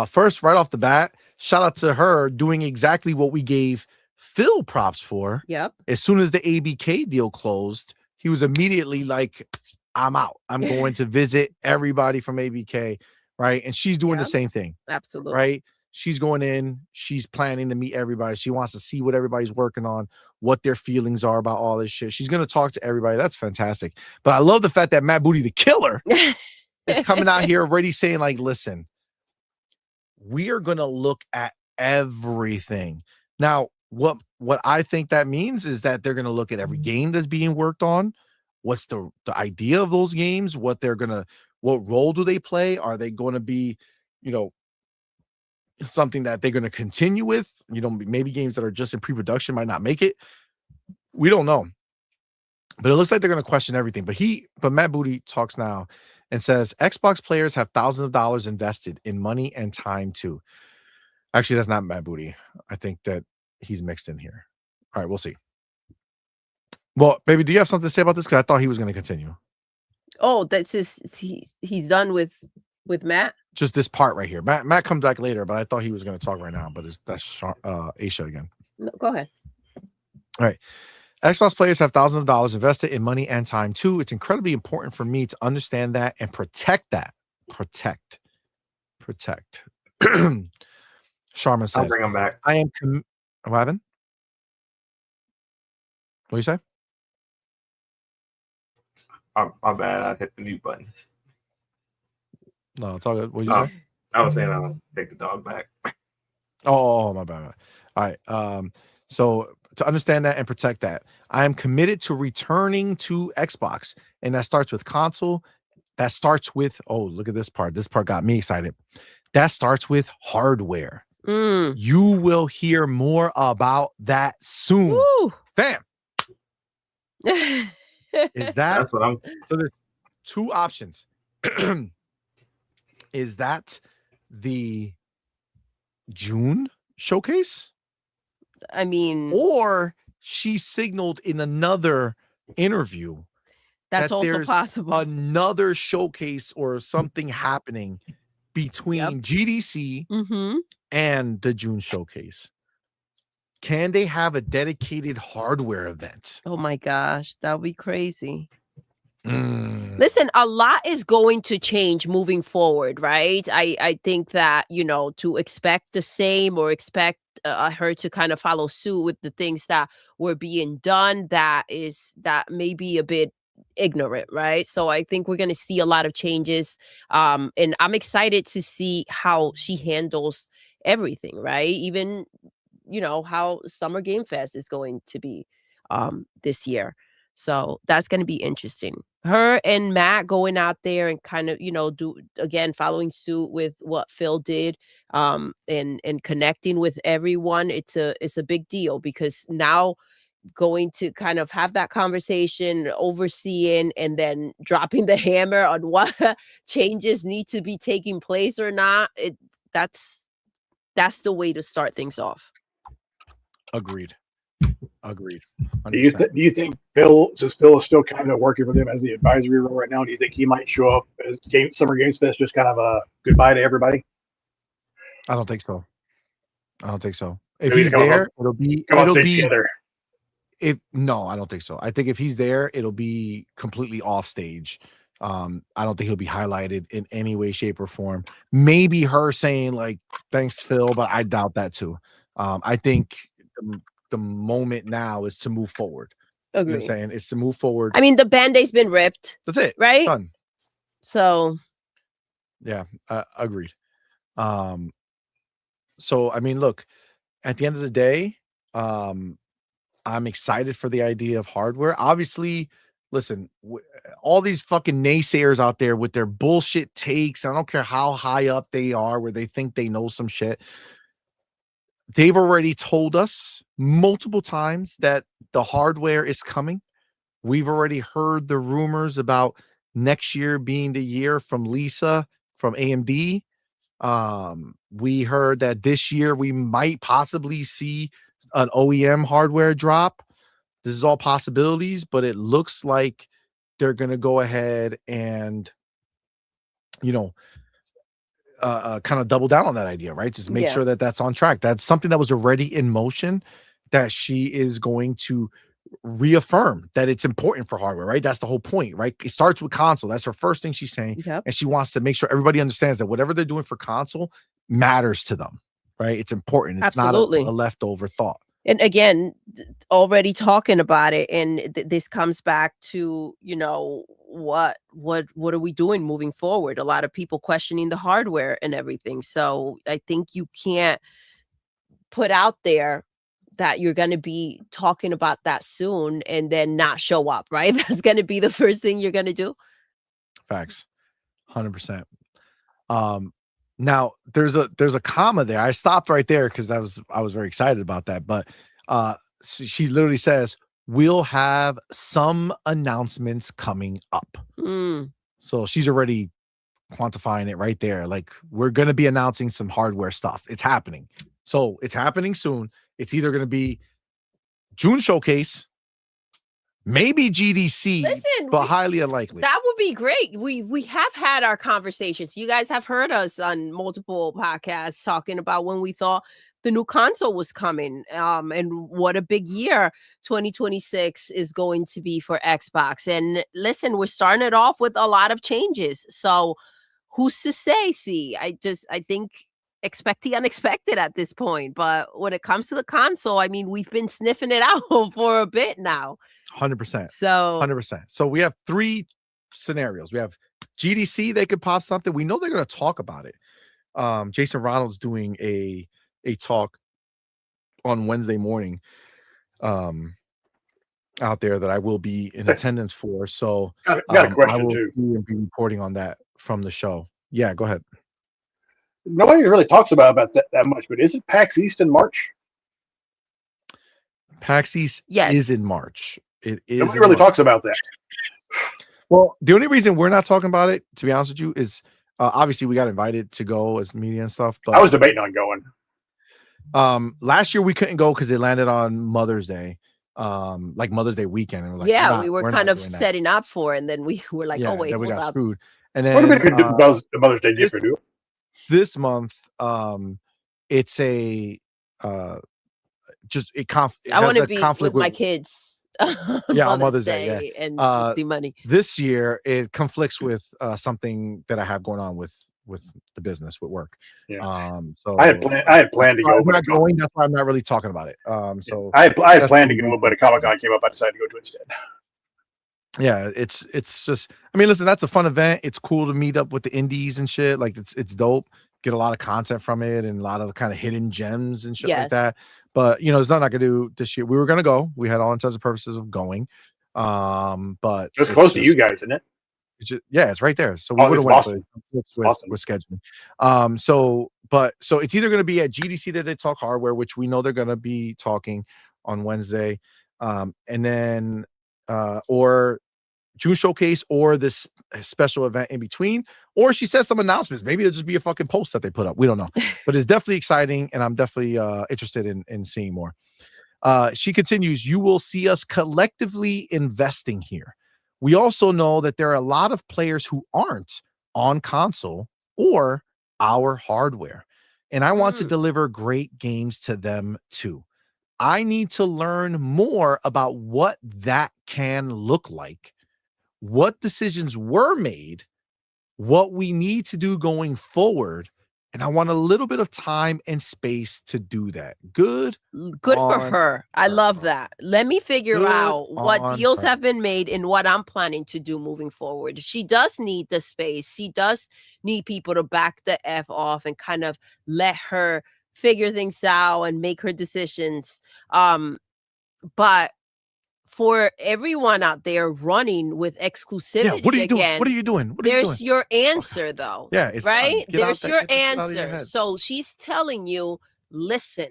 S2: First, right off the bat, shout out to her doing exactly what we gave Phil props for.
S4: Yep.
S2: As soon as the ABK deal closed, he was immediately like, I'm out. I'm going to visit everybody from ABK, right? And she's doing the same thing.
S4: Absolutely.
S2: Right? She's going in, she's planning to meet everybody. She wants to see what everybody's working on, what their feelings are about all this shit. She's going to talk to everybody. That's fantastic. But I love the fact that Matt Booty, the killer, is coming out here already saying, like, listen, we are going to look at everything. Now, what I think that means is that they're going to look at every game that's being worked on. What's the idea of those games? What role do they play? Are they going to be, something that they're going to continue with? Maybe games that are just in pre-production might not make it. We don't know. But it looks like they're going to question everything. But Matt Booty talks now and says Xbox players have thousands of dollars invested in money and time too. Actually, that's not Matt Booty. I think that he's mixed in here. All right, we'll see. Well, baby, do you have something to say about this? Because I thought he was going to continue.
S4: Oh, that's he's done with Matt.
S2: Just this part right here. Matt comes back later, but I thought he was going to talk right now. But that's Asha again.
S4: No, go ahead.
S2: All right. Xbox players have thousands of dollars invested in money and time too. It's incredibly important for me to understand that and protect that. Protect. Sharma said,
S5: I'll bring him back.
S2: I am what happened? What do you say?
S5: My bad. I hit the mute button.
S2: No, it's all good. What did you say?
S5: I was saying I'll take the dog back.
S2: Oh, my bad. All right. So to understand that and protect that, I am committed to returning to Xbox. And that starts with console. That starts with, look at this part. This part got me excited. That starts with hardware. You will hear more about that soon.
S4: Woo.
S2: Bam. Is that
S5: That's what I'm.
S2: so? There's two options. Is that the June showcase?
S4: I mean,
S2: Or she signaled in another interview
S4: that's
S2: that
S4: also
S2: there's
S4: possible.
S2: another showcase or something happening between GDC and the June showcase. Can they have a dedicated hardware event?
S4: Oh my gosh, that would be crazy. Listen, a lot is going to change moving forward, right? I think that, to expect the same or expect her to kind of follow suit with the things that were being done, that may be a bit ignorant, right? So I think we're going to see a lot of changes. And I'm excited to see how she handles everything, right? Even, how Summer Game Fest is going to be this year. So that's going to be interesting. Her and Matt going out there and kind of, do again, following suit with what Phil did, and connecting with everyone. It's a big deal, because now going to kind of have that conversation, overseeing, and then dropping the hammer on what changes need to be taking place or not. That's the way to start things off. Agreed.
S3: Do you think Phil, since Phil is still kind of working with him as the advisory role right now, do you think he might show up as Summer Games Fest, just kind of a goodbye to everybody?
S2: I don't think so. If he's there, it'll be. No, I don't think so. I think if he's there, it'll be completely off stage. I don't think he'll be highlighted in any way, shape, or form. Maybe her saying like, "Thanks, Phil," but I doubt that too. I think the moment now is to move forward.
S4: Agreed.
S2: You know what I'm saying? It's to move forward.
S4: I mean, the Band-Aid's been ripped.
S2: That's it.
S4: Right?
S2: Done.
S4: So.
S2: Yeah, agreed. So, I mean, look, at the end of the day, I'm excited for the idea of hardware. Obviously, listen, all these fucking naysayers out there with their bullshit takes, I don't care how high up they are, where they think they know some shit. They've already told us multiple times that the hardware is coming. We've already heard the rumors about next year being the year from Lisa from AMD. We heard that this year we might possibly see an OEM hardware drop. This is all possibilities, but it looks like they're going to go ahead and, kind of double down on that idea, right? Just make
S4: Yeah.
S2: sure that that's on track. That's something that was already in motion that she is going to reaffirm that it's important for hardware, right? That's the whole point, right? It starts with console. That's her first thing she's saying.
S4: Yep.
S2: And she wants to make sure everybody understands that whatever they're doing for console matters to them, right? It's important. It's
S4: Absolutely.
S2: not a leftover thought.
S4: And again, already talking about it, and this comes back to, you know, what are we doing moving forward? A lot of people questioning the hardware and everything. So I think you can't put out there that you're going to be talking about that soon and then not show up, right? That's going to be the first thing you're going to do.
S2: Facts. 100%. Now there's a comma there. I stopped right there because I was very excited about that. But she literally says, we'll have some announcements coming up. So she's already quantifying it right there. Like, we're going to be announcing some hardware stuff. It's happening. So it's happening soon. It's either going to be June showcase, maybe GDC, but highly unlikely.
S4: That would be great. We have had our conversations. You guys have heard us on multiple podcasts talking about when we thought the new console was coming, and what a big year 2026 is going to be for Xbox. And listen, we're starting it off with a lot of changes. So who's to say? I think expect the unexpected at this point. But when it comes to the console, I mean, we've been sniffing it out for a bit now.
S2: 100%.
S4: So
S2: 100%. So we have three scenarios. We have GDC. They could pop something. We know they're going to talk about it. Jason Ronald's doing a talk on Wednesday morning out there that I will be in attendance for. So
S3: got a question
S2: I will
S3: too.
S2: be reporting on that from the show. Yeah, go ahead.
S3: Nobody really talks about that much, but isn't PAX East in March?
S2: PAX East is in March. It is.
S3: Nobody really talks about that.
S2: Well, the only reason we're not talking about it, to be honest with you, is obviously we got invited to go as media and stuff. But
S3: I was debating on going.
S2: Last year we couldn't go because it landed on Mother's Day, like Mother's Day weekend. And we're like,
S4: we were kind of setting up for it, and then we were like, oh wait,
S2: then we got
S4: up.
S2: screwed. And then
S3: What if we could do Mother's Day gift do?
S2: This month, it's a just it
S4: I want to be
S2: conflict
S4: with my kids.
S2: On Mother's Day
S4: and see money.
S2: This year it conflicts with something that I have going on with the business, with work. So I
S3: had planned to go.
S2: I'm not going. That's why I'm not really talking about it. So
S3: I had planned to go, but a Comic-Con came up. I decided to go to it instead.
S2: Yeah, it's just, I mean, listen, that's a fun event. It's cool to meet up with the indies and shit. Like, it's dope. Get a lot of content from it and a lot of kind of hidden gems and shit like that. But there's nothing I could do this year. We were gonna go. We had all intents and purposes of going. But
S3: just close to you guys, isn't it?
S2: It's just, it's right there. So we would have went with scheduling. So it's either gonna be at GDC that they talk hardware, which we know they're gonna be talking on Wednesday, and then or June showcase, or this special event in between, or she says some announcements. Maybe it'll just be a fucking post that they put up. We don't know, but it's definitely exciting, and I'm definitely interested in seeing more. She continues, you will see us collectively investing here. We also know that there are a lot of players who aren't on console or our hardware, and I want to deliver great games to them too. I need to learn more about what that can look like, what decisions were made, what we need to do going forward, and I want a little bit of time and space to do that. Good
S4: for her. I love that. Let me figure out what deals have been made and what I'm planning to do moving forward. She does need the space. She does need people to back the F off and kind of let her figure things out and make her decisions. But for everyone out there running with exclusivity,
S2: what are you doing? What are you doing?
S4: There's your answer, though.
S2: Yeah, it's
S4: right. There's your answer. So she's telling you, listen.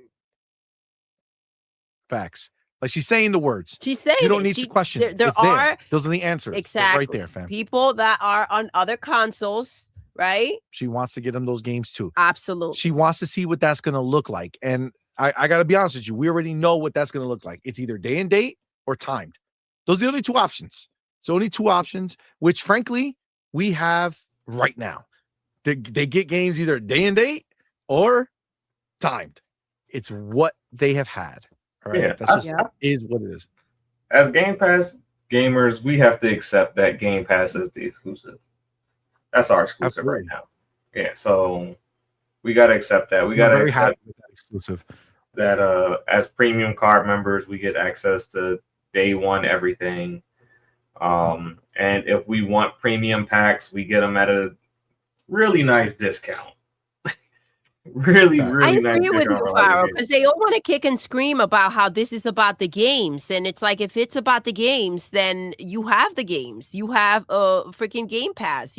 S2: Facts. Like, she's saying the words.
S4: She's saying
S2: you don't need to question it. Those are the answers.
S4: Exactly.
S2: Right there, fam.
S4: People that are on other consoles, right?
S2: She wants to get them those games too.
S4: Absolutely.
S2: She wants to see what that's going to look like. And I got to be honest with you. We already know what that's going to look like. It's either day and date or timed. Those are the only two options. So only two options, which frankly we have right now. They get games either day and date or timed. It's what they have had. All right.
S5: Yeah,
S2: That's just is what it is.
S5: As Game Pass gamers, we have to accept that Game Pass is the exclusive. That's our exclusive right now. Yeah, so we gotta accept that. We gotta accept
S2: that exclusive.
S5: That as premium card members, we get access to day one everything. And if we want premium packs, we get them at a really nice discount. really
S4: I
S5: nice
S4: agree with you,
S5: discount.
S4: Faro, because they all want to kick and scream about how this is about the games. And it's like, if it's about the games, then you have the games. You have a freaking Game Pass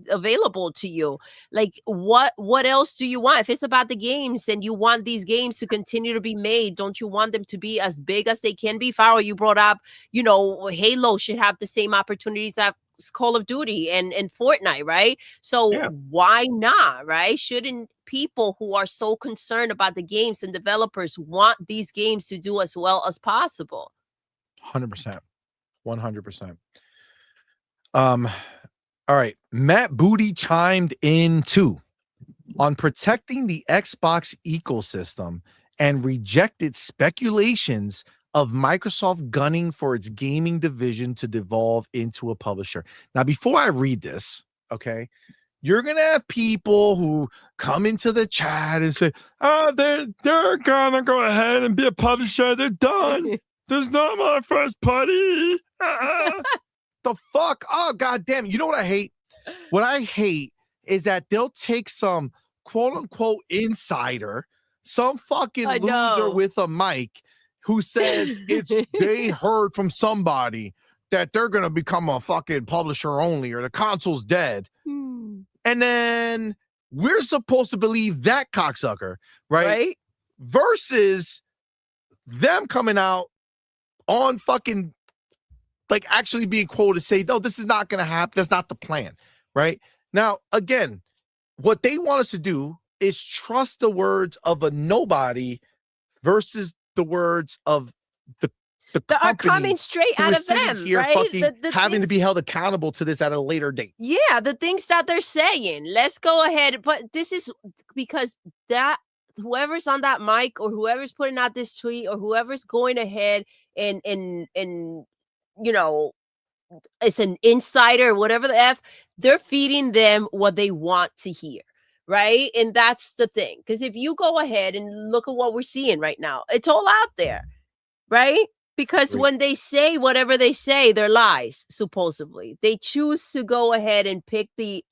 S4: available to you. Like, what else do you want? If it's about the games and you want these games to continue to be made, don't you want them to be as big as they can be? Faro, you brought up, Halo should have the same opportunities that Call of Duty and Fortnite, right? So why not, right? Shouldn't people who are so concerned about the games and developers want these games to do as well as possible?
S2: 100%. 100%. All right. Matt Booty chimed in too on protecting the Xbox ecosystem and rejected speculations of Microsoft gunning for its gaming division to devolve into a publisher. Now, before I read this, okay, you're gonna have people who come into the chat and say, "Oh, they're gonna go ahead and be a publisher. They're done. There's no more first party." The fuck? Oh, goddamn! You know what I hate? What I hate is that they'll take some quote unquote insider, some fucking loser with a mic, who says they heard from somebody that they're going to become a fucking publisher only or the console's dead. And then we're supposed to believe that cocksucker, right? Versus them coming out on fucking, like, actually being quoted, say, no, this is not going to happen. That's not the plan, right? Now, again, what they want us to do is trust the words of a nobody versus the words of the
S4: that are coming straight out of them,
S2: here
S4: right?
S2: Having to be held accountable to this at a later date.
S4: Yeah, the things that they're saying. Let's go ahead. But this is because that whoever's on that mic or whoever's putting out this tweet or whoever's going ahead and it's an insider, whatever the F, they're feeding them what they want to hear. Right. And that's the thing. Because if you go ahead and look at what we're seeing right now, it's all out there. Right. Because when they say whatever they say, they're lies, supposedly. They choose to go ahead and pick the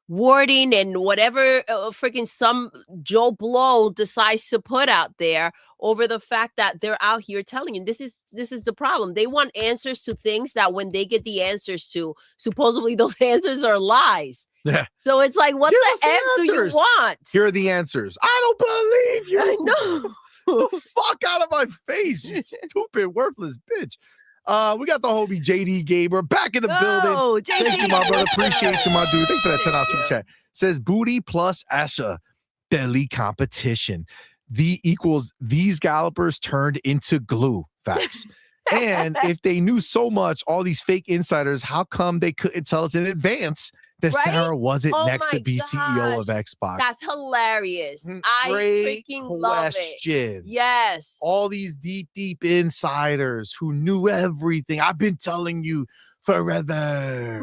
S4: wording and whatever freaking some Joe Blow decides to put out there over the fact that they're out here telling you this is the problem. They want answers to things that when they get the answers to, supposedly those answers are lies.
S2: Yeah.
S4: So it's like, what the F do you want?
S2: Here are the answers. I don't believe you.
S4: I know.
S2: The fuck out of my face, you stupid, worthless bitch. We got the homie JD Gamer back in the building. Thank you, my brother. Appreciate you, my dude. Thanks for that 10 out super chat. Says Booty plus Asha. Deadly competition. The equals these gallopers turned into glue. Facts. And if they knew so much, all these fake insiders, how come they couldn't tell us in advance that Sarah wasn't next to be CEO of Xbox?
S4: That's hilarious. I freaking love it. Yes.
S2: All these deep insiders who knew everything. I've been telling you forever.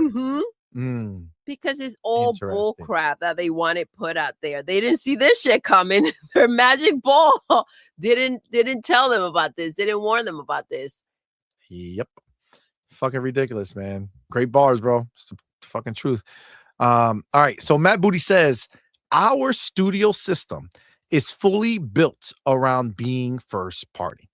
S4: Because it's all bull crap that they wanted put out there. They didn't see this shit coming. Their magic ball didn't tell them about this. Didn't warn them about this.
S2: Yep. Fucking ridiculous, man. Great bars, bro. It's the fucking truth. All right. So Matt Booty says our studio system is fully built around being first party.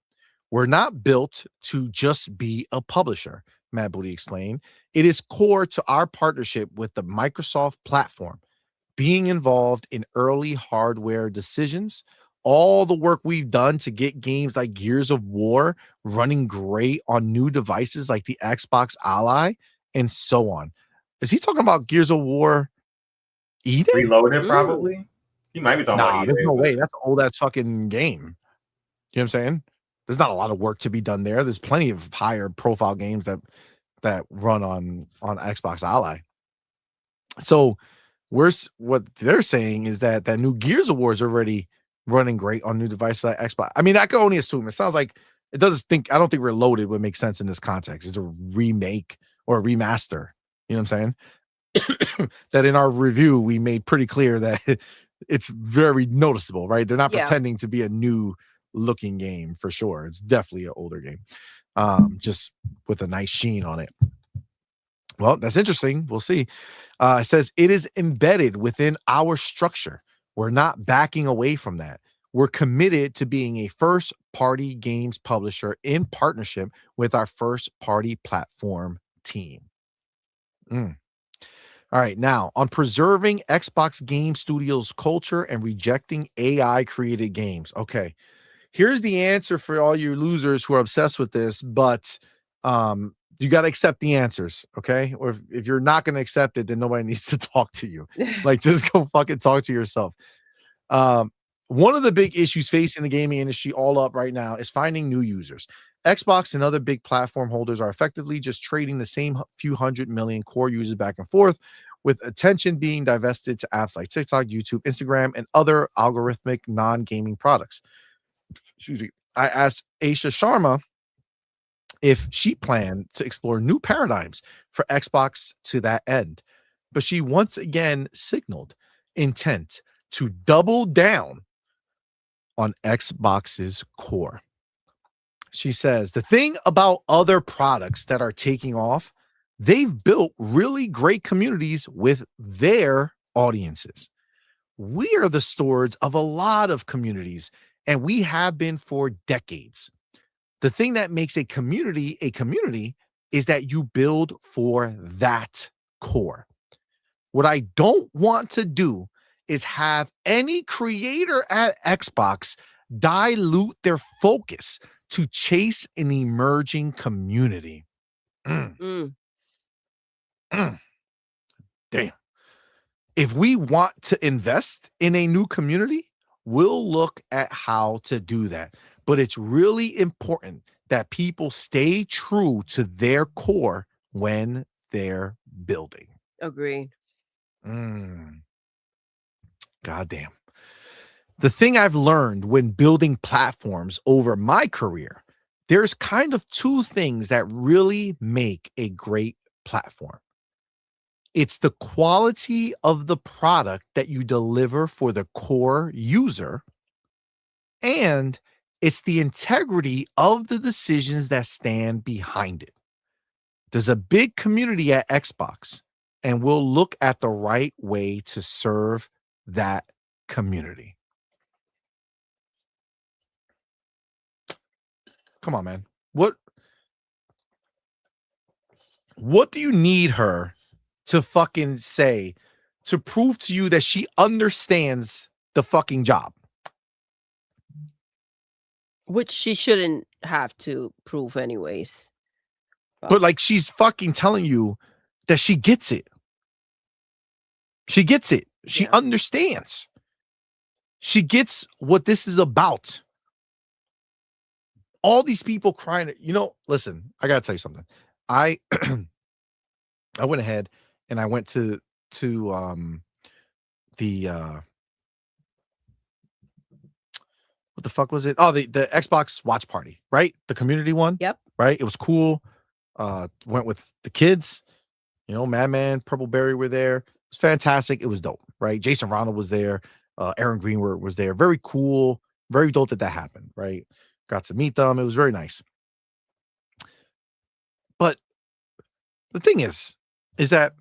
S2: We're not built to just be a publisher, Matt Booty explained. It is core to our partnership with the Microsoft platform, being involved in early hardware decisions, all the work we've done to get games like Gears of War running great on new devices like the Xbox Ally and so on. Is he talking about Gears of War E-Day?
S5: Reloaded, probably. He might be talking about E-Day.
S2: There's no way. That's an old ass fucking game. You know what I'm saying? There's not a lot of work to be done there. There's plenty of higher profile games that run on Xbox Ally. So what they're saying is that new Gears of War is already running great on new devices like Xbox. I mean, I can only assume. It sounds like I don't think Reloaded would make sense in this context. It's a remake or a remaster. You know what I'm saying? That in our review, we made pretty clear that it's very noticeable, right? They're not pretending to be a new looking game for sure. It's definitely an older game, just with a nice sheen on it. Well, that's interesting. We'll see. It says it is embedded within our structure. We're not backing away from that. We're committed to being a first-party games publisher in partnership with our first-party platform team. All right, now on preserving Xbox Game Studios culture and rejecting AI-created games. Okay, here's the answer for all you losers who are obsessed with this, but you got to accept the answers, okay? Or if you're not going to accept it, then nobody needs to talk to you. Like, just go fucking talk to yourself. One of the big issues facing the gaming industry all up right now is finding new users. Xbox and other big platform holders are effectively just trading the same few 100 million core users back and forth, with attention being divested to apps like TikTok, YouTube, Instagram, and other algorithmic non-gaming products. Excuse me. I asked Asha Sharma if she planned to explore new paradigms for Xbox to that end, but she once again signaled intent to double down on Xbox's core. She says, the thing about other products that are taking off, they've built really great communities with their audiences. We are the stewards of a lot of communities, and we have been for decades. The thing that makes a community is that you build for that core. What I don't want to do is have any creator at Xbox dilute their focus to chase an emerging community. Damn. If we want to invest in a new community, we'll look at how to do that. But it's really important that people stay true to their core when they're building.
S4: Agreed.
S2: Goddamn. The thing I've learned when building platforms over my career, there's kind of two things that really make a great platform. It's the quality of the product that you deliver for the core user, and it's the integrity of the decisions that stand behind it. There's a big community at Xbox, and we'll look at the right way to serve that community. Come on, man. What do you need her to fucking say to prove to you that she understands the fucking job?
S4: Which she shouldn't have to prove anyways.
S2: But like, she's fucking telling you that she gets it. She gets it. She understands. She gets what this is about. All these people crying, listen, I got to tell you something. I went ahead and I went to the what the fuck was it? Oh, the Xbox watch party, right? The community one.
S4: Yep.
S2: Right. It was cool. Went with the kids, Madman, Purple Berry were there. It was fantastic. It was dope, right? Jason Ronald was there. Aaron Greenwood was there. Very cool. Very dope that happened, right? Got to meet them. It was very nice. But the thing is that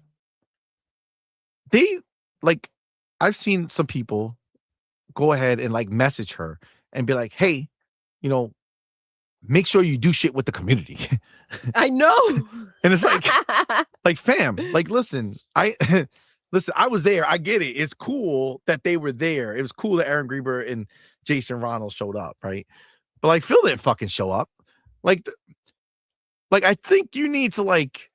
S2: they, like, I've seen some people go ahead and like message her and be like, hey, make sure you do shit with the community.
S4: I know.
S2: And it's like, fam, like, listen, I was there. I get it. It's cool that they were there. It was cool that Aaron Greenberg and Jason Ronald showed up, right? But like, Phil didn't fucking show up. Like, I think you need to like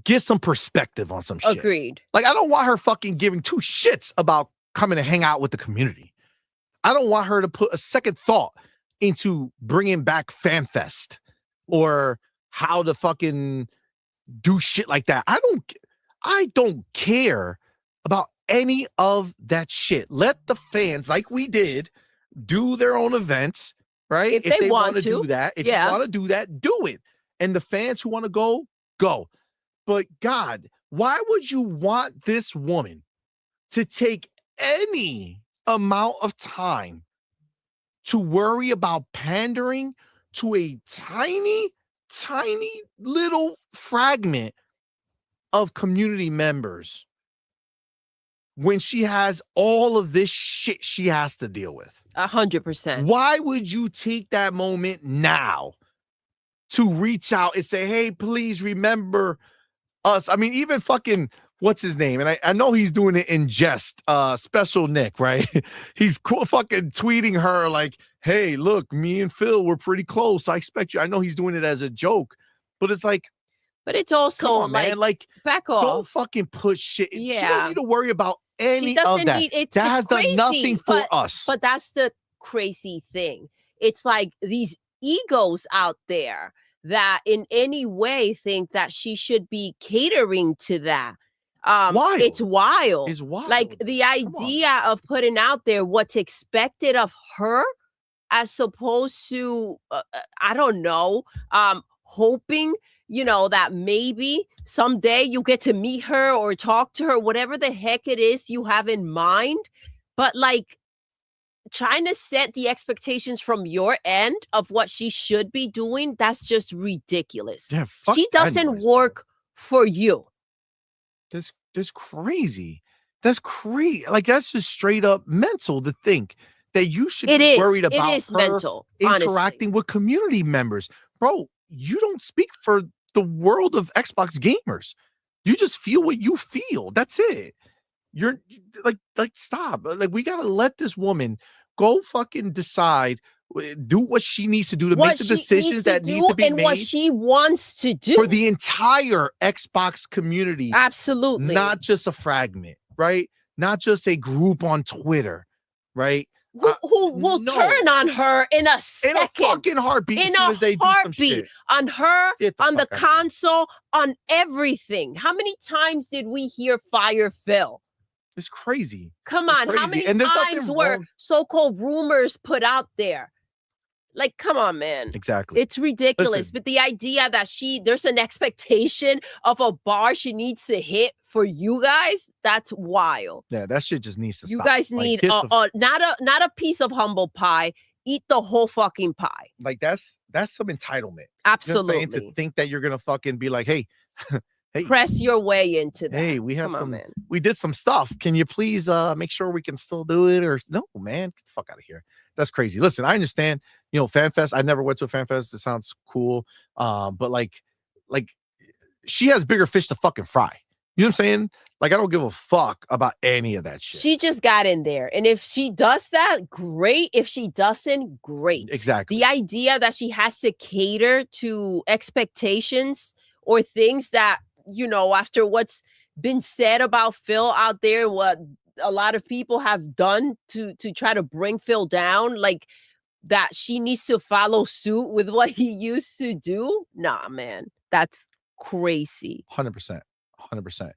S2: get some perspective on some shit.
S4: Agreed.
S2: Like, I don't want her fucking giving two shits about coming to hang out with the community. I don't want her to put a second thought into bringing back FanFest or how to fucking do shit like that. I don't care about any of that shit. Let the fans, like we did, do their own events, right?
S4: If they want
S2: to
S4: to.
S2: do that, if you want to do that, do it. And the fans who want to go, go. But God, why would you want this woman to take any amount of time to worry about pandering to a tiny little fragment of community members when she has all of this shit she has to deal with?
S4: 100%.
S2: Why would you take that moment now to reach out and say, hey, please remember us? I mean, even fucking, what's his name? And I know he's doing it in jest. Special Nick, right? He's fucking tweeting her like, hey, look, me and Phil, we're pretty close. I expect you. I know he's doing it as a joke, but it's like,
S4: but it's also
S2: come on, man. Like,
S4: back off.
S2: Don't fucking put shit.
S4: Yeah.
S2: She don't need to worry about any of that. That has done nothing for us.
S4: But that's the crazy thing. It's like these egos out there that in any way think that she should be catering to that. It's wild.
S2: It's wild.
S4: Like the idea of putting out there what's expected of her as opposed to, I don't know, hoping, that maybe someday you get to meet her or talk to her, whatever the heck it is you have in mind. But like trying to set the expectations from your end of what she should be doing, that's just ridiculous.
S2: Yeah,
S4: she doesn't work for you.
S2: That's crazy. That's crazy. Like, that's just straight up mental to think that you should be worried about her
S4: mental,
S2: interacting with community members. Bro, you don't speak for the world of Xbox gamers. You just feel what you feel. That's it. You're like stop. Like, we gotta let this woman go fucking decide, do what she needs to do to make the decisions that need to be made,
S4: what she wants to do
S2: for the entire Xbox community.
S4: Absolutely.
S2: Not just a fragment, right? Not just a group on Twitter, right?
S4: Who will turn on her in a second,
S2: in a fucking heartbeat,
S4: in
S2: as soon
S4: a
S2: as they do some shit.
S4: On her, on the
S2: fuck out of here.
S4: console, on everything. How many times did we hear fire Phil?
S2: It's crazy.
S4: Come
S2: It's
S4: on,
S2: crazy.
S4: how many
S2: And there's
S4: times
S2: nothing
S4: were
S2: wrong.
S4: so-called rumors put out there? Like, come on, man.
S2: Exactly.
S4: It's ridiculous.
S2: Listen.
S4: But the idea that there's an expectation of a bar she needs to hit for you guys, that's wild.
S2: Yeah, that shit just needs to stop.
S4: You guys need not a piece of humble pie. Eat the whole fucking pie.
S2: Like, that's some entitlement.
S4: Absolutely.
S2: You know what I'm saying? To think that you're gonna fucking be like, hey, hey,
S4: press your way into that.
S2: hey, we have
S4: Come on, man.
S2: we did some stuff. Can you please make sure we can still do it? Or no, man, get the fuck out of here. That's crazy. Listen, I understand, FanFest. I never went to a FanFest. It sounds cool. But like she has bigger fish to fucking fry. You know what I'm saying? Like, I don't give a fuck about any of that shit.
S4: She just got in there. And if she does that, great. If she doesn't, great.
S2: Exactly.
S4: The idea that she has to cater to expectations or things that, after what's been said about Phil out there, what a lot of people have done to try to bring Phil down, like that she needs to follow suit with what he used to do. Nah, man, that's crazy.
S2: 100%. 100%.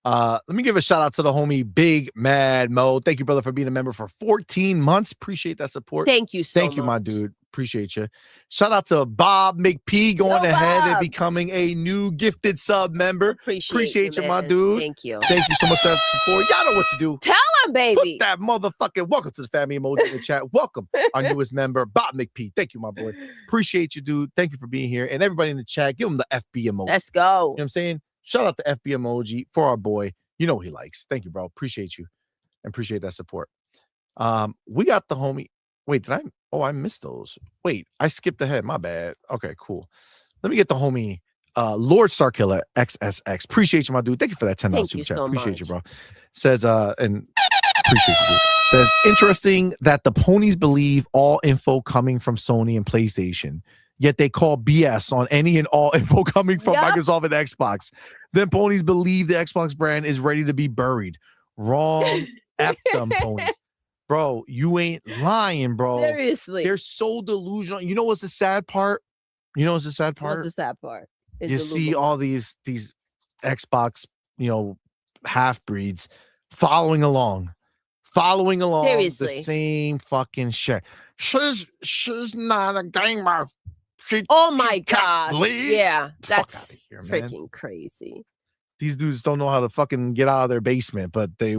S2: Let me give a shout out to the homie Big Mad Mo. Thank you, brother, for being a member for 14 months. Appreciate that support.
S4: Thank you so much.
S2: Thank you, my dude. Appreciate you. Shout out to Bob McP going ahead and becoming a new gifted sub member. Appreciate you, my dude.
S4: Thank you.
S2: Thank you so much for that support. Y'all know what to do.
S4: Tell him, baby.
S2: Put that motherfucking welcome to the family emoji in the chat. Welcome our newest member, Bob McP. Thank you, my boy. Appreciate you, dude. Thank you for being here. And everybody in the chat, give him the FB emoji.
S4: Let's go.
S2: You know what I'm saying? Shout out the FB emoji for our boy. You know what he likes. Thank you, bro. Appreciate you. And appreciate that support. We got the homie. Wait, I missed those. Wait, I skipped ahead. My bad. Okay, cool. Let me get the homie Lord Starkiller XSX. Appreciate you, my dude. Thank you for that $10 super chat. Appreciate you, bro. Says and appreciate you. Says, interesting that the ponies believe all info coming from Sony and PlayStation, yet they call BS on any and all info coming from Microsoft and Xbox. Then ponies believe the Xbox brand is ready to be buried. Wrong. F them ponies. Bro, you ain't lying, bro.
S4: Seriously.
S2: They're so delusional. You know what's the sad part? What's the sad part? You see all these Xbox, half breeds following along
S4: Seriously.
S2: the same fucking shit. She's not a gamer.
S4: Oh my
S2: she can't
S4: God.
S2: bleed.
S4: Yeah,
S2: Fuck
S4: that's
S2: outta here, man.
S4: freaking crazy.
S2: These dudes don't know how to fucking get out of their basement, but they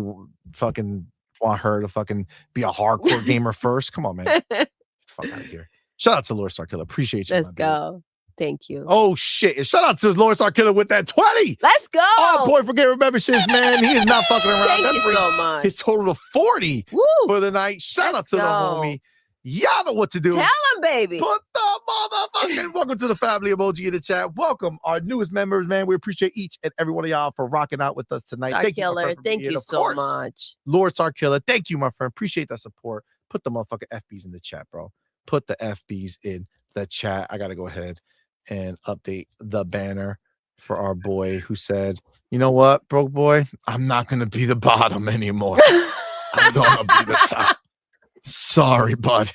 S2: fucking want her to fucking be a hardcore gamer first. Come on, man. Get the fuck out of here. Shout out to Lord Star Killer. Appreciate you.
S4: Let's go. Thank you.
S2: Oh shit. And shout out to Lord Star Killer with that 20.
S4: Let's go.
S2: Oh boy, forget memberships, man. He is not fucking around.
S4: Thank
S2: That
S4: you
S2: brings
S4: so much.
S2: his total to 40
S4: Woo.
S2: for the night. Shout out to the homie. Y'all know what to do.
S4: Tell him, baby.
S2: Put the motherfucking welcome to the family emoji in the chat. Welcome our newest members, man. We appreciate each and every one of y'all for rocking out with us tonight.
S4: Star
S2: Thank
S4: Killer,
S2: you,
S4: thank you so much.
S2: Lord Star Killer, thank you, my friend. Appreciate that support. Put the motherfucking FBs in the chat, bro. Put the FBs in the chat. I gotta go ahead and update the banner for our boy who said, you know what, broke boy, I'm not gonna be the bottom anymore. I'm gonna be the top. Sorry, bud.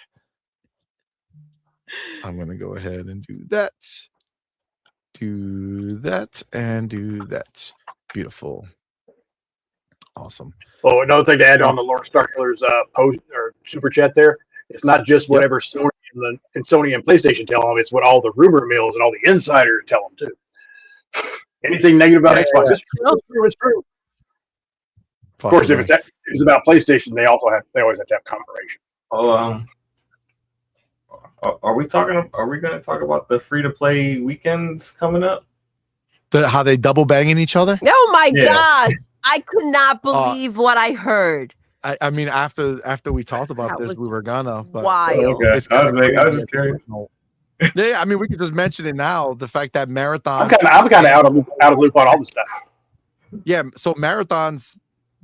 S2: I'm gonna go ahead and do that, and do that. Beautiful. Awesome.
S3: Oh, another thing to add on the Lord Star Killer's post or super chat there. It's not just whatever Sony and Sony and PlayStation tell them. It's what all the rumor mills and all the insiders tell them too. Anything negative about Xbox, it's true. It's true. Of course, if it's about PlayStation, they always have to have confirmation.
S5: Oh, are we going to talk about the free-to-play weekends coming up?
S2: How they double banging each other?
S4: Oh my God. I could not believe what I heard.
S2: I mean, after we talked about this, we were gonna. But
S4: wild.
S5: Okay. I was just curious.
S2: Yeah, I mean, we could just mention it now. The fact that Marathon.
S3: I'm kind of out of loop on all this stuff.
S2: Yeah, so Marathon's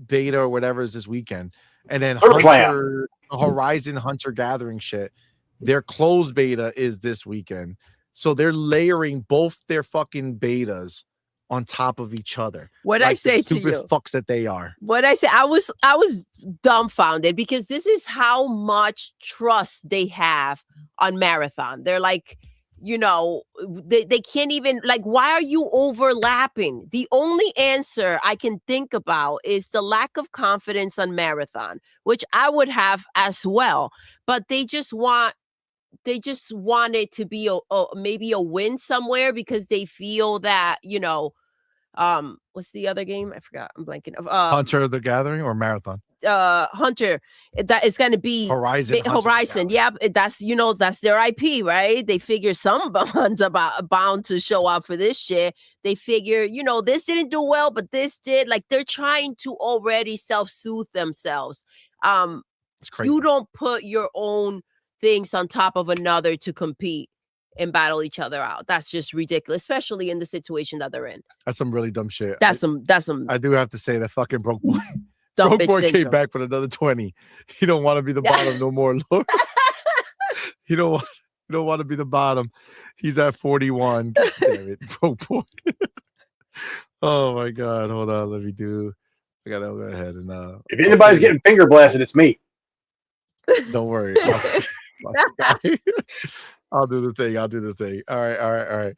S2: beta or whatever is this weekend, and then Horizon Hunter Gathering shit. Their closed beta is this weekend, so they're layering both their fucking betas on top of each other.
S4: What I say to you,
S2: stupid fucks that they are.
S4: What I say, I was dumbfounded because this is how much trust they have on Marathon. They're like, you know, they can't even, like, why are you overlapping? The only answer I can think about is the lack of confidence on Marathon, which I would have as well. But they just want it to be maybe a win somewhere because they feel that, you know, what's the other game? I forgot. I'm blanking.
S2: Hunter the Gathering or Marathon?
S4: Hunter. That is going to be Horizon. Yeah, that's their IP, right? They figure someone's bound to show up for this shit. They figure, you know, this didn't do well, but this did. Like, they're trying to already self-soothe themselves.
S2: It's crazy.
S4: You don't put your own things on top of another to compete and battle each other out. That's just ridiculous, especially in the situation that they're in.
S2: That's some really dumb shit.
S4: That's some.
S2: I do have to say that fucking broke boy.
S4: Broke
S2: boy came back with another 20. He don't want to be the bottom no more, Lord. He don't want to be the bottom. He's at 41. God damn it, broke boy. Oh my God. Hold on. I gotta go ahead and
S3: if anybody's getting finger blasted, it's me.
S2: Don't worry. I'll do the thing. All right.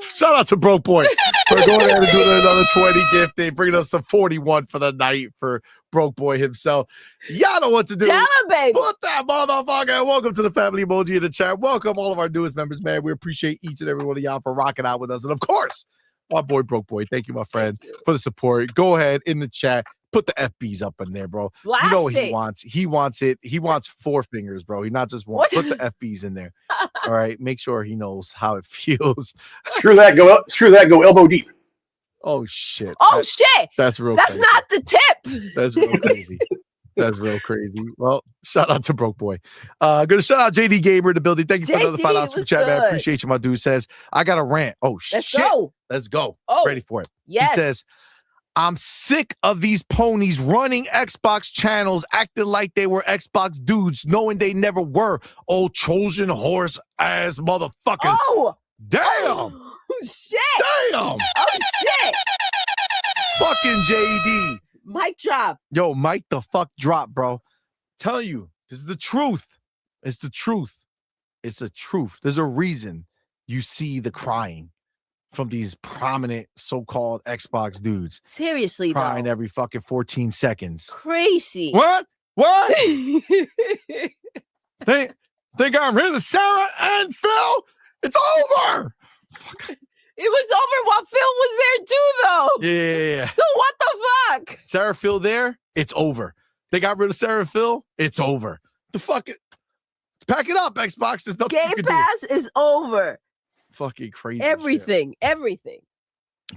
S2: Shout out to Broke Boy for going ahead and doing another 20 gifting, bringing us to 41 for the night for Broke Boy himself. Y'all know what to do.
S4: Tell him, baby.
S2: Put that motherfucker. Welcome to the family emoji in the chat. Welcome all of our newest members, man. We appreciate each and every one of y'all for rocking out with us. And of course, my boy Broke Boy. Thank you, my friend, for the support. Go ahead in the chat. Put the FBs up in there, bro.
S4: Blast
S2: you know what
S4: it.
S2: he wants. He wants it. He wants 4 fingers, bro. He not just one. Put the FBs in there. All right. Make sure he knows how it feels.
S3: Screw that. Go elbow deep.
S2: Oh shit.
S4: Shit.
S2: That's real.
S4: That's
S2: crazy.
S4: not the tip.
S2: That's real crazy. That's real crazy. Well, shout out to Broke Boy. Gonna shout out JD Gamer in the building. Thank you for another $5 super chat, man. Appreciate you, my dude. Says I got a rant. Oh shit. Let's go.
S4: Oh,
S2: ready for it.
S4: Yes.
S2: He says, I'm sick of these ponies running Xbox channels, acting like they were Xbox dudes, knowing they never were. Old Trojan horse ass motherfuckers.
S4: Oh,
S2: damn.
S4: Oh, shit.
S2: Damn.
S4: Oh, shit.
S2: Fucking JD.
S4: Mic drop.
S2: Yo, Mike the fuck drop, bro. Tell you, this is the truth. It's the truth. It's the truth. There's a reason you see the crying. from these prominent so-called Xbox dudes.
S4: Seriously,
S2: Crying
S4: though.
S2: every fucking 14 seconds.
S4: Crazy.
S2: What? Think I'm rid of Sarah and Phil? It's over. Fuck.
S4: It was over while Phil was there too, though.
S2: Yeah.
S4: So what the fuck?
S2: Sarah, Phil there? It's over. They got rid of Sarah and Phil? It's over. The fuck it. Pack it up, Xbox. There's nothing
S4: Game Pass is over.
S2: Fucking crazy.
S4: Everything.
S2: Shit.
S4: Everything.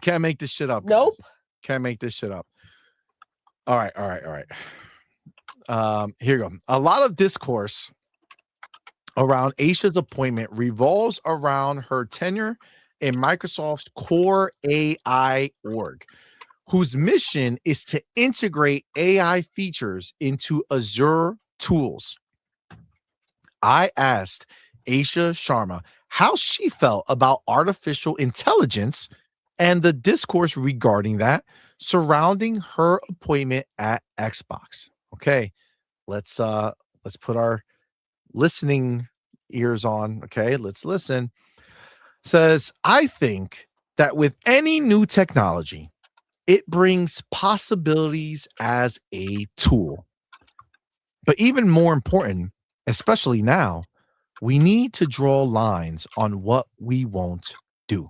S2: Can't make this shit up.
S4: Nope.
S2: Guys. Can't make this shit up. All right. Here you go. A lot of discourse around Asha's appointment revolves around her tenure in Microsoft's core AI org, whose mission is to integrate AI features into Azure tools. I asked Asha Sharma how she felt about artificial intelligence and the discourse regarding that surrounding her appointment at Xbox. Okay, let's put our listening ears on. Okay, let's listen. Says, I think that with any new technology, it brings possibilities as a tool. But even more important, especially now, we need to draw lines on what we won't do.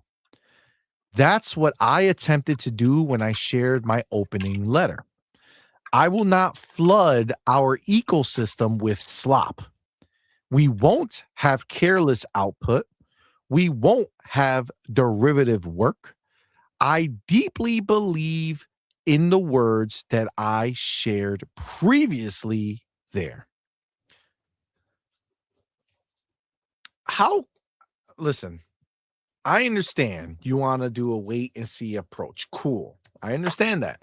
S2: That's what I attempted to do when I shared my opening letter. I will not flood our ecosystem with slop. We won't have careless output. We won't have derivative work. I deeply believe in the words that I shared previously there. Listen, I understand you want to do a wait and see approach. Cool. I understand that.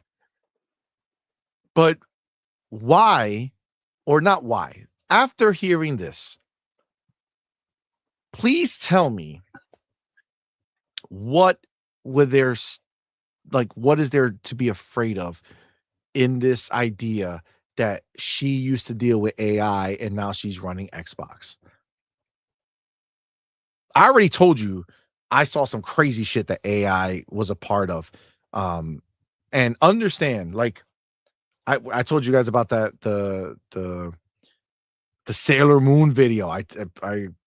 S2: But why, or not why, after hearing this, please tell me what is there to be afraid of in this idea that she used to deal with AI and now she's running Xbox? I already told you I saw some crazy shit that AI was a part of. And understand, like I told you guys about that the Sailor Moon video. I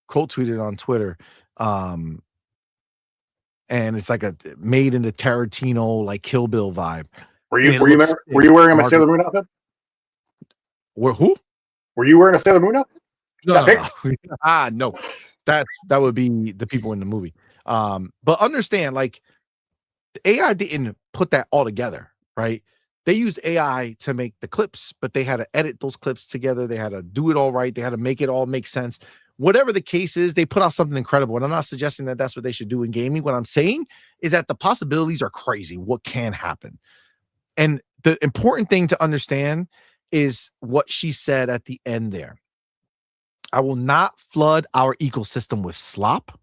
S2: quote tweeted on Twitter. And it's like a made in the Tarantino, like Kill Bill vibe.
S3: Were you wearing a Sailor Moon outfit?
S2: Who?
S3: Were you wearing a Sailor Moon outfit?
S2: No. No. That would be the people in the movie. But understand, like, the AI didn't put that all together, right? They used AI to make the clips, but they had to edit those clips together. They had to do it all right. They had to make it all make sense. Whatever the case is, they put out something incredible. And I'm not suggesting that that's what they should do in gaming. What I'm saying is that the possibilities are crazy. What can happen? And the important thing to understand is what she said at the end there. I will not flood our ecosystem with slop.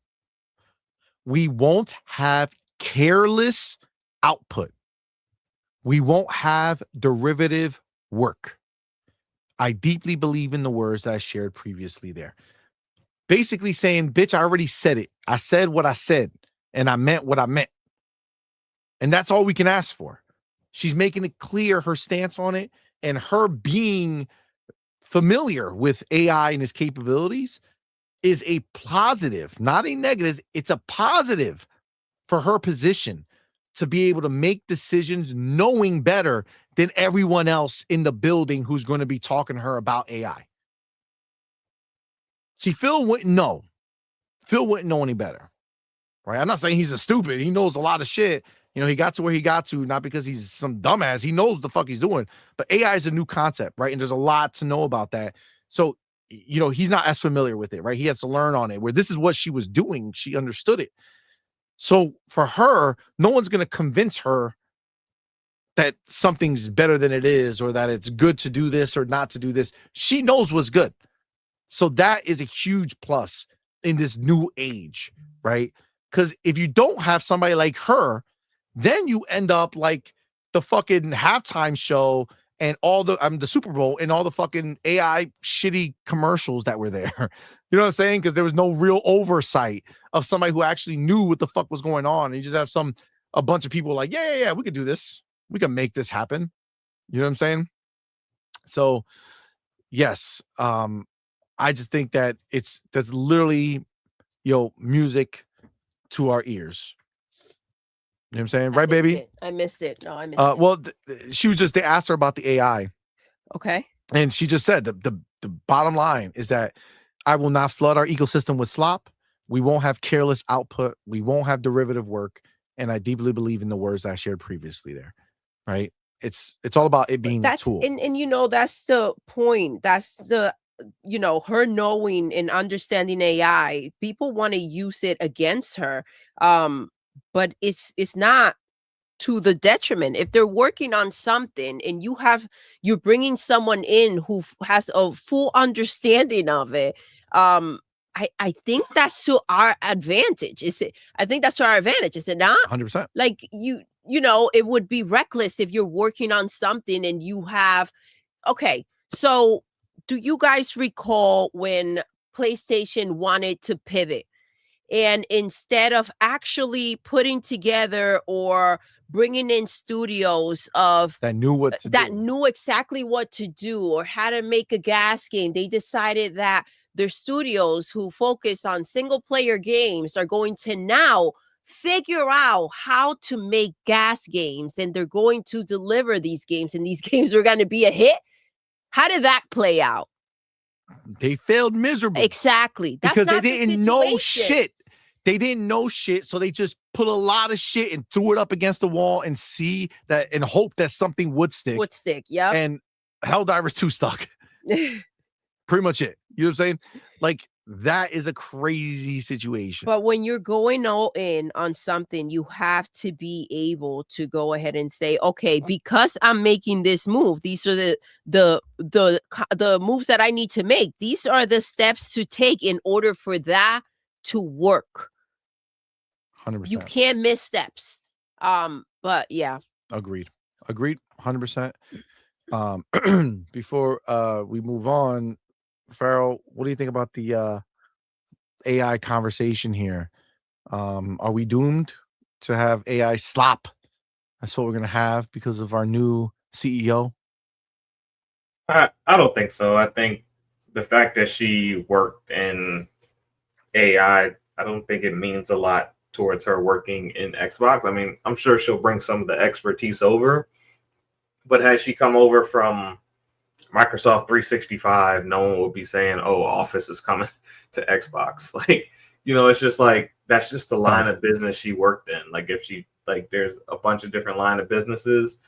S2: We won't have careless output. We won't have derivative work. I deeply believe in the words that I shared previously there. Basically saying, bitch, I already said it. I said what I said, and I meant what I meant. And that's all we can ask for. She's making it clear her stance on it, and her being familiar with AI and its capabilities is a positive, not a negative. It's a positive for her position to be able to make decisions knowing better than everyone else in the building who's going to be talking to her about AI. See, Phil wouldn't know. Phil wouldn't know any better, right? I'm not saying he's a stupid. He knows a lot of shit. You know, he got to where he got to, not because he's some dumbass. He knows what the fuck he's doing. But AI is a new concept, right? And there's a lot to know about that. So, you know, he's not as familiar with it, right? He has to learn on it, where this is what she was doing. She understood it. So for her, no one's going to convince her that something's better than it is, or that it's good to do this or not to do this. She knows what's good. So that is a huge plus in this new age, right? Because if you don't have somebody like her, then you end up like the fucking halftime show and all the Super Bowl and all the fucking AI shitty commercials that were there. You know what I'm saying? Because there was no real oversight of somebody who actually knew what the fuck was going on. And you just have a bunch of people like, yeah, we could do this. We can make this happen. You know what I'm saying? So yes, I just think that that's literally, music to our ears. You know what I'm saying? Right, baby?
S4: I missed it. No, I missed it.
S2: Well, they asked her about the AI.
S4: Okay.
S2: And she just said the bottom line is that I will not flood our ecosystem with slop. We won't have careless output. We won't have derivative work. And I deeply believe in the words I shared previously there. Right? It's all about it being a tool.
S4: And that's the point. That's the her knowing and understanding AI. People want to use it against her. But it's not to the detriment. If they're working on something and you're bringing someone in who has a full understanding of it, I think that's to our advantage. I think that's to our advantage. Is it not?
S2: 100%.
S4: Like it would be reckless if you're working on something and you have. Okay, so do you guys recall when PlayStation wanted to pivot? And instead of actually putting together or bringing in studios
S2: that knew
S4: exactly what to do or how to make a gas game, they decided that their studios who focus on single player games are going to now figure out how to make gas games, and they're going to deliver these games, and these games are going to be a hit. How did that play out?
S2: They failed miserably.
S4: Exactly.
S2: Because they didn't know shit. They didn't know shit, so they just put a lot of shit and threw it up against the wall and hope that something would stick.
S4: Yeah.
S2: And Helldivers 2 stuck. Pretty much it. You know what I'm saying? Like, that is a crazy situation.
S4: But when you're going all in on something, you have to be able to go ahead and say, okay, because I'm making this move, these are the moves that I need to make. These are the steps to take in order for that to work.
S2: 100%.
S4: You can't miss steps. But yeah.
S2: Agreed. 100%. Before we move on, Farrell, what do you think about the AI conversation here? Are we doomed to have AI slop? That's what we're gonna have because of our new CEO.
S5: I don't think so. I think the fact that she worked in AI, I don't think it means a lot towards her working in Xbox. I mean, I'm sure she'll bring some of the expertise over, but has she come over from Microsoft 365, no one would be saying, "Oh, Office is coming to Xbox." Like, it's just like that's just the line of business she worked in. Like, if she there's a bunch of different line of businesses,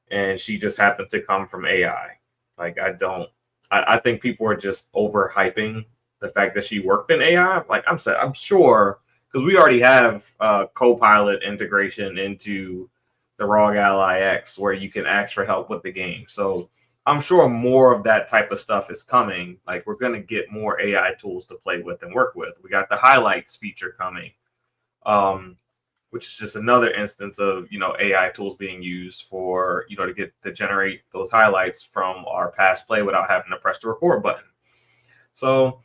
S5: and she just happened to come from AI. Like, I think people are just overhyping the fact that she worked in AI. Like, I'm sure because we already have Copilot integration into the ROG Ally X where you can ask for help with the game. So I'm sure more of that type of stuff is coming. Like, we're going to get more AI tools to play with and work with. We got the highlights feature coming, which is just another instance of, AI tools being used for, to generate those highlights from our past play without having to press the record button. So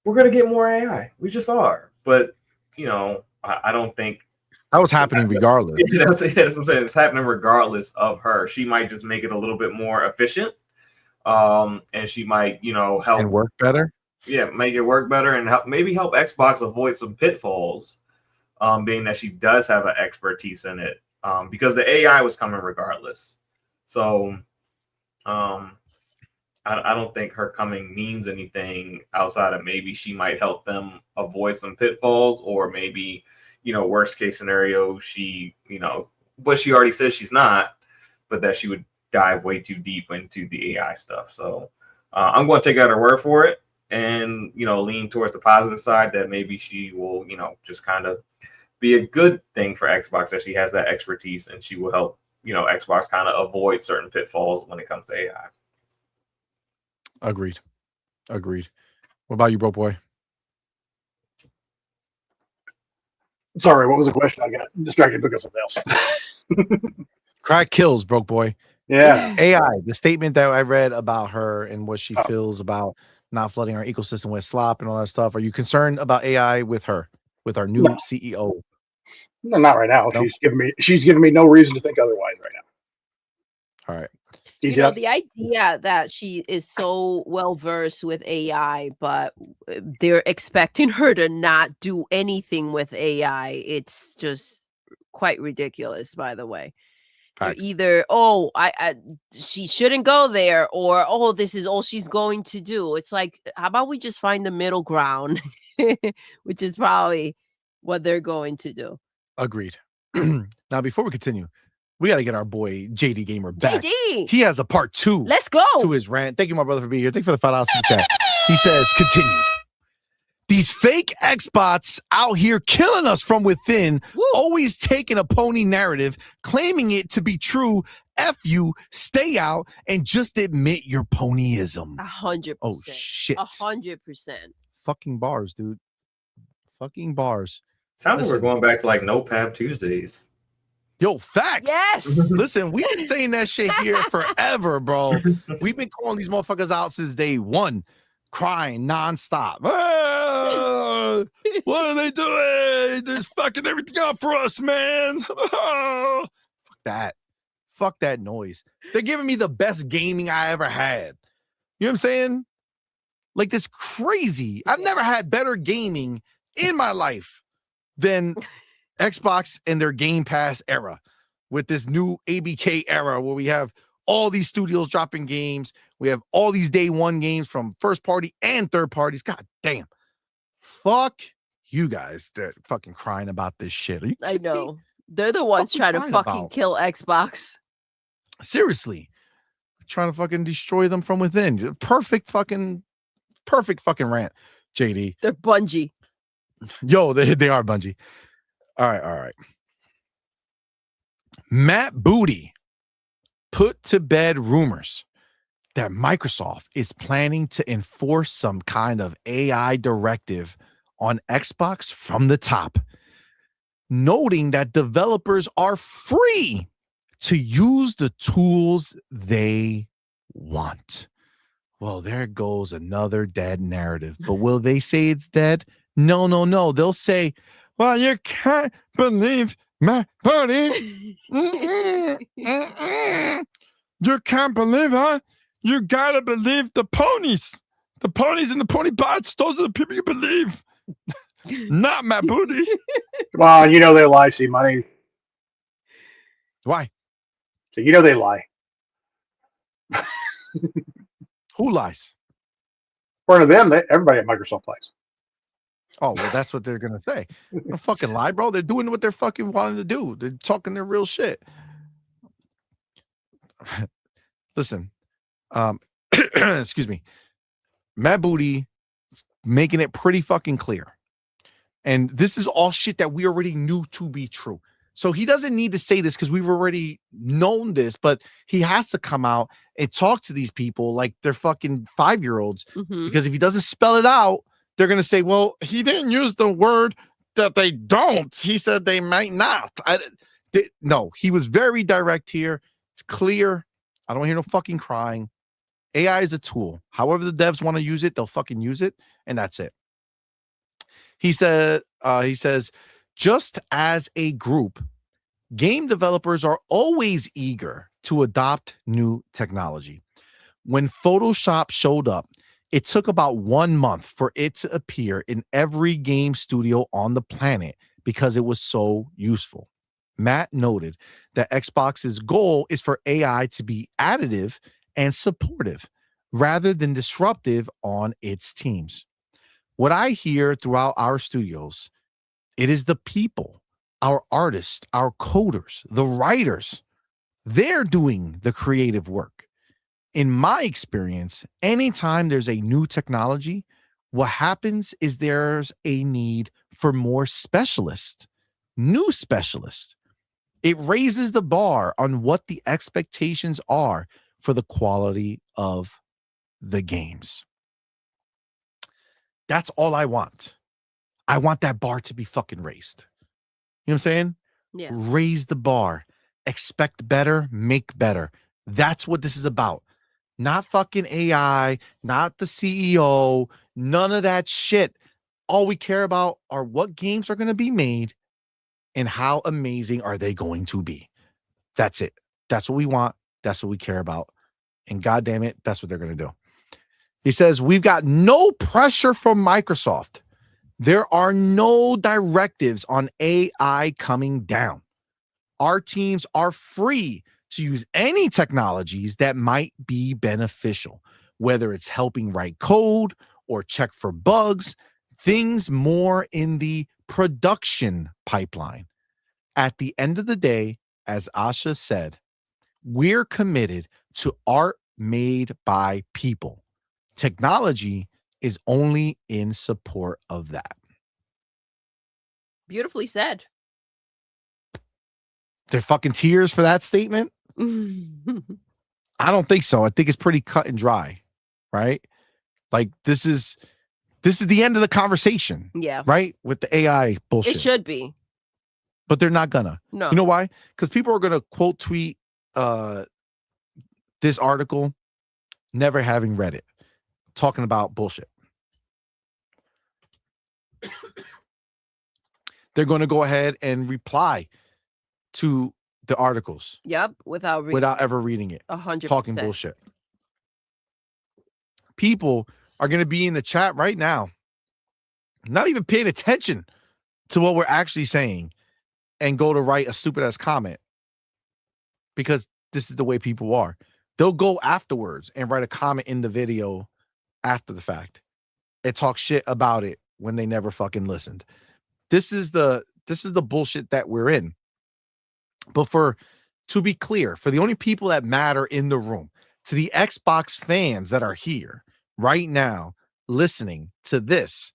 S5: we're going to get more AI. We just are. But, I don't think
S2: that was happening regardless.
S5: That's what I'm saying. It's happening regardless of her. She might just make it a little bit more efficient. And she might, help
S2: and work better.
S5: Yeah, make it work better and help Xbox avoid some pitfalls, being that she does have an expertise in it. Because the AI was coming regardless. So I don't think her coming means anything outside of maybe she might help them avoid some pitfalls, or maybe, worst case scenario, she, but she already says she's not, but that she would dive way too deep into the AI stuff. So I'm going to take out her word for it and, lean towards the positive side that maybe she will, just kind of be a good thing for Xbox, that she has that expertise and she will help, Xbox kind of avoid certain pitfalls when it comes to AI.
S2: Agreed. What about you, bro boy?
S3: Sorry, what was the question? I got distracted because of something else.
S2: Crack kills, broke boy.
S3: Yeah.
S2: AI, the statement that I read about her and what she feels about not flooding our ecosystem with slop and all that stuff? Are you concerned about AI with her, with our new
S3: No.
S2: CEO?
S3: No, not right now.
S2: Nope.
S3: She's giving me no reason to think otherwise right now.
S2: All right.
S3: Easy
S4: You know,
S3: enough.
S4: the idea that she is so well versed with AI, but they're expecting her to not do anything with AI. It's just quite ridiculous, by the way. They're
S2: Facts.
S4: either, she shouldn't go there, or this is all she's going to do. It's like, how about we just find the middle ground, which is probably what they're going to do.
S2: Agreed. Now, before we continue, we got to get our boy JD Gamer back.
S4: JD,
S2: He has a part 2.
S4: let's go
S2: to his rant. Thank you, my brother, for being here. Thank you for the $5 in the chat. He says, continued. These fake Xbots out here killing us from within, always taking a pony narrative, claiming it to be true. F you, stay out, and just admit your ponyism.
S4: 100%.
S2: Oh, shit.
S4: 100%.
S2: Fucking bars, dude. Fucking bars.
S5: Sounds like we're going back to like Notepad Tuesdays.
S2: Yo, facts.
S4: Yes.
S2: Listen, we've been saying that shit here forever, bro. We've been calling these motherfuckers out since day one, crying nonstop. Ah, what are they doing? They're fucking everything up for us, man. Fuck that. Fuck that noise. They're giving me the best gaming I ever had. You know what I'm saying? Like, this crazy. I've never had better gaming in my life than Xbox and their Game Pass era, with this new ABK era where we have all these studios dropping games. We have all these day one games from first party and third parties. God damn. Fuck you guys. They're fucking crying about this shit.
S4: I know. They're the ones trying to fucking kill Xbox.
S2: Seriously. Trying to fucking destroy them from within. Perfect fucking rant, JD.
S4: They're Bungie.
S2: Yo, they are Bungie. All right. Matt Booty put to bed rumors that Microsoft is planning to enforce some kind of AI directive on Xbox from the top, noting that developers are free to use the tools they want. Well, there goes another dead narrative. But will they say it's dead? No. They'll say, well, you can't believe my body. You can't believe, huh? You gotta believe the ponies. The ponies and the pony bots. Those are the people you believe. Not my booty.
S3: Come on, you know they lie, CMoney.
S2: Why?
S3: So you know they lie.
S2: Who lies?
S3: In front of them, everybody at Microsoft lies.
S2: Oh, well, that's what they're going to say. Don't fucking lie, bro. They're doing what they're fucking wanting to do. They're talking their real shit. Listen, excuse me. Matt Booty is making it pretty fucking clear. And this is all shit that we already knew to be true. So he doesn't need to say this because we've already known this, but he has to come out and talk to these people like they're fucking 5-year-olds.
S4: Mm-hmm.
S2: Because if he doesn't spell it out, they're going to say, well, he didn't use the word that they don't. He said they might not. No, he was very direct here. It's clear. I don't hear no fucking crying. AI is a tool. However the devs want to use it, they'll fucking use it, and that's it. He says, just as a group, game developers are always eager to adopt new technology. When Photoshop showed up, it took about 1 month for it to appear in every game studio on the planet because it was so useful. Matt noted that Xbox's goal is for AI to be additive and supportive rather than disruptive on its teams. What I hear throughout our studios, it is the people, our artists, our coders, the writers. They're doing the creative work. In my experience, anytime there's a new technology, what happens is there's a need for more specialists, new specialists. It raises the bar on what the expectations are for the quality of the games. That's all I want. I want that bar to be fucking raised. You know what I'm saying?
S4: Yeah.
S2: Raise the bar. Expect better, make better. That's what this is about. not fucking AI, not the CEO, none of that shit. All we care about are what games are going to be made and how amazing are they going to be. That's it. That's what we want. That's what we care about. And God damn it, that's what they're going to do. He says, we've got no pressure from Microsoft. There are no directives on AI coming down. Our teams are free to use any technologies that might be beneficial, whether it's helping write code or check for bugs, things more in the production pipeline. At the end of the day, as Asha said, we're committed to art made by people. Technology is only in support of that.
S4: Beautifully said.
S2: They're fucking tears for that statement? I don't think so. I think it's pretty cut and dry, right? Like this is the end of the conversation.
S4: Yeah.
S2: Right? With the AI bullshit.
S4: It should be.
S2: But they're not gonna.
S4: No.
S2: You know why? Because people are gonna quote tweet this article, never having read it, talking about bullshit. They're going to go ahead and reply to the articles.
S4: Yep, without
S2: ever reading it.
S4: 100%.
S2: Talking bullshit. People are going to be in the chat right now, not even paying attention to what we're actually saying, and go to write a stupid ass comment because this is the way people are. They'll go afterwards and write a comment in the video after the fact and talk shit about it when they never fucking listened. This is the bullshit that we're in. But to be clear, for the only people that matter in the room, to the Xbox fans that are here right now listening to this,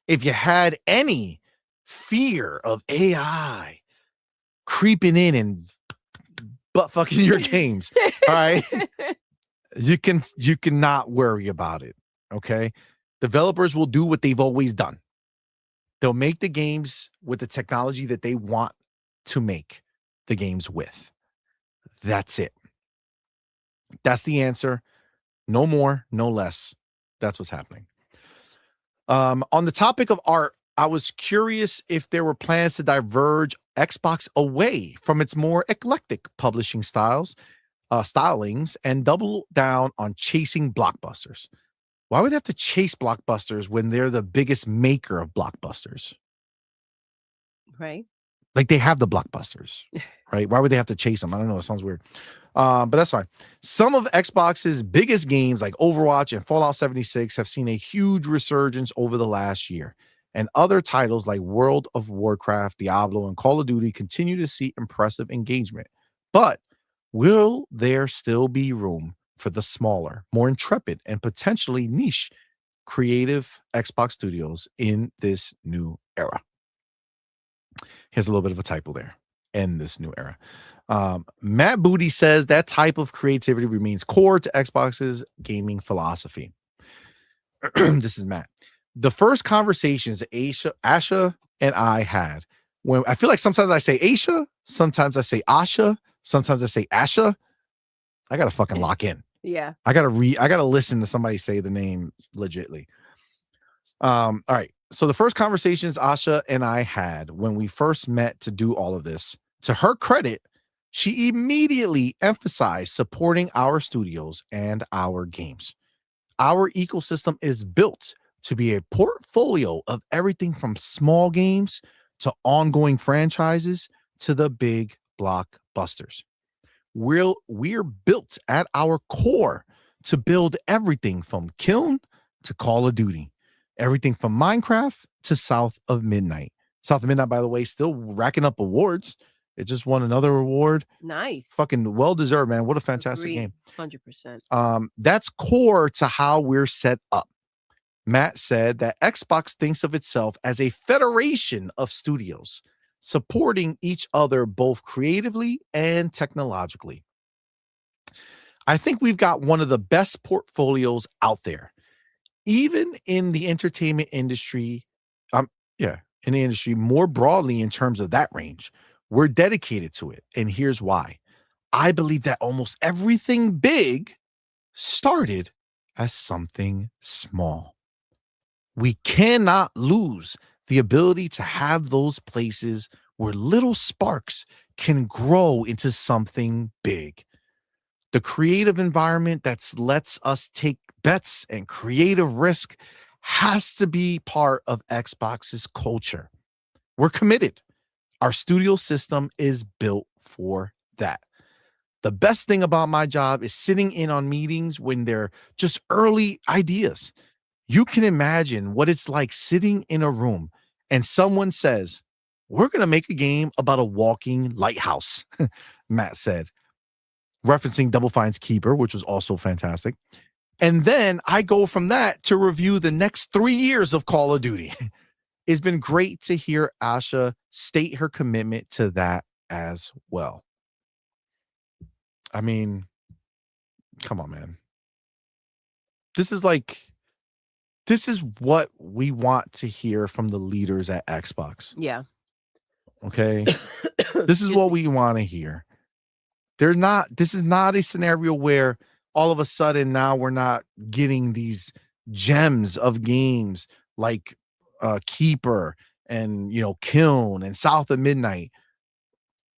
S2: if you had any fear of AI creeping in and butt fucking your games, all right, you cannot worry about it. Okay, developers will do what they've always done. They'll make the games with the technology that they want to make the games with. That's it. That's the answer. No more, no less. That's what's happening. On the topic of art, I was curious if there were plans to diverge Xbox away from its more eclectic publishing stylings and double down on chasing blockbusters. Why would they have to chase blockbusters when they're the biggest maker of blockbusters?
S4: Right.
S2: Like they have the blockbusters, right? Why would they have to chase them? I don't know. It sounds weird. But that's fine. Some of Xbox's biggest games like Overwatch and Fallout 76 have seen a huge resurgence over the last year. And other titles like World of Warcraft, Diablo, and Call of Duty continue to see impressive engagement. But will there still be room for the smaller, more intrepid, and potentially niche creative Xbox studios in this new era? Here's a little bit of a typo there. In this new era. Matt Booty says that type of creativity remains core to Xbox's gaming philosophy. This is Matt. The first conversations Asha and I had, when I feel like sometimes I say Asha, sometimes I say Asha, sometimes I say Asha. I gotta fucking lock in.
S4: Yeah.
S2: I gotta listen to somebody say the name legitly. All right. So the first conversations Asha and I had when we first met to do all of this, to her credit, she immediately emphasized supporting our studios and our games. Our ecosystem is built to be a portfolio of everything from small games to ongoing franchises to the big blockbusters. We're built at our core to build everything from Kiln to Call of Duty, everything from Minecraft to South of Midnight. South of Midnight, by the way, still racking up awards. It just won another award.
S4: Nice.
S2: Fucking well-deserved, man. What a fantastic game.
S4: 100%.
S2: That's core to how we're set up. Matt said that Xbox thinks of itself as a federation of studios, supporting each other both creatively and technologically. I think we've got one of the best portfolios out there. Even in the entertainment industry, in the industry more broadly in terms of that range, we're dedicated to it. And here's why. I believe that almost everything big started as something small. We cannot lose the ability to have those places where little sparks can grow into something big. The creative environment that lets us take bets and creative risk has to be part of Xbox's culture. We're committed. Our studio system is built for that. The best thing about my job is sitting in on meetings when they're just early ideas. You can imagine what it's like sitting in a room and someone says, "We're going to make a game about a walking lighthouse," Matt said, referencing Double Fine's Keeper, which was also fantastic. And then I go from that to review the next 3 years of Call of Duty. It's been great to hear Asha state her commitment to that as well. I mean, come on, man. This is what we want to hear from the leaders at Xbox.
S4: Yeah.
S2: Okay. This is what we want to hear. This is not a scenario where all of a sudden now we're not getting these gems of games like Keeper and Kiln and South of Midnight,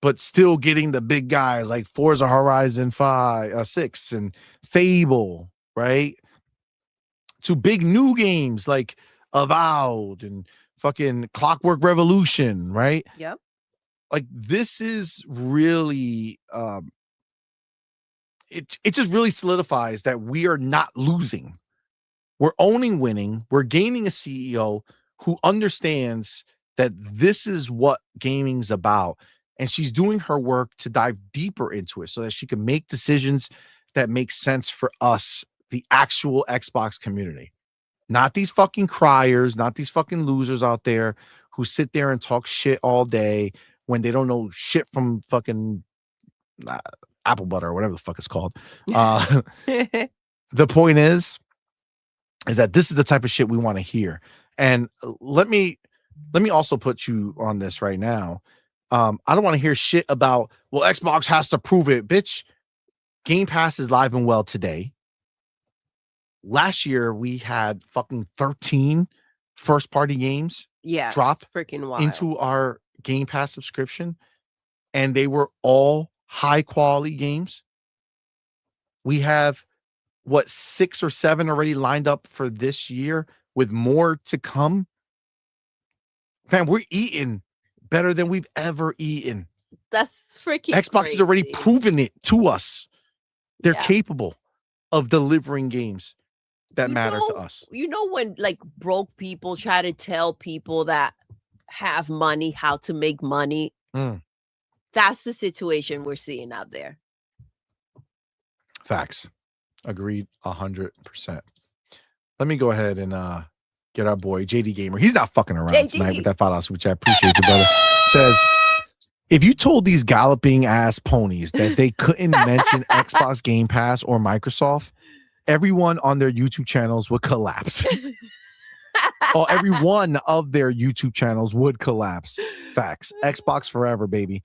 S2: but still getting the big guys like Forza Horizon 6 and Fable, right? To big new games like Avowed and fucking Clockwork Revolution, right?
S4: Yep.
S2: Like this is really it just really solidifies that we are not losing. We're owning winning. We're gaining a CEO who understands that this is what gaming's about. And she's doing her work to dive deeper into it so that she can make decisions that make sense for us, the actual Xbox community. Not these fucking criers, not these fucking losers out there who sit there and talk shit all day when they don't know shit from fucking apple butter or whatever the fuck it's called. The point is that this is the type of shit we want to hear. And let me also put you on this right now. I don't want to hear shit about, well, Xbox has to prove it, bitch. Game Pass is live and well today. Last year we had fucking 13 first party games drop
S4: freaking wild
S2: into our Game Pass subscription, and they were all high quality games. We have 6 or 7 already lined up for this year with more to come. Fam, we're eating better than we've ever eaten.
S4: That's freaking
S2: Xbox
S4: crazy.
S2: has already proven it to us. They're capable of delivering games that matter to us.
S4: You know when like broke people try to tell people that have money how to make money? That's the situation we're seeing out there.
S2: Facts. Agreed 100%. Let me go ahead and get our boy JD Gamer. He's not fucking around tonight with that $5 which I appreciate you, brother. Says, if you told these galloping ass ponies that they couldn't mention Xbox Game Pass or Microsoft, everyone on their YouTube channels would collapse. Or every one of their YouTube channels would collapse. Facts. Xbox forever, baby.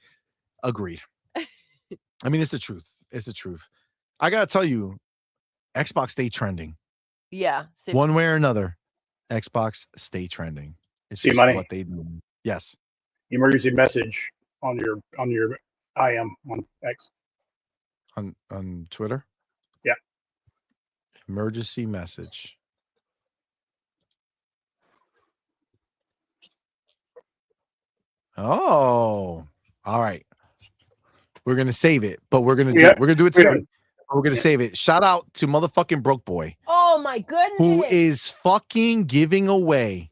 S2: Agreed. I mean, it's the truth. It's the truth. I gotta tell you, Xbox stay trending.
S4: Yeah.
S2: One way or another, Xbox stay trending. It's just
S3: CMoney.
S2: what they do. Yes.
S3: Emergency message on your IM on X.
S2: On Twitter?
S3: Yeah.
S2: Emergency message. Oh, all right. We're gonna save it, but we're gonna do it today. We're gonna save it. Shout out to motherfucking Broke Boy.
S4: Oh my goodness.
S2: Who is fucking giving away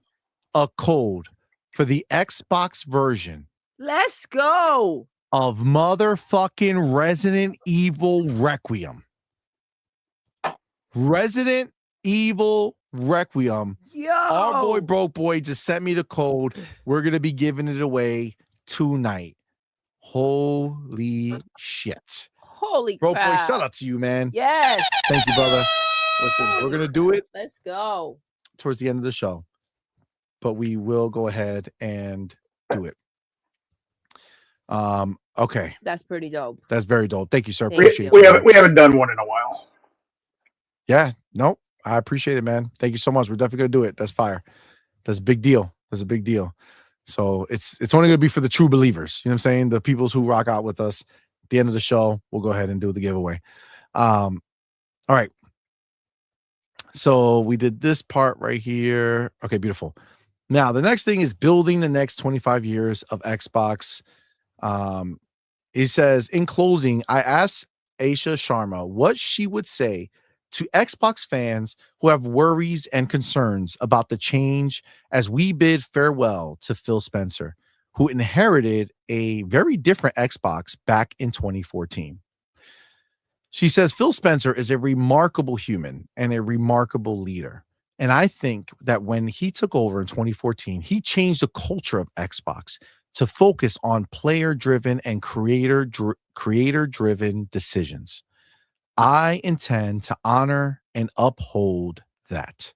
S2: a code for the Xbox version.
S4: Let's go.
S2: Of motherfucking Resident Evil Requiem. Resident Evil Requiem.
S4: Yo.
S2: Our boy Broke Boy just sent me the code. We're gonna be giving it away tonight. Holy shit.
S4: Holy
S2: Broke
S4: crap.
S2: Boy, shout out to you, man.
S4: Yes.
S2: Thank you, brother. Listen, we're gonna do it.
S4: Let's go.
S2: Towards the end of the show. But we will go ahead and do it. Okay.
S4: That's pretty dope.
S2: That's very dope. Thank you, sir.
S3: We
S2: Appreciate you.
S3: haven't done one in a while.
S2: Yeah, nope. I appreciate it, man. Thank you so much. We're definitely gonna do it. That's fire. That's a big deal. That's a big deal. So it's only gonna be for the true believers. You know what I'm saying? The peoples who rock out with us. At the end of the show, we'll go ahead and do the giveaway. All right. So we did this part right here. Okay, beautiful. Now the next thing is building the next 25 years of Xbox. He says, in closing, I asked Asha Sharma what she would say to Xbox fans who have worries and concerns about the change as we bid farewell to Phil Spencer, who inherited a very different Xbox back in 2014. She says, Phil Spencer is a remarkable human and a remarkable leader. And I think that when he took over in 2014, he changed the culture of Xbox to focus on player-driven and creator-driven decisions. I intend to honor and uphold that.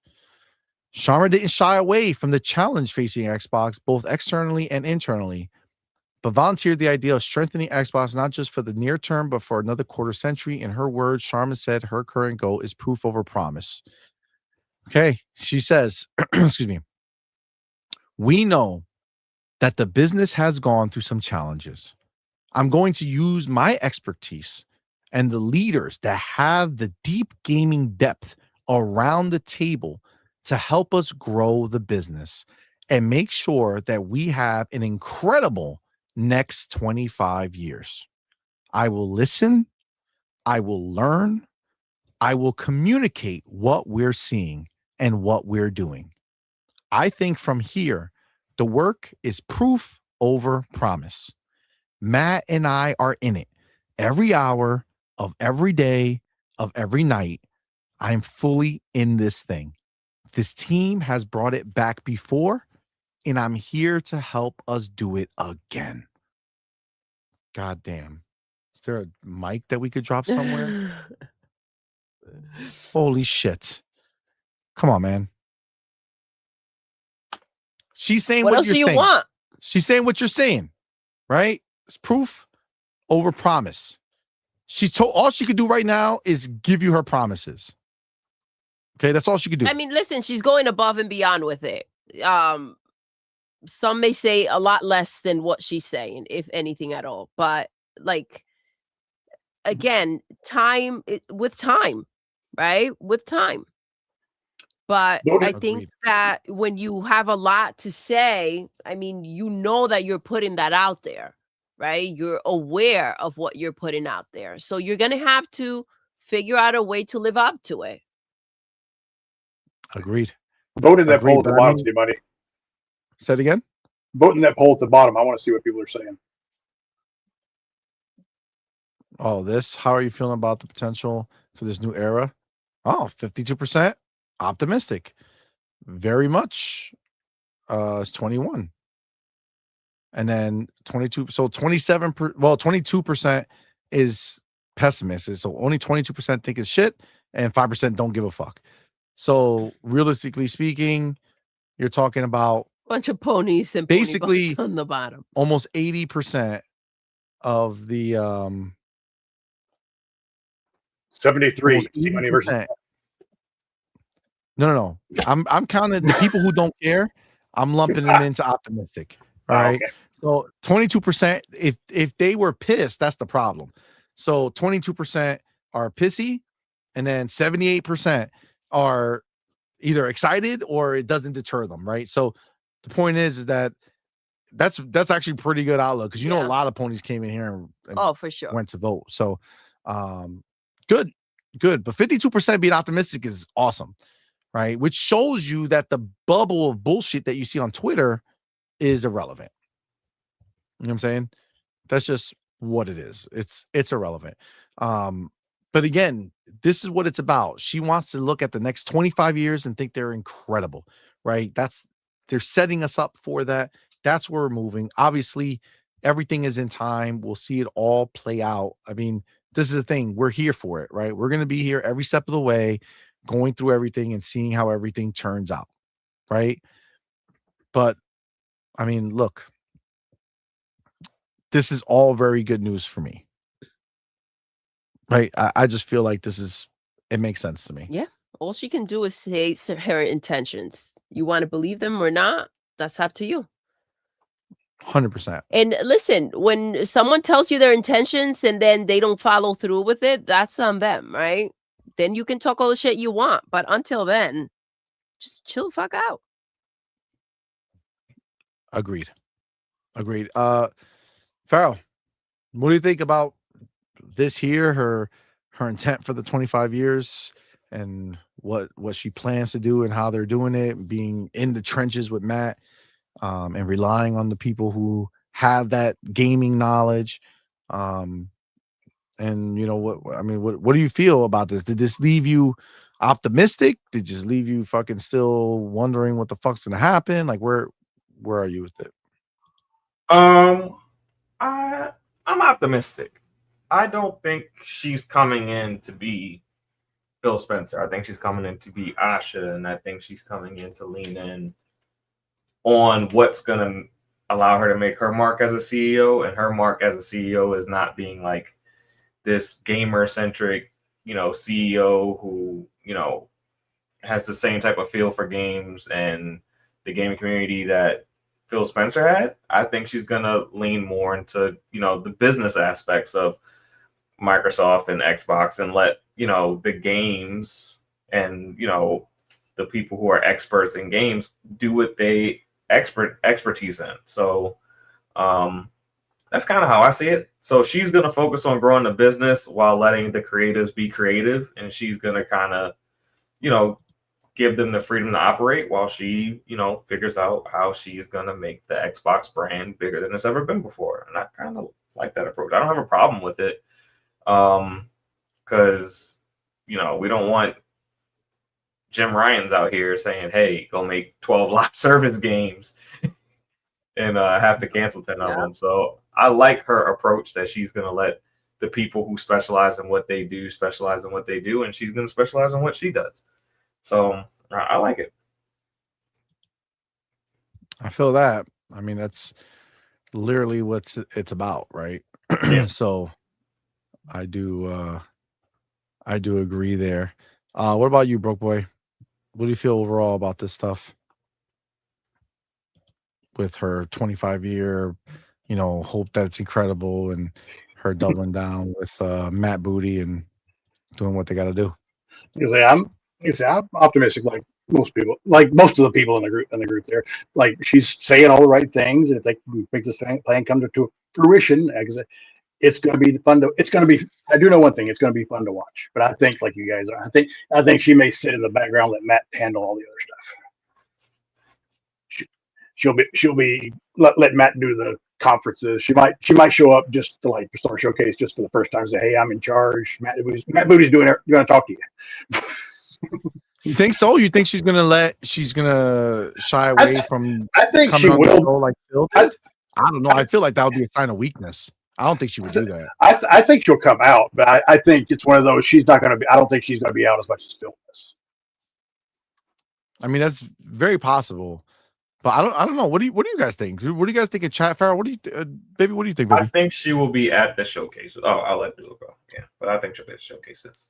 S2: Sharma didn't shy away from the challenge facing Xbox, both externally and internally, but volunteered the idea of strengthening Xbox not just for the near term, but for another quarter century. In her words, Sharma said her current goal is proof over promise. Okay, she says, excuse me, we know that the business has gone through some challenges. I'm going to use my expertise and the leaders that have the deep gaming depth around the table to help us grow the business and make sure that we have an incredible next 25 years. I will listen. I will learn. I will communicate what we're seeing and what we're doing. I think from here, the work is proof over promise. Matt and I are in it every hour of every day of every night. I'm fully in this thing. This team has brought it back before, and I'm here to help us do it again. God damn. Is there a mic that we could drop somewhere? Holy shit. Come on, man. She's saying
S4: What
S2: what
S4: else
S2: you're
S4: do you
S2: saying.
S4: want?
S2: She's saying what you're saying, right? It's proof over promise. She's told all she could do right now is give you her promises. Okay, that's all she could do.
S4: I mean, listen, she's going above and beyond with it. Some may say a lot less than what she's saying, if anything at all. But like, again, with time, right? With time. But I think that when you have a lot to say, I mean, you know that you're putting that out there, right? You're aware of what you're putting out there. So you're going to have to figure out a way to live up to it.
S2: Agreed.
S3: Vote in that poll at the bottom, CMoney.
S2: Say it again.
S3: Vote in that poll at the bottom. I want to see what people are saying.
S2: Oh, this. How are you feeling about the potential for this new era? Oh, 52% optimistic. Very much. It's 21. And then 22. So 22% is pessimistic. So only 22% think it's shit, and 5% don't give a fuck. So realistically speaking, you're talking about
S4: bunch of ponies and
S2: basically
S4: on the bottom.
S2: Almost 80% of the
S3: 73. CMoney versus.
S2: No. I'm counting the people who don't care. I'm lumping them into optimistic. All right.
S3: Okay.
S2: So 22%, if they were pissed, that's the problem. So 22% are pissy, and then 78% are either excited or it doesn't deter them, right? So the point is that that's actually pretty good outlook, because you know a lot of ponies came in here and
S4: for sure
S2: went to vote. So good. But 52% being optimistic is awesome, right? Which shows you that the bubble of bullshit that you see on Twitter is irrelevant. You know what I'm saying? That's just what it is. It's irrelevant. But again, this is what it's about. She wants to look at the next 25 years and think they're incredible, right? They're setting us up for that. That's where we're moving. Obviously, everything is in time. We'll see it all play out. I mean, this is the thing. We're here for it, right? We're going to be here every step of the way, going through everything and seeing how everything turns out, right? But, I mean, look, this is all very good news for me, right? I just feel like this is It makes sense to me.
S4: Yeah. All she can do is say her intentions. You want to believe them or not? That's up to you.
S2: 100%.
S4: And listen, when someone tells you their intentions and then they don't follow through with it, that's on them, right? Then you can talk all the shit you want. But until then, just chill the fuck out.
S2: Agreed. Farrell, what do you think about this here, her intent for the 25 years and what she plans to do and how they're doing it, being in the trenches with Matt, and relying on the people who have that gaming knowledge. And you know what do you feel about this? Did this leave you optimistic? Did it just leave you fucking still wondering what the fuck's gonna happen? Like where are you with it?
S5: I'm optimistic. I don't think she's coming in to be Phil Spencer. I think she's coming in to be Asha, and I think she's coming in to lean in on what's going to allow her to make her mark as a CEO. And her mark as a CEO is not being like this gamer-centric, CEO who, has the same type of feel for games and the gaming community that Phil Spencer had. I think she's going to lean more into, the business aspects of Microsoft and Xbox and let, the games and, the people who are experts in games do what they expertise in. So that's kind of how I see it. So she's going to focus on growing the business while letting the creatives be creative. And she's going to kind of, give them the freedom to operate while she, figures out how she is going to make the Xbox brand bigger than it's ever been before. And I kind of like that approach. I don't have a problem with it. Because, we don't want Jim Ryan's out here saying, hey, go make 12 live service games and have to cancel 10 of them. So I like her approach that she's going to let the people who specialize in what they do specialize in what they do, and she's going to specialize in what she does. So I like it.
S2: I feel that. I mean, that's literally what it's about, right?
S3: Yeah.
S2: So I do agree there. What about you, Broke Boy? What do you feel overall about this stuff with her 25-year, hope that it's incredible and her doubling down with Matt Booty and doing what they got to do?
S3: I'm optimistic, like most people, like most of the people in the group there. Like she's saying all the right things, and if they can make this plan come to fruition, it's going to be fun to. It's going to be. I do know one thing: it's going to be fun to watch. But I think, like you guys are, I think she may sit in the background, let Matt handle all the other stuff. She'll be let Matt do the conferences. She might show up just to like start showcase just for the first time and say, hey, I'm in charge. Matt Booty's doing it. You're going to talk to you.
S2: You think so? You think she's gonna shy away from?
S3: I think she will.
S2: Like Phil did? I don't know. I feel like that would be a sign of weakness. I don't think she would do that.
S3: I think she'll come out, but I think it's one of those. She's not going to be. I don't think she's going to be out as much as Phil is.
S2: I mean, that's very possible, but I don't know. What do you guys think? What do you guys think in chat, Farrell? What do you, baby? What do you think, baby?
S5: I think she will be at the showcases. Oh, I'll let Doodle go. Yeah, but I think she'll be at the showcases.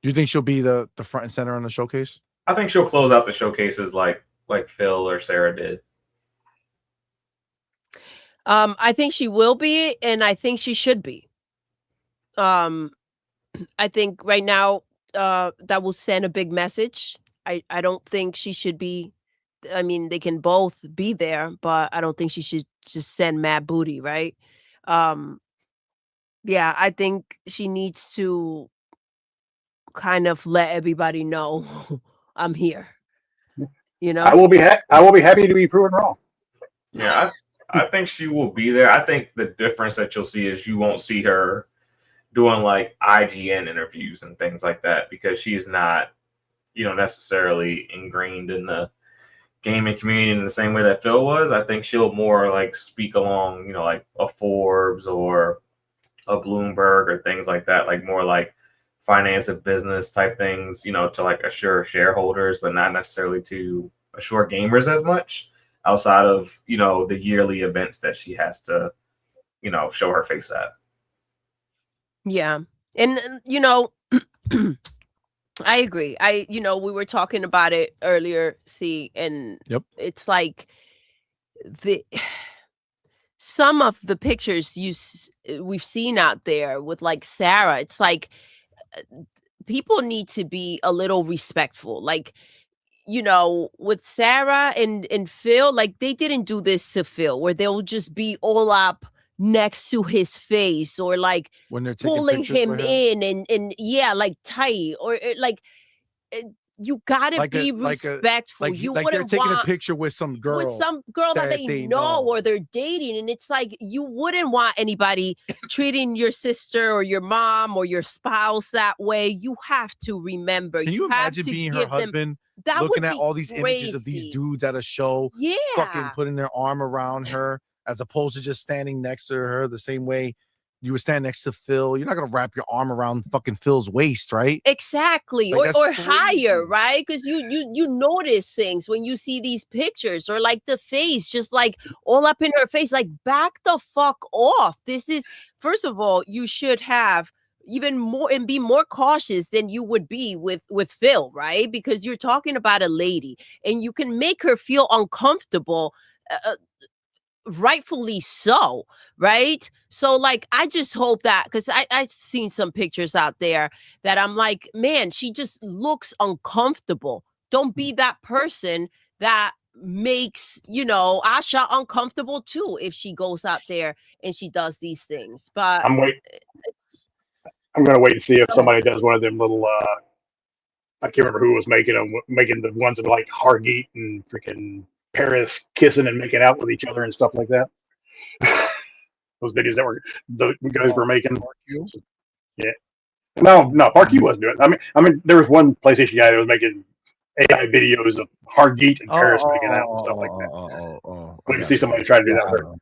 S2: Do you think she'll be the front and center on the showcase?
S5: I think she'll close out the showcases like Phil or Sarah did.
S4: I think she will be, and I think she should be. I think right now that will send a big message. I don't think she should be. I mean, they can both be there, but I don't think she should just send Matt Booty, right? Yeah, I think she needs to kind of let everybody know I'm here.
S3: I will be happy to be proven wrong.
S5: Yeah, I think she will be there. I think the difference that you'll see is you won't see her doing like IGN interviews and things like that because she is not, necessarily ingrained in the gaming community in the same way that Phil was. I think she'll more like speak along, like a Forbes or a Bloomberg or things like that, like more like finance and business type things, to like assure shareholders, but not necessarily to assure gamers as much outside of, the yearly events that she has to, show her face at.
S4: Yeah. And, I agree. We were talking about it earlier, see, and
S2: Yep.
S4: it's like some of the pictures we've seen out there with like Sarah, it's like people need to be a little respectful. Like, with Sarah and Phil, like they didn't do this to Phil where they'll just be all up next to his face or like
S2: When they're taking
S4: pulling
S2: pictures
S4: him
S2: with her?
S4: in and yeah, like tight or like you gotta
S2: Like
S4: be
S2: like
S4: respectful. You
S2: like they're
S4: wouldn't
S2: taking a
S4: want
S2: picture with some girl
S4: that
S2: that
S4: they
S2: they
S4: know
S2: know.
S4: or they're dating, and it's like you wouldn't want anybody treating your sister or your mom or your spouse that way. You have to remember.
S2: Can you
S4: have
S2: imagine
S4: to
S2: being her
S4: give them.
S2: husband
S4: That would
S2: looking at
S4: be
S2: all these images of these
S4: crazy.
S2: dudes at a show, fucking
S4: Yeah,
S2: putting their arm around her as opposed to just standing next to her the same way you would stand next to Phil? You're not gonna wrap your arm around fucking Phil's waist, right?
S4: exactly.
S2: Like that's
S4: Or
S2: crazy.
S4: higher, right? Because you notice things when you see these pictures, or like the face just like all up in her face. Like, back the fuck off. This is, first of all, you should have even more and be more cautious than you would be with Phil, right? Because you're talking about a lady and you can make her feel uncomfortable, rightfully so, right? So like I just hope that, because I've seen some pictures out there that I'm like, man, she just looks uncomfortable. Don't be that person that makes Asha uncomfortable too if she goes out there and she does these things. But
S3: I'm wait.
S4: it's
S3: I'm gonna wait and see if somebody does one of them little. I can't remember who was making them, making the ones of like Hargeet and freaking Paris kissing and making out with each other and stuff like that. Those videos that were the guys were making. Yeah. No, Park you wasn't doing it. I mean, there was one PlayStation guy that was making AI videos of Hargeet and Paris making out and stuff like that. Let me see somebody try to do that with her.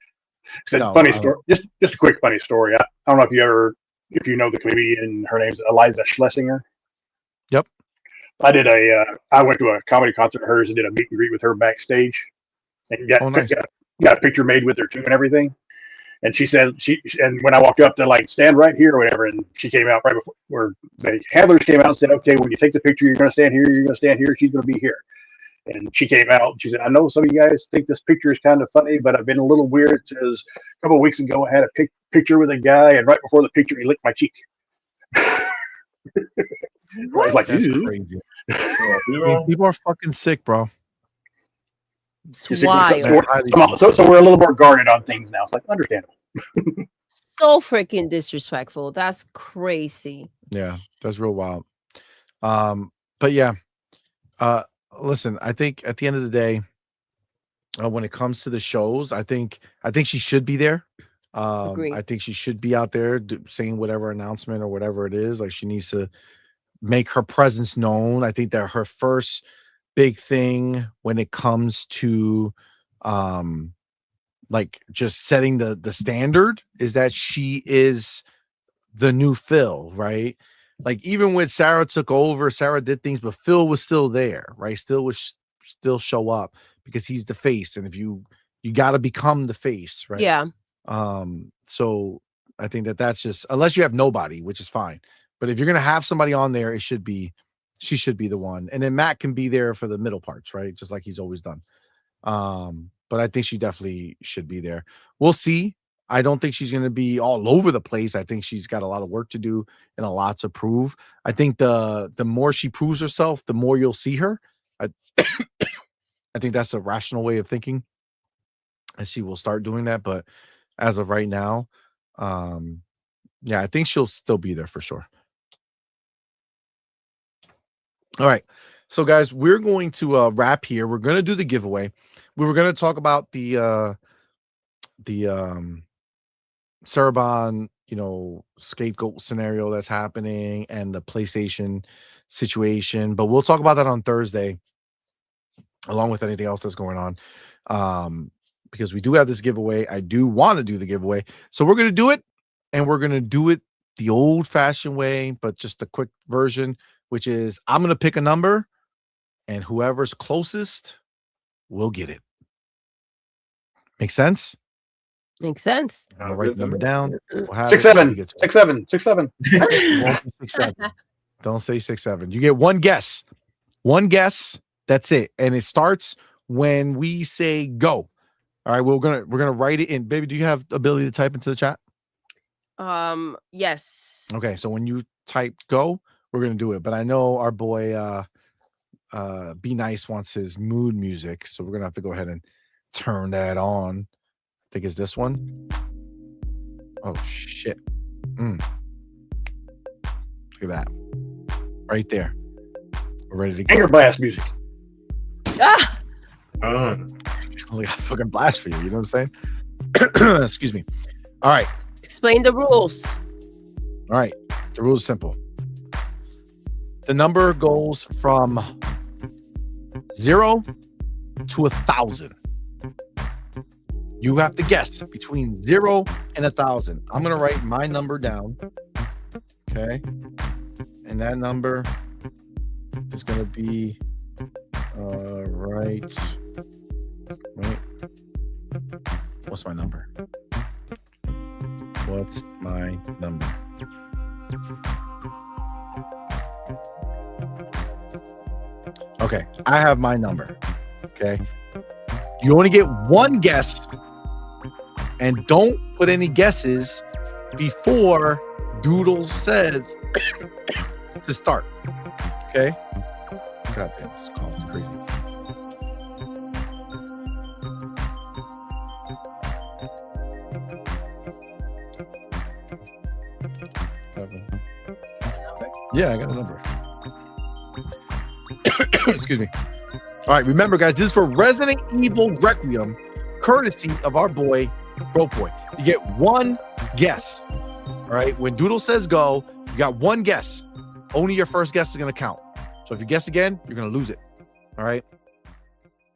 S2: No,
S3: funny story. Just a quick funny story. I don't know if you know the comedian. Her name's Eliza Schlesinger.
S2: Yep.
S3: I went to a comedy concert of hers and did a meet and greet with her backstage, and got a picture made with her too and everything. And she said and when I walked up to like stand right here or whatever, and she came out right before where the handlers came out and said, okay, when you take the picture, you're going to stand here, you're going to stand here, she's going to be here. And she came out and she said, I know some of you guys think this picture is kind of funny, but I've been a little weird. It says a couple of weeks ago I had a picture with a guy, and right before the picture he licked my cheek.
S2: Right, like, that's crazy. People are fucking sick, bro.
S3: So we're a little more guarded on things now. It's like understandable.
S4: so freaking disrespectful. That's crazy.
S2: Yeah, that's real wild. But yeah, listen, I think at the end of the day, when it comes to the shows, I think she should be there. I think she should be out there saying whatever announcement or whatever it is. Like, she needs to make her presence known. I think that her first big thing when it comes to like just setting the standard is that she is the new Phil, right? Like, even when Sarah took over, Sarah did things, but Phil was still there, right? Still show up because he's the face, and if you got to become the face, right?
S4: Yeah.
S2: So I think that's just, unless you have nobody, which is fine, but if you're gonna have somebody on there, she should be the one, and then Matt can be there for the middle parts, right? Just like he's always done. But I think she definitely should be there. We'll see. I don't think she's going to be all over the place. I think she's got a lot of work to do and a lot to prove. I think the more she proves herself, the more you'll see her. I think that's a rational way of thinking, and she will start doing that. But as of right now, yeah, I think she'll still be there for sure. All right. So guys, we're going to wrap here. We're going to do the giveaway. We were going to talk about the Sarabon, scapegoat scenario that's happening and the PlayStation situation, but we'll talk about that on Thursday, along with anything else that's going on. Because we do have this giveaway. I do want to do the giveaway. So we're going to do it, and we're going to do it the old-fashioned way, but just the quick version, which is I'm going to pick a number, and whoever's closest will get it. Make sense?
S4: Makes sense.
S2: I'll write the number down. We'll
S3: 6 7 6 7 6 7.
S2: 6 7. Don't say 6, 7. You get one guess. One guess. That's it. And it starts when we say go. All right, we're gonna write it in. Baby, do you have the ability to type into the chat?
S4: Yes.
S2: Okay, so when you type go, we're gonna do it. But I know our boy Be Nice wants his mood music, so we're gonna have to go ahead and turn that on. I think it's this one. Oh shit. Look at that. Right there. We're ready to go.
S3: Anger blast music.
S4: Ah!
S2: Only got fucking blast for you. You know what I'm saying? Excuse me. All right.
S4: Explain the rules.
S2: All right. The rule is simple. The number goes from 0 to 1,000. You have to guess between 0 and 1,000. I'm going to write my number down. Okay. And that number is going to be right. What's my number? What's my number? Okay, I have my number. Okay. You only get one guess, and don't put any guesses before Doodle says to start. Okay. God damn, this call is crazy. Yeah, I got a number. Excuse me. All right, remember, guys, this is for Resident Evil Requiem, courtesy of our boy, Broke Boy. You get one guess. All right, when Doodle says go, you got one guess. Only your first guess is going to count. So if you guess again, you're going to lose it. All right,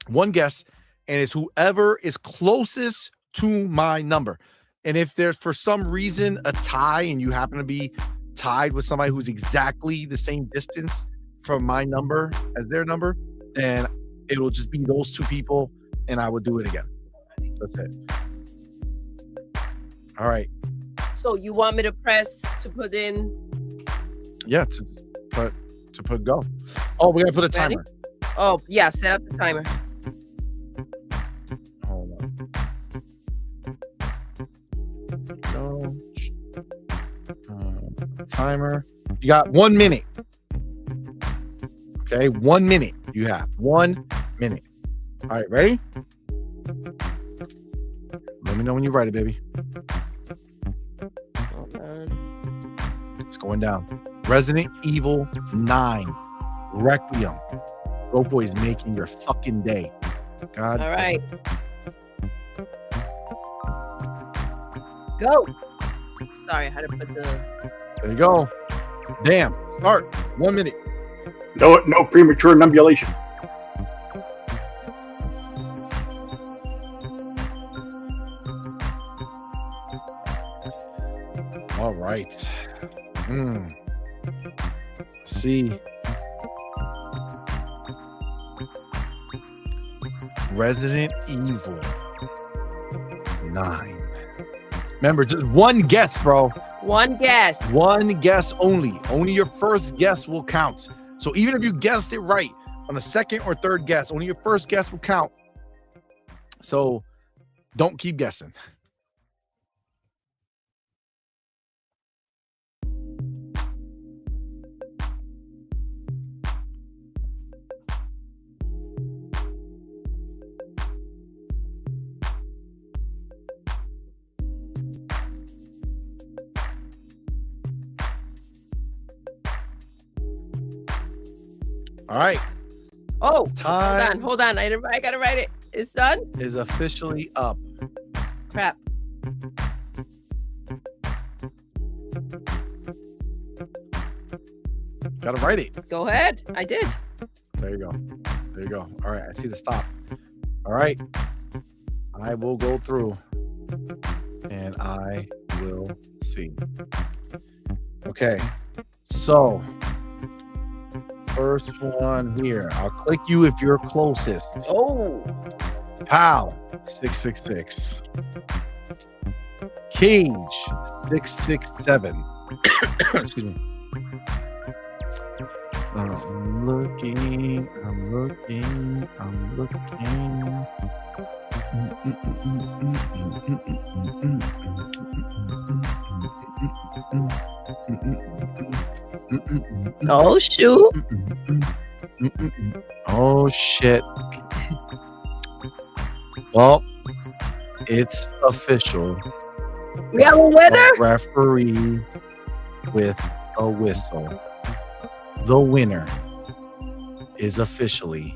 S2: one guess, and it's whoever is closest to my number. And if there's for some reason a tie and you happen to be tied with somebody who's exactly the same distance from my number as their number, then it'll just be those two people and I will do it again. That's it. All right.
S4: So you want me to press to put in?
S2: Yeah, to put go. Oh, we gotta put a timer.
S4: Oh yeah, set up the timer.
S2: Hold on. Go. Timer. You got 1 minute. Okay, 1 minute. You have 1 minute. All right, ready? Let me know when you're ready, baby.
S4: Hold on.
S2: It's going down. Resident Evil 9 Requiem. Broke Boy's making your fucking day. God.
S4: All right. Go. Sorry, I had to put the.
S2: There you go. Damn. Start. 1 minute.
S3: No premature numbulation.
S2: All right. See. Resident Evil 9. Remember, just one guess, bro.
S4: One guess.
S2: One guess only. Only your first guess will count. So even if you guessed it right on the second or third guess, only your first guess will count. So don't keep guessing. All right.
S4: Oh,
S2: Time
S4: hold on. I gotta write it. It's done.
S2: is officially up.
S4: Crap.
S2: Gotta write it.
S4: Go ahead. I did.
S2: There you go. There you go. All right. I see the stop. All right. I will go through and I will see. Okay. So, first one here. I'll click you if you're closest.
S4: Oh.
S2: Pal, 666. Cage, 667. Excuse me. I'm looking.
S4: Oh shoot!
S2: Oh shit! Well, it's official.
S4: We have a winner.
S2: A referee with a whistle. The winner is officially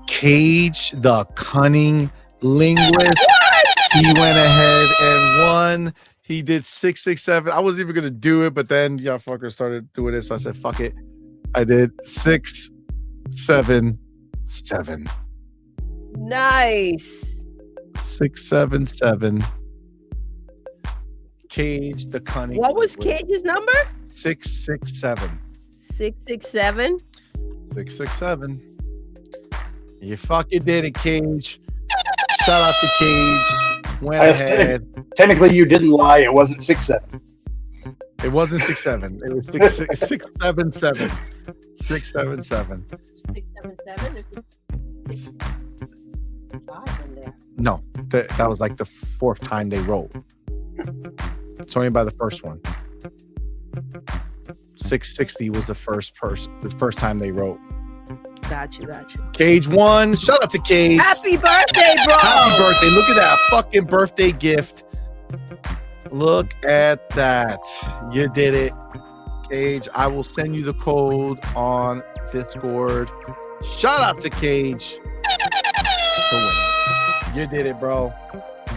S2: Cage, the cunning linguist. He went ahead and won. He did 667. I wasn't even gonna do it, but then y'all fuckers started doing it, so I said, "Fuck it." I did 677.
S4: Nice.
S2: 677. Cage, the cunning.
S4: What was
S2: linguist.
S4: Cage's number?
S2: 667.
S4: 667.
S2: 667. You fucking did it, Cage. Shout out to Cage. Went ahead.
S3: Technically, you didn't lie. It wasn't 6-7.
S2: It wasn't 6-7. It was 677. 677.
S4: 677. There's a 6 5 in there.
S2: No, that was like the fourth time they rolled. It's only by the first one. 660 was the first time they wrote.
S4: Got you.
S2: Cage won. Shout out to Cage.
S4: Happy birthday, bro.
S2: Happy birthday. Look at that fucking birthday gift. Look at that. You did it. Cage, I will send you the code on Discord. Shout out to Cage for winning. You did it, bro.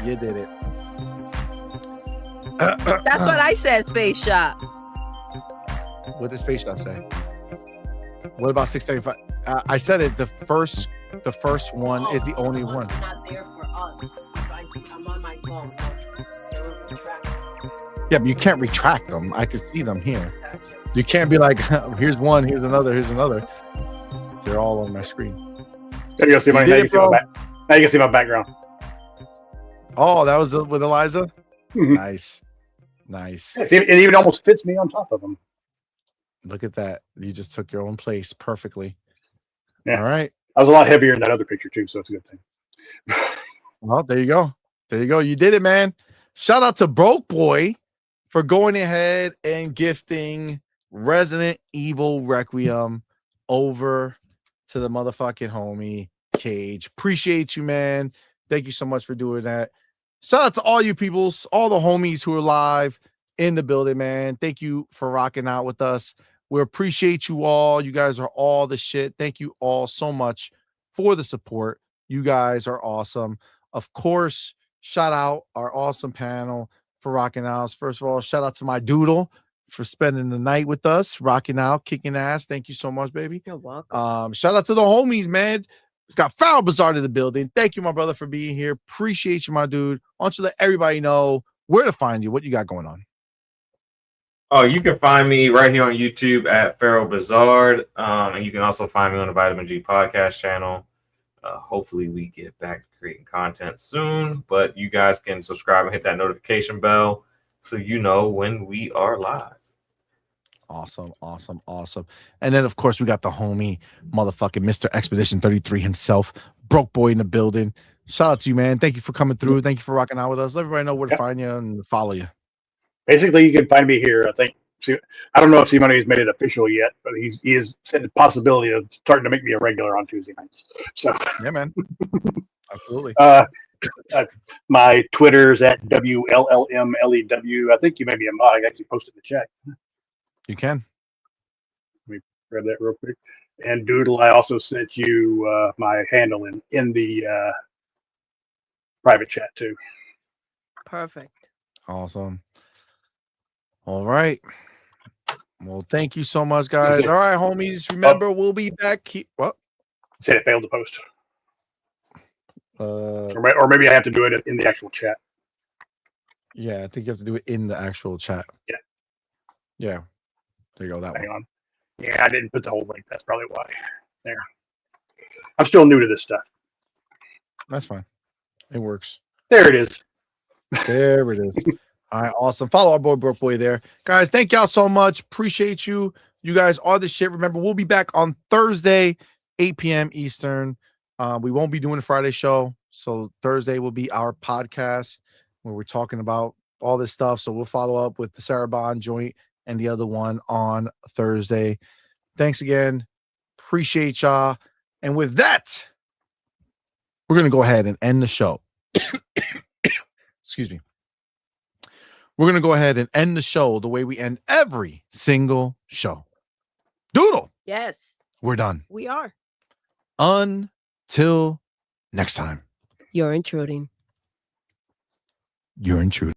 S2: You did it.
S4: That's what I said, Space Shot.
S2: What did Space Shot say? What about 675? I said it. The first one is the only one.
S4: Not there for us. I'm on my phone.
S2: Yeah, but you can't retract them. I can see them here. You can't be like, here's one, here's another, here's another. They're all on my screen.
S3: There you go. See my, now you can see my background.
S2: Oh, that was with Eliza?
S3: Mhm.
S2: Nice.
S3: It even almost fits me on top of them.
S2: Look at that. You just took your own place perfectly.
S3: Yeah.
S2: All right.
S3: I was a lot heavier in that other picture too, so it's a good thing.
S2: Well, there you go. You did it, man. Shout out to Broke Boy for going ahead and gifting Resident Evil Requiem over to the motherfucking homie Cage. Appreciate you, man. Thank you so much for doing that. Shout out to all you peoples, all the homies who are live in the building, man. Thank you for rocking out with us. We appreciate you all. You guys are all the shit. Thank you all so much for the support. You guys are awesome. Of course, shout out our awesome panel for rocking out. First of all, shout out to my Doodle for spending the night with us, rocking out, kicking ass. Thank you so much, baby.
S4: You're welcome.
S2: Shout out to the homies, man. Got Foul Bazaar in the building. Thank you, my brother, for being here. Appreciate you, my dude. Why don't you let everybody know where to find you, what you got going on?
S5: Oh, you can find me right here on YouTube at Pharaoh Bazaar. And you can also find me on the Vitamin G podcast channel. Hopefully we get back to creating content soon, but you guys can subscribe and hit that notification bell so you know when we are live.
S2: Awesome. And then, of course, we got the homie, motherfucking Mr. Expedition 33 himself, Broke Boy in the building. Shout out to you, man. Thank you for coming through. Thank you for rocking out with us. Let everybody know where to find you and follow you.
S3: Basically, you can find me here. I think. I don't know if CMoney has made it official yet, but he is said the possibility of starting to make me a regular on Tuesday nights. So
S2: yeah, man. Absolutely.
S3: My Twitter's at WLLMLEW. I think you may be a mod. I actually posted in the chat.
S2: You can.
S3: Let me grab that real quick. And Doodle, I also sent you my handle in the private chat too.
S4: Perfect.
S2: Awesome. All right. Well, thank you so much, guys. All right, homies. Remember, we'll be back. What?
S3: Said it failed to post.
S2: Or
S3: maybe I have to do it in the actual chat.
S2: Yeah, I think you have to do it in the actual chat.
S3: Yeah.
S2: Yeah. There you go. That
S3: Hang
S2: one.
S3: on. Yeah, I didn't put the whole link. That's probably why. There. I'm still new to this stuff.
S2: That's fine. It works.
S3: There it is.
S2: There it is. All right, awesome. Follow our boy Broke Boy there. Guys, thank y'all so much. Appreciate you. You guys are the shit. Remember, we'll be back on Thursday, 8 p.m. Eastern. We won't be doing a Friday show. So Thursday will be our podcast where we're talking about all this stuff. So we'll follow up with the Sarabon joint and the other one on Thursday. Thanks again. Appreciate y'all. And with that, we're going to go ahead and end the show. Excuse me. We're going to go ahead and end the show the way we end every single show. Doodle.
S4: Yes.
S2: We're done.
S4: We are.
S2: Until next time.
S4: You're intruding.
S2: You're intruding.